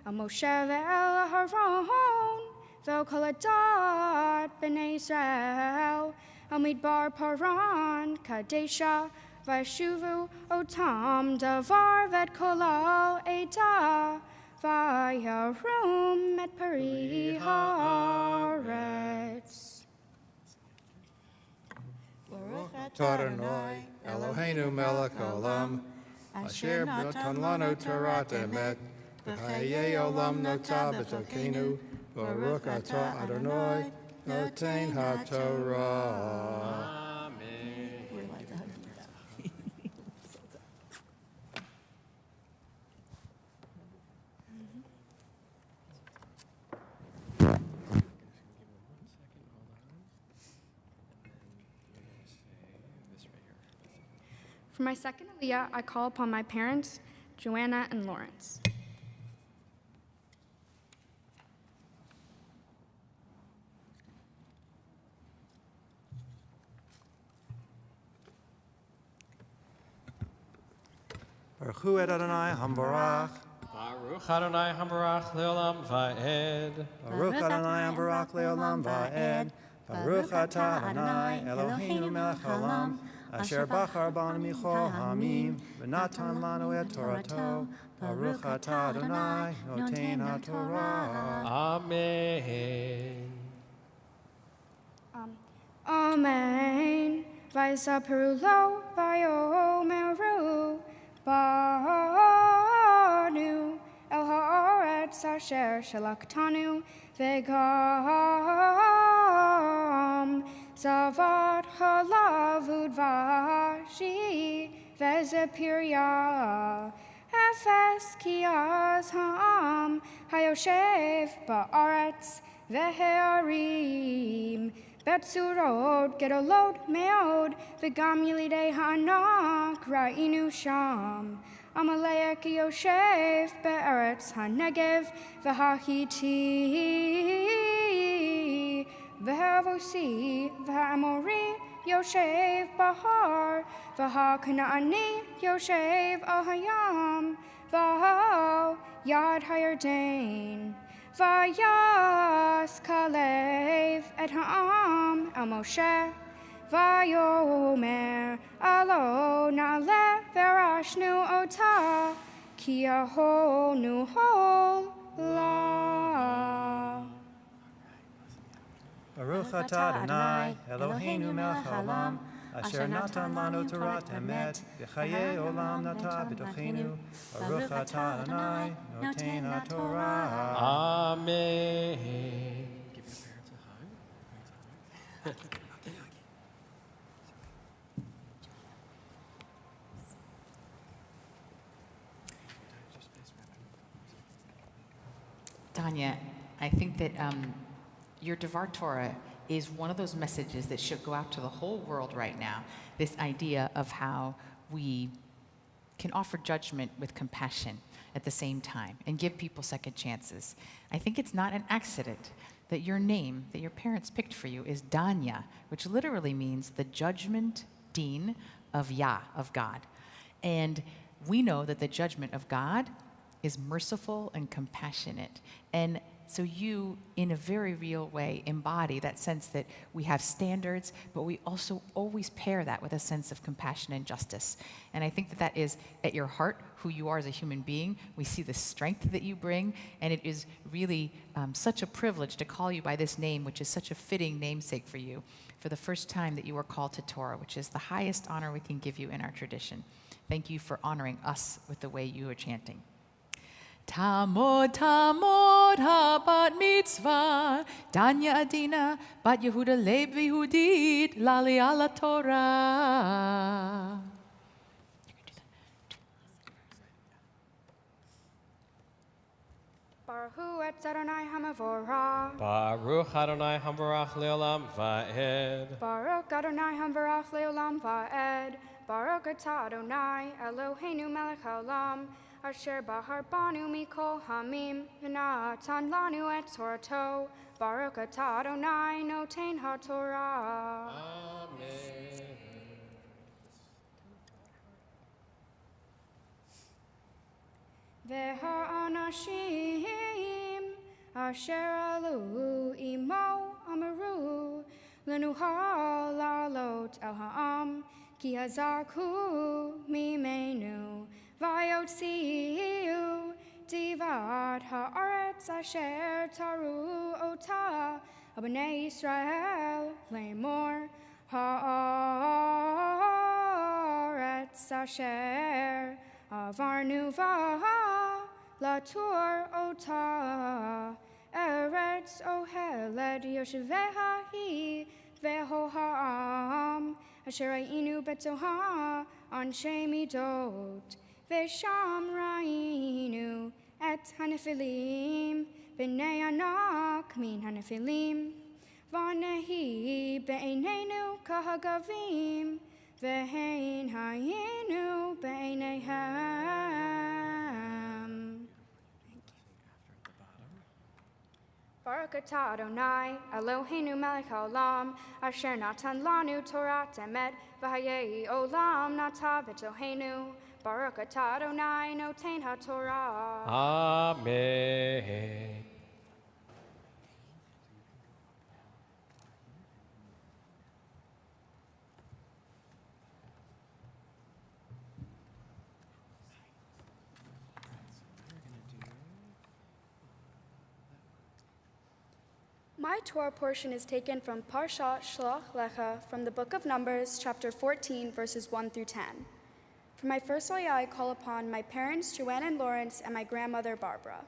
Moshe ve'el Haron, Ve'el Kol Adat B'nai Yisrael, Amidbar Paran, Kadesha, Vashuvu, Otam, Davar, Vet Kolal, Eta, Vayarum, Et Pari Haaretz. Baruch atah Adonai Eloheinu melech haolam asher natan lanu Torah emet v'chayei olam notah b'tokenu. Baruch atah Adonai Notein HaTorah. For my second aliyah, I call upon my parents, Joanna and Lawrence. Baruch hu et Adonai hambarach. Baruch Adonai Hambarach Leolam Va'ed. Baruch Adonai hambarach leolam va'ed. Baruch atah Adonai Eloheinu melech haolam. Asher bachar banu michol hamim. V'natan lanu et Torato. Baruch atah Adonai noten haTorah. Amen. Amen. Vaysaperu lo vayomeru banu el haaretz asher shalaktanu vegam zavat halav udvashi vezepiria efes kiaz ha'am hayoshev ba'aretz vehearim Betsurod, Gedolod, Meod, V'gam Yilidei Ha'anak, Ra'inu Sham. Amalek Yoshev, Be'eretz HaNegev, V'ha'Hiti, V'ha'Avosi, V'ha'Amori, Yoshev Bahar, V'ha'Kanaani, Yoshev Al-Hayam, V'ha'Yad HaYarden. Vayas Kalev et Ha'am El Moshe Vayomer Alo Na'ale Verashnu Ota Ki Ahonu Hola. Baruch atah Adonai Eloheinu melech haolam. Asher natan lanu Torat emet, v'chayei olam nata b'tochenu. Baruch atah Adonai, noten haTorah. Amen. Give your parents a hug. Tanya, I think that your Devar Torah is one of those messages that should go out to the whole world right now. This idea of how we can offer judgment with compassion at the same time and give people second chances. I think it's not an accident that your name that your parents picked for you is Danya, which literally means the judgment din of Yah, of God. And we know that the judgment of God is merciful and compassionate. And so you, in a very real way, embody that sense that we have standards, but we also always pair that with a sense of compassion and justice. And I think that that is at your heart, who you are as a human being. We see the strength that you bring, and it is really such a privilege to call you by this name, which is such a fitting namesake for you, for the first time that you were called to Torah, which is the highest honor we can give you in our tradition. Thank you for honoring us with the way you are chanting. Tamod, Tamod, ha-bat mitzvah, Danya Adina, bat Yehuda Leib v'Yehudit, lali ala Torah. Baruch et Adonai Hamavorah. Baruch Adonai Hambarach Leolam Va'ed. Baruch Adonai Hamvarach Leolam Va'ed. Baruch atah Adonai Eloheinu melech haolam. Asher bahar banu mikol hamim, v'natan lanu et Torato. Baruch atah Adonai noten haTorah. Amen. V'ha'anashim asher alu imo amaru lenuhal la'alot el ha'am ki hazaku mimenu. Vayotziu divat haaretz asher taru ota abnei Yisrael lemor haaretz asher avarnu vaha latur ota eretz oheled yosheveha hi veho ha'am asher ayinu betoha anshe midot. Vesham ra'inu et hanefilim, b'nei anak min hanefilim, v'anehi be'einenu kahagavim, Ve'hein hayinu b'eineihem. Baruch atah Adonai, Eloheinu melech haolam, asher natan lanu Torat emet, v'hayehi olam nata b'toheinu. Baruch atah Adonai, noten haTorah. Amen. My Torah portion is taken from Parshat Shlach Lecha from the book of Numbers, chapter 14, verses 1 through 10. For my first aliyah, I call upon my parents, Joanne and Lawrence, and my grandmother, Barbara.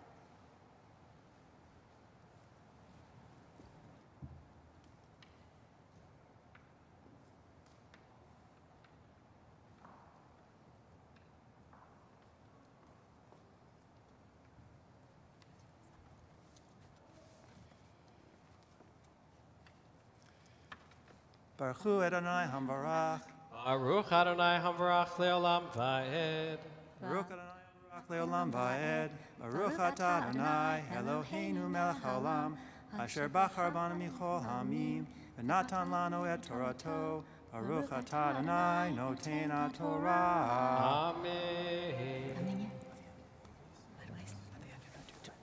Baruch Hu Adonai Hamvarach. Baruch Adonai Hamvarach Leolam Va'ed. Baruch Adonai Hamvarach Leolam Va'ed. Baruch atah Adonai Eloheinu melech haolam, asher bachar banu michol hamim, v'natan lanu et Torato. Baruch atah Adonai noten haTorah. Amen.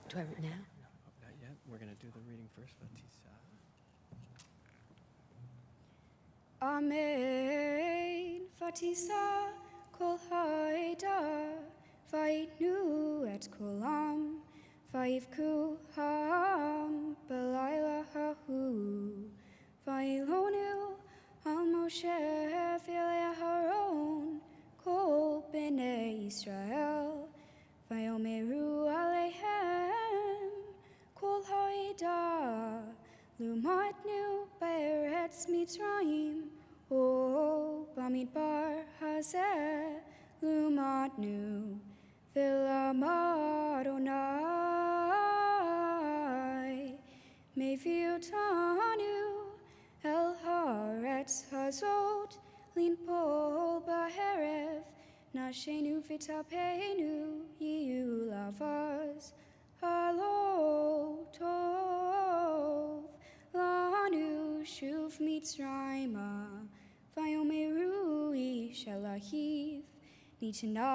Do I read now? Not yet. We're going to do the reading first. Vatisa. Amen. Vatisa kol haida, vayitnu et kolam, vayivku ham belayla hahu, vayilonu al Moshe v'el Aharon kol bnei Yisrael, vayomeru aleihem kol haida, lumatnu be'eretz Mitzrayim, o bamidbar hazeh lumatnu v'lamad Adonai meviotanu el haaretz hazot linpol ba'erev nashenu v'tapenu yiyu lavaz halo tov lanu shuv Mitzrayma vayomeru ish el ahiv nitna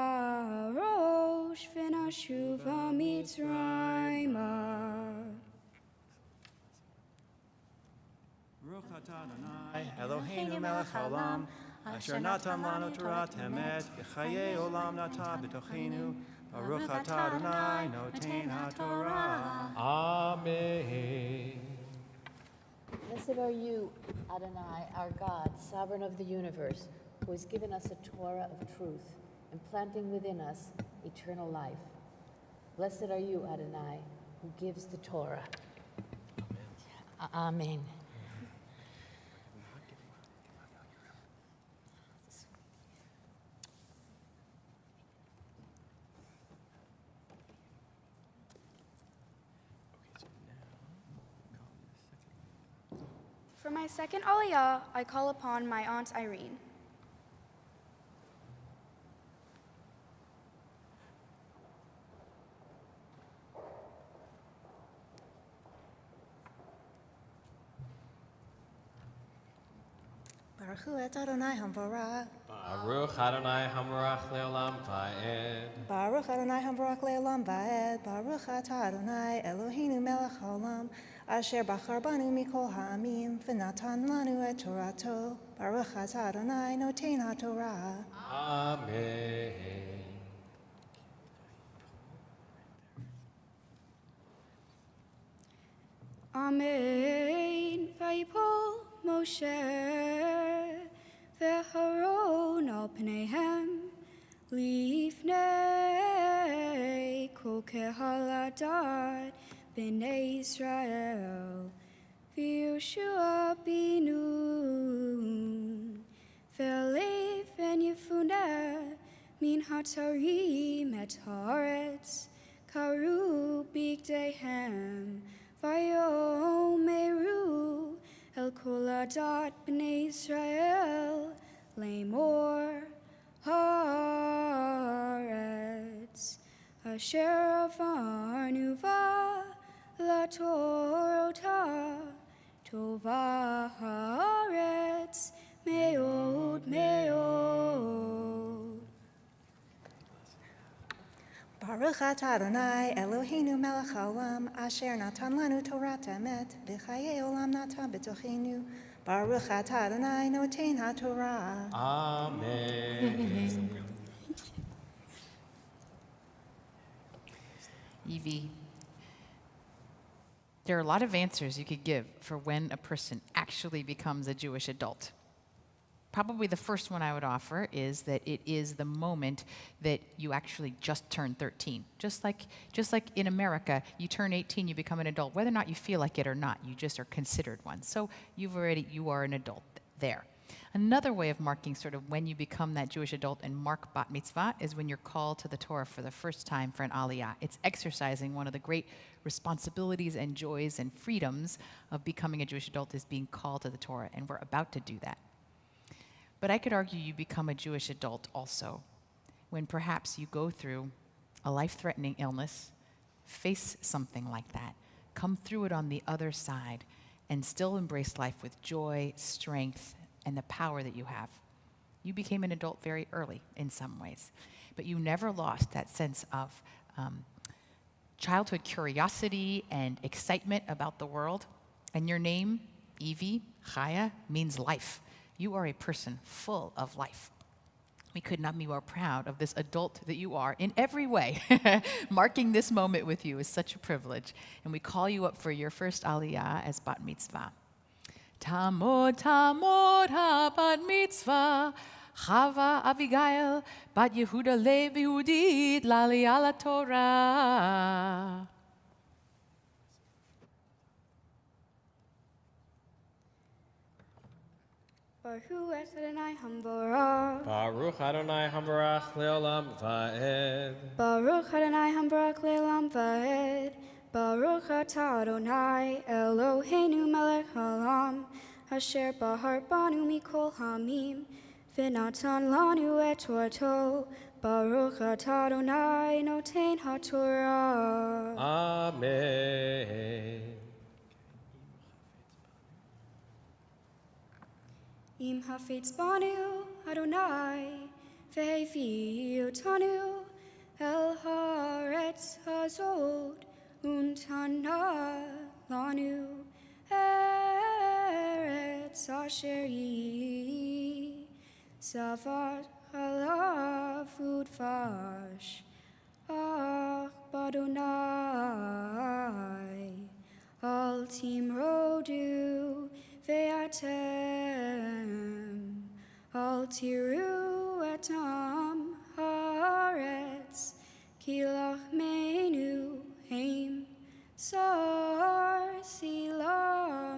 rosh v'nashuv Mitzrayma. Baruch atah Adonai Eloheinu melech haolam, asher natan lanu Torat emet, v'chayei olam nata b'tochenu. Baruch atah Adonai noten haTorah. Amen. Blessed are you, Adonai, our God, sovereign of the universe, who has given us a Torah of truth, implanting within us eternal life. Blessed are you, Adonai, who gives the Torah. Amen. For my second aliyah, I call upon my Aunt Irene. Baruch Hu et Adonai Hamvarach. Baruch Adonai Hamvarach Leolam Va'ed. Baruch Adonai Hamvarach Leolam Va'ed. Baruch atah Adonai Eloheinu melech haolam, asher bachar banu mikol ha'amim, v'natan lanu et Torato. Baruch atah Adonai noten haTorah. Amen. Amen. Vayipol Moshe ve'Aharon al pneihem lifnei kol kehaladat b'nei Israel v'Yoshua binu ve'Lev ben Yefuneh min hatarim et haaretz karu bigdeihem vayomeru el kol adat b'nei Israel Lemor haaretz asher avarnu va latorota tova haaretz meod meod. Baruch atah Adonai Eloheinu melech haolam asher natan lanu Torat emet v'chayei olam natan b'tochenu. Baruch atah Adonai noten haTorah. Amen. Evie, there are a lot of answers you could give for when a person actually becomes a Jewish adult. Probably the first one I would offer is that it is the moment that you actually just turned 13. Just like in America, you turn 18, you become an adult. Whether or not you feel like it or not, you just are considered one. So you are an adult there. Another way of marking sort of when you become that Jewish adult and mark bat mitzvah is when you're called to the Torah for the first time for an aliyah. It's exercising one of the great responsibilities and joys and freedoms of becoming a Jewish adult is being called to the Torah, and we're about to do that. But I could argue you become a Jewish adult also when perhaps you go through a life-threatening illness, face something like that, come through it on the other side, and still embrace life with joy, strength, and the power that you have. You became an adult very early in some ways, but you never lost that sense of childhood curiosity and excitement about the world. And your name, Evie, Chaya, means life. You are a person full of life. We could not be more proud of this adult that you are in every way. Marking this moment with you is such a privilege. And we call you up for your first aliyah as bat mitzvah. Tamod, tamod, ha-bat mitzvah, Chava Abigail, bat Yehuda Levi Yehudit, l'aliyah l'Torah. Baruch Adonai Hambarach. Baruch Adonai Hambarach leolam va'ed. Baruch Adonai Hambarach le'olam va'ed. Baruch atah Adonai Eloheinu melech haolam asher bahar banu mikol hamim v'natan lanu et Torato. Baruch atah Adonai noten haTorah. Amen. Im hafetz banu Adonai ve'hevi otanu el haaretz hazot untana lanu eretz asher yi savat halav udvash ach b'Adonai al timrodu ve'atem al tiru etam haaretz ki lachmenu heim sar sila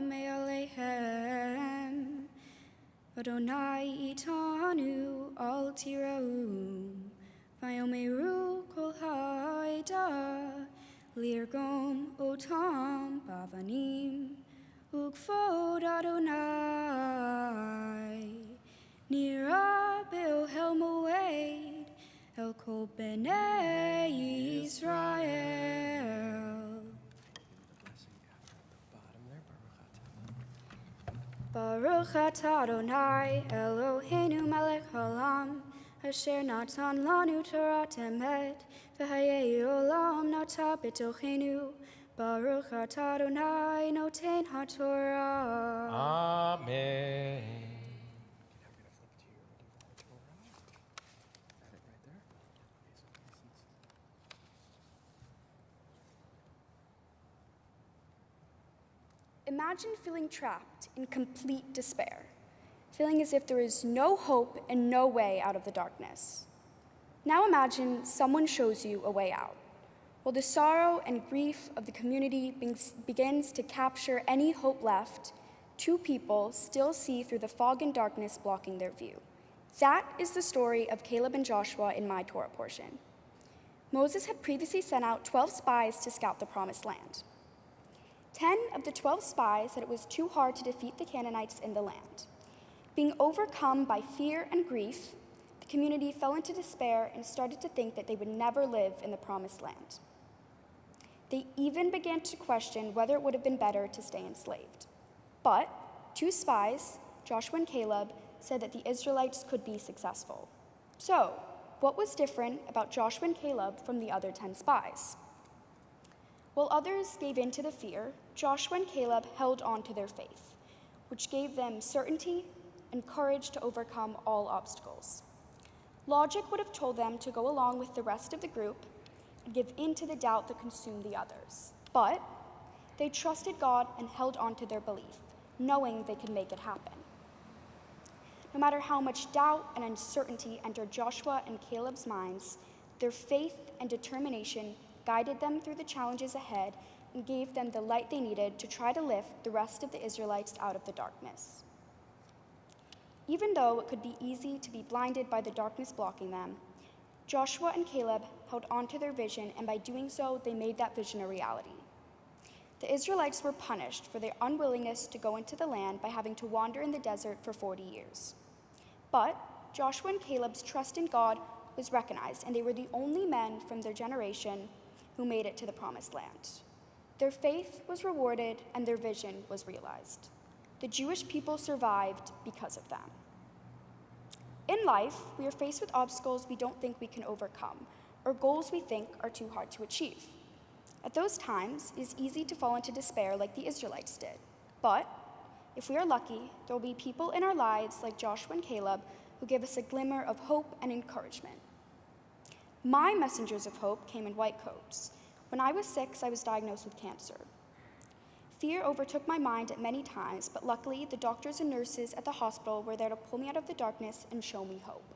me'aleihem Adonai itanu al tiraum vayomeru kol haida lirgom otam bavanim Ukvod Adonai Nira be'ohel moed El kol b'nei Yisrael Baruch atah Adonai Eloheinu melech haolam Asher natan lanu Torat emet V'hayei olam nata b'tochenu Baruch atah Adonai noten haTorah. Amen. Imagine feeling trapped in complete despair, feeling as if there is no hope and no way out of the darkness. Now imagine someone shows you a way out. While the sorrow and grief of the community begins to capture any hope left, two people still see through the fog and darkness blocking their view. That is the story of Caleb and Joshua in my Torah portion. Moses had previously sent out 12 spies to scout the Promised Land. 10 of the 12 spies said it was too hard to defeat the Canaanites in the land. Being overcome by fear and grief, the community fell into despair and started to think that they would never live in the promised land. They even began to question whether it would have been better to stay enslaved. But 2 spies, Joshua and Caleb, said that the Israelites could be successful. So, what was different about Joshua and Caleb from the other 10 spies? While others gave in to the fear, Joshua and Caleb held on to their faith, which gave them certainty and courage to overcome all obstacles. Logic would have told them to go along with the rest of the group and give in to the doubt that consumed the others. But they trusted God and held on to their belief, knowing they could make it happen. No matter how much doubt and uncertainty entered Joshua and Caleb's minds, their faith and determination guided them through the challenges ahead and gave them the light they needed to try to lift the rest of the Israelites out of the darkness. Even though it could be easy to be blinded by the darkness blocking them, Joshua and Caleb held on to their vision, and by doing so, they made that vision a reality. The Israelites were punished for their unwillingness to go into the land by having to wander in the desert for 40 years. But Joshua and Caleb's trust in God was recognized, and they were the only men from their generation who made it to the promised land. Their faith was rewarded, and their vision was realized. The Jewish people survived because of them. In life, we are faced with obstacles we don't think we can overcome, or goals we think are too hard to achieve. At those times, it is easy to fall into despair like the Israelites did. But if we are lucky, there will be people in our lives like Joshua and Caleb who give us a glimmer of hope and encouragement. My messengers of hope came in white coats. When I was 6, I was diagnosed with cancer. Fear overtook my mind at many times, but luckily the doctors and nurses at the hospital were there to pull me out of the darkness and show me hope.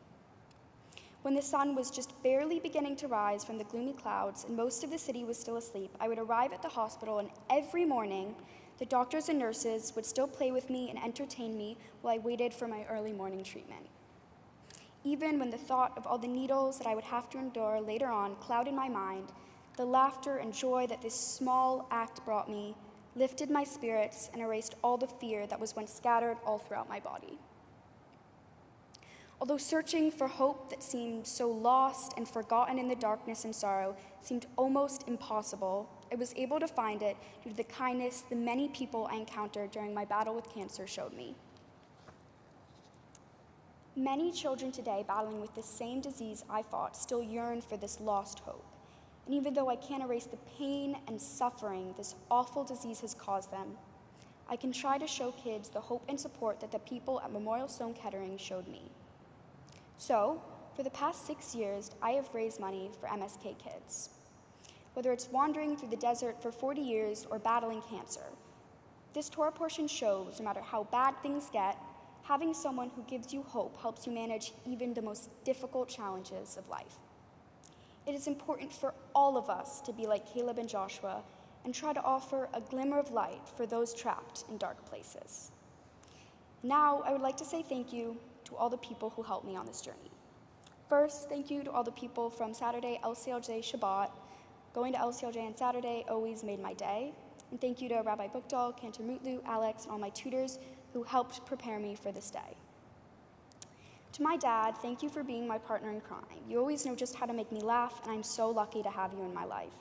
When the sun was just barely beginning to rise from the gloomy clouds and most of the city was still asleep, I would arrive at the hospital, and every morning the doctors and nurses would still play with me and entertain me while I waited for my early morning treatment. Even when the thought of all the needles that I would have to endure later on clouded my mind, the laughter and joy that this small act brought me lifted my spirits and erased all the fear that was once scattered all throughout my body. Although searching for hope that seemed so lost and forgotten in the darkness and sorrow seemed almost impossible, I was able to find it due to the kindness the many people I encountered during my battle with cancer showed me. Many children today battling with the same disease I fought still yearn for this lost hope. And even though I can't erase the pain and suffering this awful disease has caused them, I can try to show kids the hope and support that the people at Memorial Sloan Kettering showed me. So, for the past 6 years, I have raised money for MSK kids. Whether it's wandering through the desert for 40 years or battling cancer, this Torah portion shows no matter how bad things get, having someone who gives you hope helps you manage even the most difficult challenges of life. It is important for all of us to be like Caleb and Joshua and try to offer a glimmer of light for those trapped in dark places. Now, I would like to say thank you to all the people who helped me on this journey. First, thank you to all the people from Saturday LCLJ Shabbat. Going to LCLJ on Saturday always made my day. And thank you to Rabbi Bukdal, Cantor Mutlu, Alex, and all my tutors who helped prepare me for this day. To my dad, thank you for being my partner in crime. You always know just how to make me laugh, and I'm so lucky to have you in my life.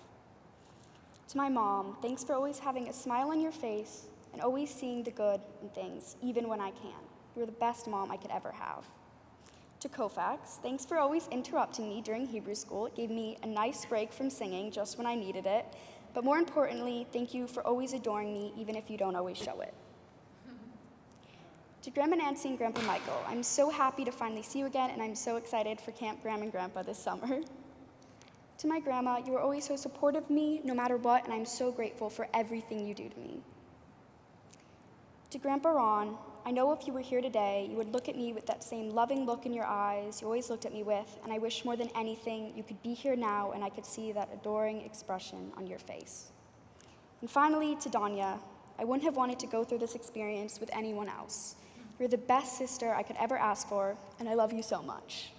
To my mom, thanks for always having a smile on your face and always seeing the good in things, even when I can. You're the best mom I could ever have. To Kofax, thanks for always interrupting me during Hebrew school. It gave me a nice break from singing just when I needed it. But more importantly, thank you for always adoring me, even if you don't always show it. To Grandma Nancy and Grandpa Michael, I'm so happy to finally see you again, and I'm so excited for Camp Grandma and Grandpa this summer. To my grandma, you were always so supportive of me, no matter what, and I'm so grateful for everything you do to me. To Grandpa Ron, I know if you were here today, you would look at me with that same loving look in your eyes you always looked at me with, and I wish more than anything you could be here now and I could see that adoring expression on your face. And finally, to Danya, I wouldn't have wanted to go through this experience with anyone else. You're the best sister I could ever ask for, and I love you so much.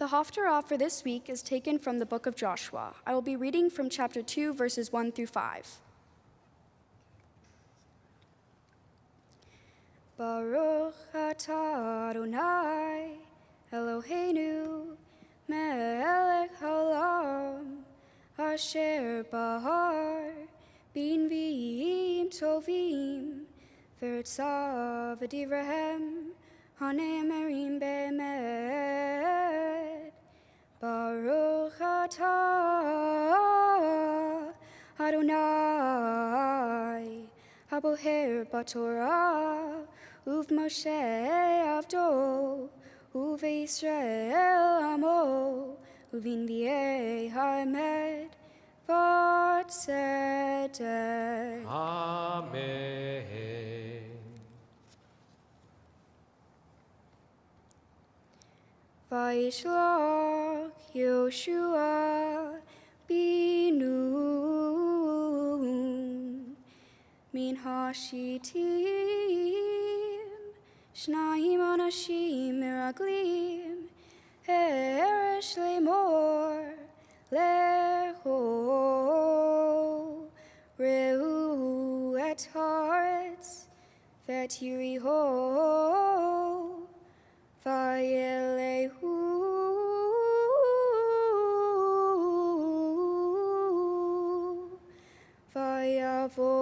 The Haftarah for this week is taken from the book of Joshua. I will be reading from chapter 2, verses 1 through 5. Baruch atah Adonai Eloheinu melech haolam asher bahar b'nviim tovim v'ritzav v'divrahem hane'emerim be'emet. Baruch atah Adonai haboher b'torah uv Moshe avdo uve'Yisrael amo uvinviei ha'emet v'tzedek. Amen. Vayishlach Yoshua Binun min hashitim shnayim anashim meraglim eresh lemor lecho reu et haaretz v'tiriho vayelehu vayavo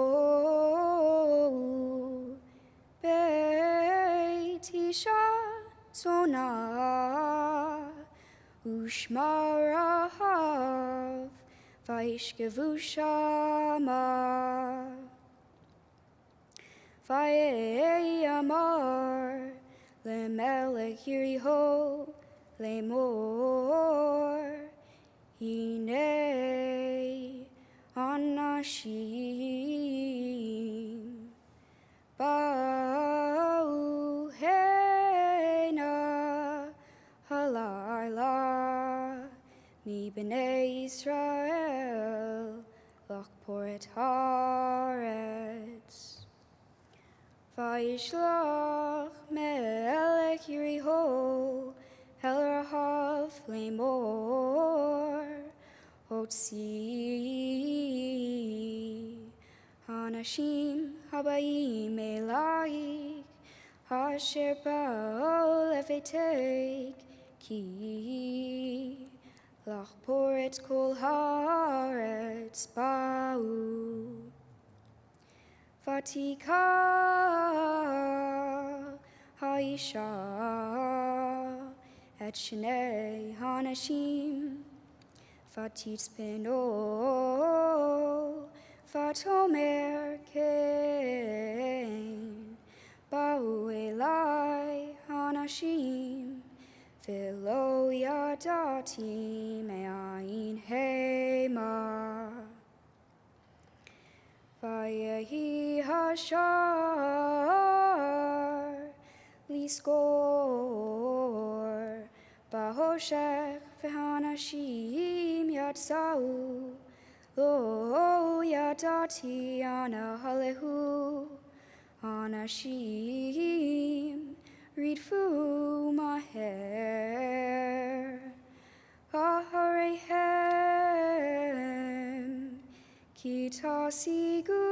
beit isha zona ushmarahav vayishkevu shama vayamar lemelech Yeriho lemor hinei anashim ba'u hena halayla mi b'nei Yisrael lachpor et haaretz. Vayishlach melech Yeriho el rahav lemor hotzi hanashim habayim elayik asher ba'u levetek ki lachpor et kol haaretz ba'u. Vatika haisha et shnei hanashim vatitz peno vatomer kein ba'u elai hanashim velo yadati me'ayin hema. Vayehi hashar liskor bahoshech v'hanashim yatzau lo yadati ana halehu anashim ridfu maher aharehem kitasigu.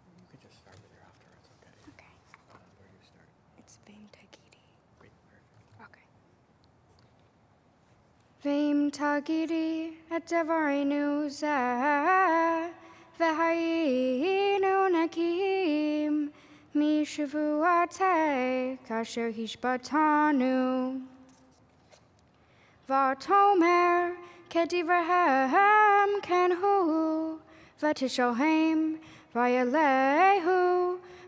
You could just start with your afterwards, okay? Okay. Where do you start? It's Vim Tagidi. Great, perfect. Okay. Vim tagidi et devarenu zeh v'hayinu nakim mishavuatek asher hishbatanu v'atomer kedivrahem kenhu v'tishohem v'yalehu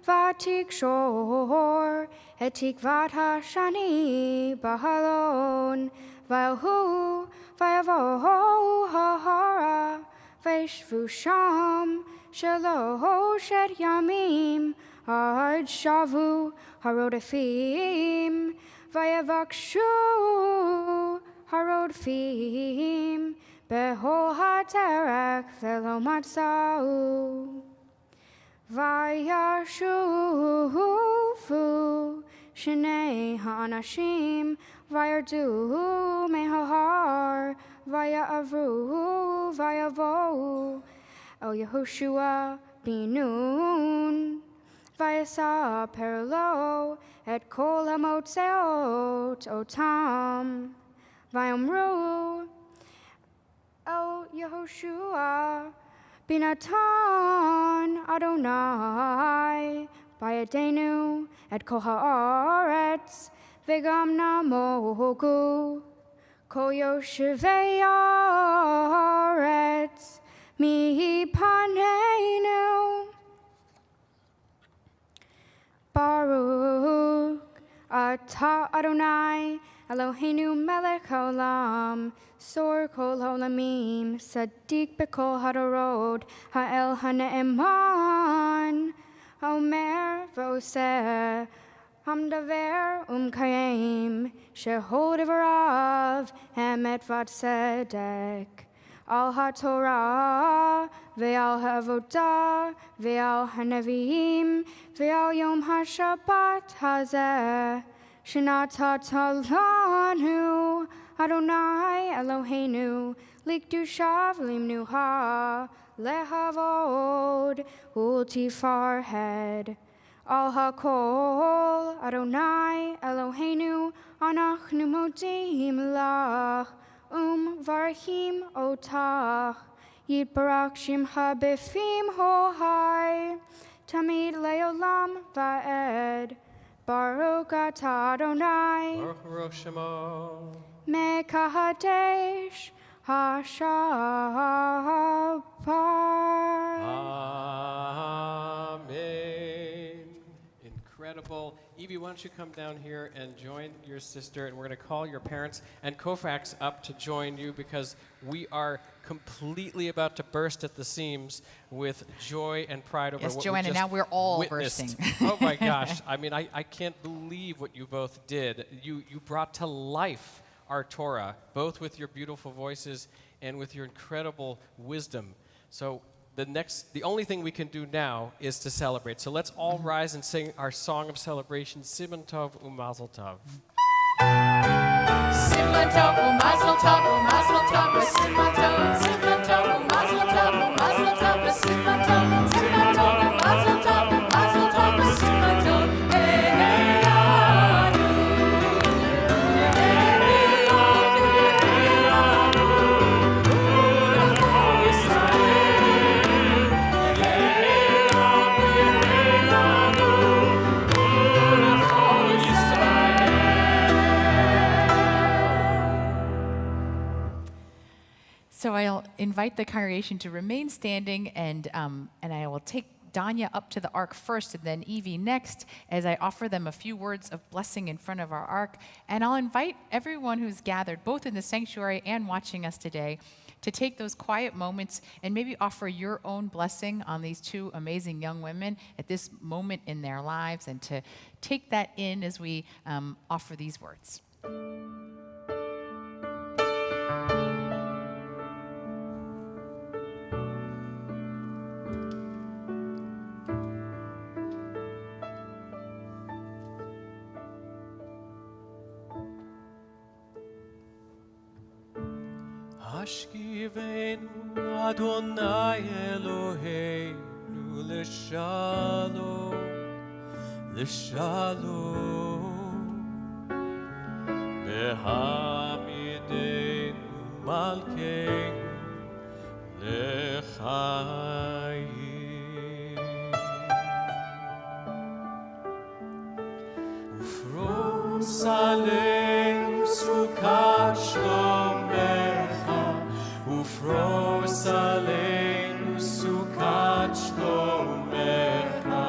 v'tikshor et tikvat hashani bahalon v'elhu v'yavohu hahara v'yishvu sham sheloshet yamim ad shavu harodefim v'yavakshu הרודפים בכל הדרך ולא מצאו. וישובו שני האנשים וירדו מההר ויעברו ויבואו אל יהושע בן נון ויספר לו את כל המוצאות אותם ויאמרו אל יהושע בנתן אדוני בידינו את כל הארץ וגם נמוגו כל יושבי הארץ מפנינו. ברוך אתה אדוני אלוהינו מלך העולם סור כל העולמים צדיק בכל הדורות האל הנאמן האומר ועושה המדבר ומקיים שכל דבריו אמת וצדק על התורה ועל העבודה ועל הנביאים ועל יום השבת הזה שנתת לנו אדוני אלוהינו לקדושה ולמנוחה להבוד ולתפארת על הכל אדוני אלוהינו אנחנו מודים לך ומברכים אותך יתברך שמך בפיהם הוהי תמיד לעולם ועד. ברוך אתה אדוני Baruch Baruch Shemo. מקדש השבת. Amen. Incredible. Evie, why don't you come down here and join your sister, and we're going to call your parents and Kofax up to join you because we are completely about to burst at the seams with joy and pride over Yes, what Joanna, we just now we're all witnessed. bursting. Oh my gosh. I mean, I can't believe what you both did. You brought to life our Torah, both with your beautiful voices and with your incredible wisdom. So the only thing we can do now is to celebrate. So let's all rise and sing our song of celebration, Siman Tov U'Mazel Tov. Siman Tov U'Mazel Tov U'Mazel Tov Siman Tov Siman Tov U'Mazel Tov U'Mazel Tov Siman Tov Siman Tov U'Mazel Tov U'Mazel Tov Siman Tov So I'll invite the congregation to remain standing, and I will take Danya up to the ark first, and then Evie next, as I offer them a few words of blessing in front of our ark. And I'll invite everyone who's gathered, both in the sanctuary and watching us today, to take those quiet moments and maybe offer your own blessing on these two amazing young women at this moment in their lives, and to take that in as we offer these words. Hashkivenu Adonai Eloheinu l'shalom, l'shalom. Behamidenu Malkeinu l'chaim. Ufros aleinu sukat shlomecha, ufros aleinu sukat shlomecha.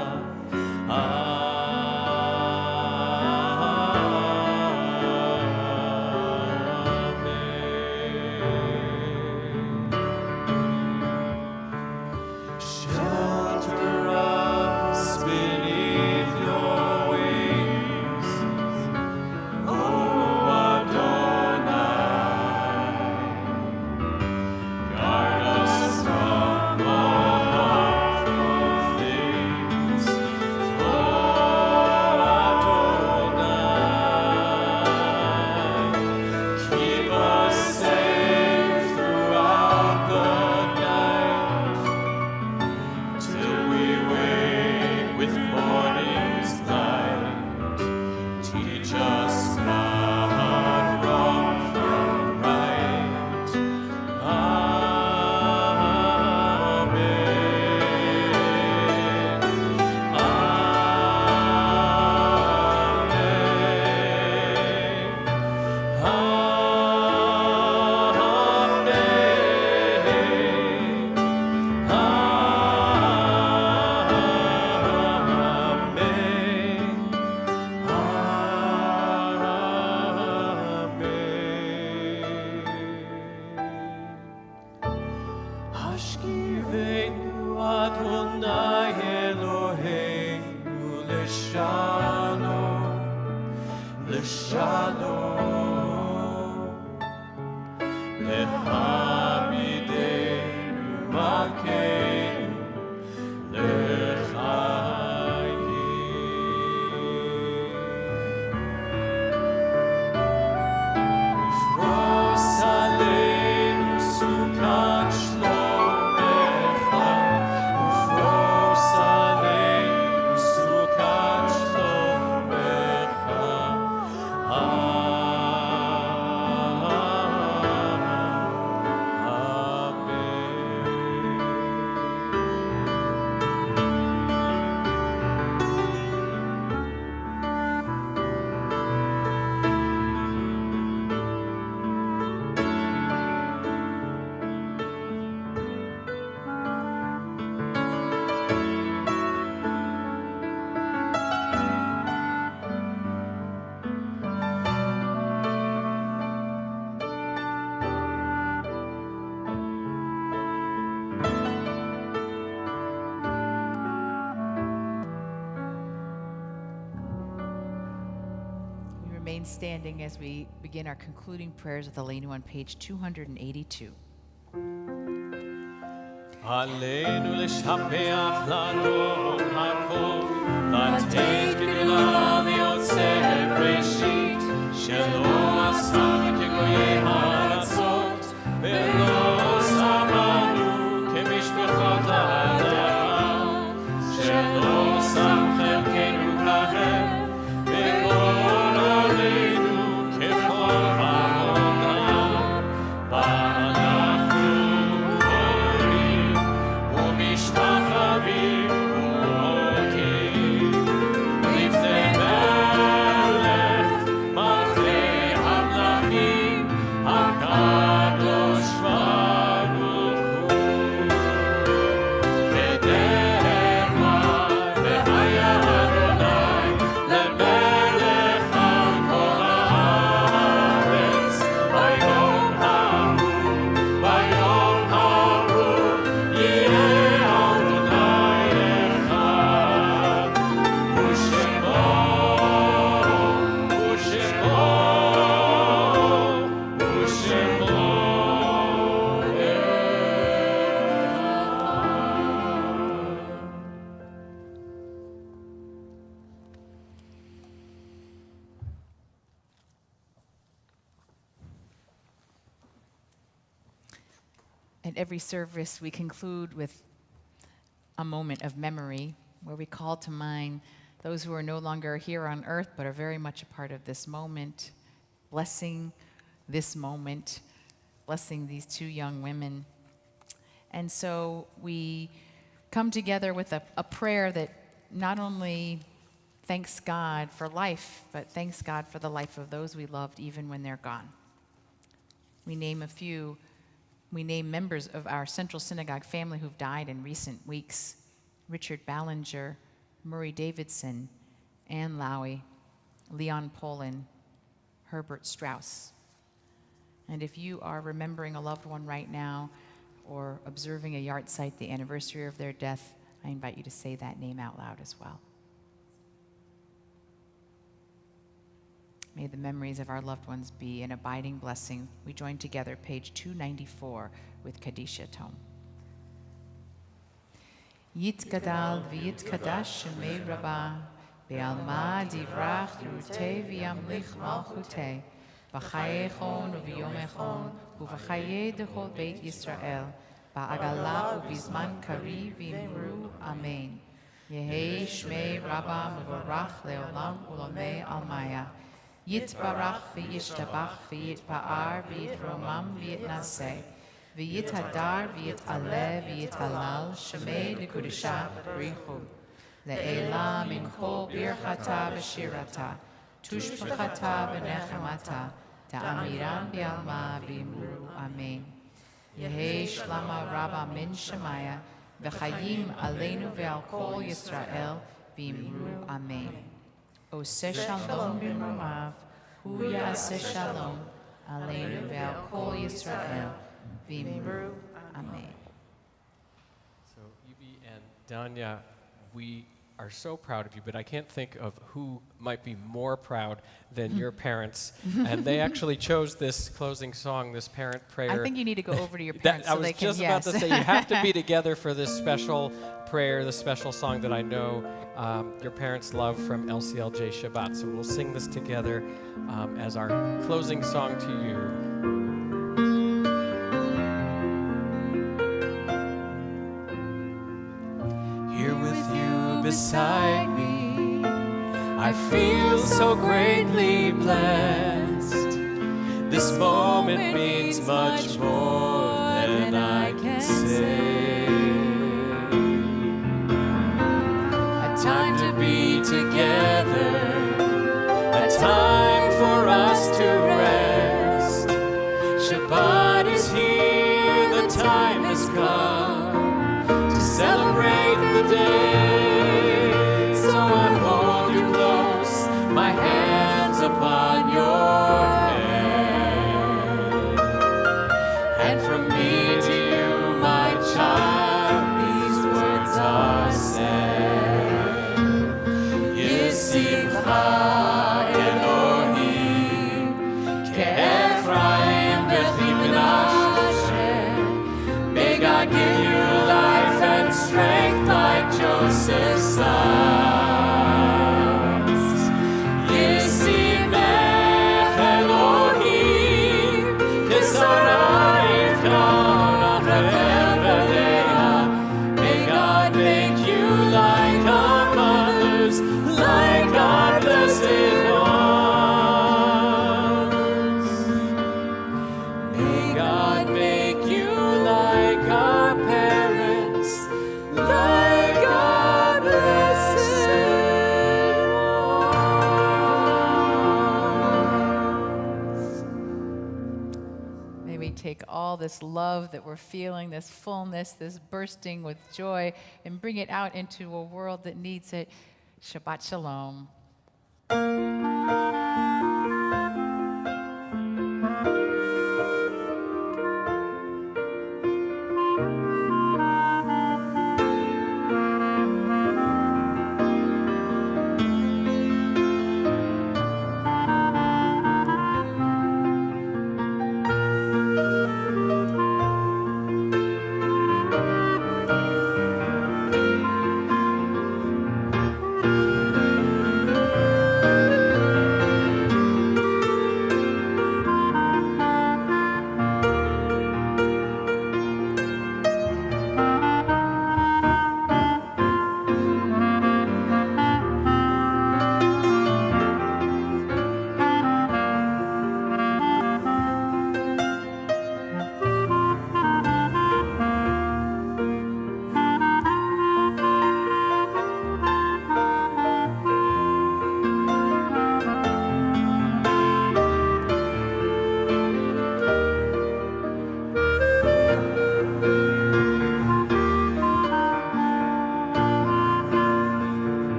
Shelter us beneath your wings. Oh, לשלום, להעמידנו מלכנו לחיים. לפרוס עלינו סוכת שלומך, ופרוס עלינו סוכת שלומך. We remain standing as we begin our concluding prayers with Elaine on page 282. עלינו לשבח לנו הכל, לתת גדולה ליוצר בראשית, שלא עשנו כגויי הארצות, ולא שמנו כמשפחות האדמה, שלא שם חלקנו כהם, וגאון עלינו ככל העולם, ואנחנו קוראים ומשתחווים ומודים לפני מלך מלכי המלכים הקדוש ברוך הוא. בדרך מה והיה אדוני למלך על כל הארץ, ביום ההוא יהיה אדוני אחד, ושמו At every service, we conclude with a moment of memory where we call to mind those who are no longer here on earth but are very much a part of this moment, blessing this moment, blessing these two young women. And so we come together with a prayer that not only thanks God for life, but thanks God for the life of those we loved even when they're gone. We name a few. We name members of our Central Synagogue family who've died in recent weeks: Richard Ballinger, Murray Davidson, Ann Lowy, Leon Polin, Herbert Strauss. And if you are remembering a loved one right now or observing a yard site, the anniversary of their death, I invite you to say that name out loud as well. May the memories of our loved ones be an abiding blessing. We join together, page 294, with Kadisha Tom. Yitgadal v'yitkadash shemei Rabbah, be'alma divrach rutei v'yamlich malchutei, b'chayechon u'v'yomechon, u'v'chayei dechol beit Yisrael, ba'agala u'v'zman kari v'imru, amen. Yehei shmei Rabbah mevorach le'olam u'lomei almaya. Yitbarach v'yishtabach v'yitpa'ar v'yitromam v'yitnaseh v'yithadar v'yitaleh v'yitalal shemei l'kudisha b'richu le'ela min kol birchata v'shirata tushpachata v'nechamata ta'amiran b'alma v'imru amen. Yehei shlama rabba min shemaya v'chayim aleinu ve'al kol Yisrael v'imru amen. Oseh shalom b'mrumav, hu yaseh shalom, aleinu ve'al kol Yisrael, v'imru, amen. So, Evie and Danya, we are so proud of you, but I can't think of who might be more proud than your parents. And they actually chose this closing song, this parent prayer. I think you need to go over to your parents I so was they can, just about to say, you have to be together for this special prayer, this special song that I know your parents love from LCLJ Shabbat. So we'll sing this together as our closing song to you. Here with you beside me, I feel so greatly blessed. This moment means much more than I can say. A time to be together, a time for us to rest. Shabbat is here, the time has come to celebrate the day. So I hold you close, my hands upon your head. And from me to you, my child, these words are said. Yisibcha Elohim, Ke'Ephraim Bethim Menashe. May God give you life and strength like Joseph's sons. Yisimech Elohim, Kesarayim Kaona V'Eveleha. May God make you like our mothers, like our blessed ones. May God make you like our parents, like our blessed ones. May we take all this love that we're feeling, this fullness, this bursting with joy, and bring it out into a world that needs it. Shabbat Shalom.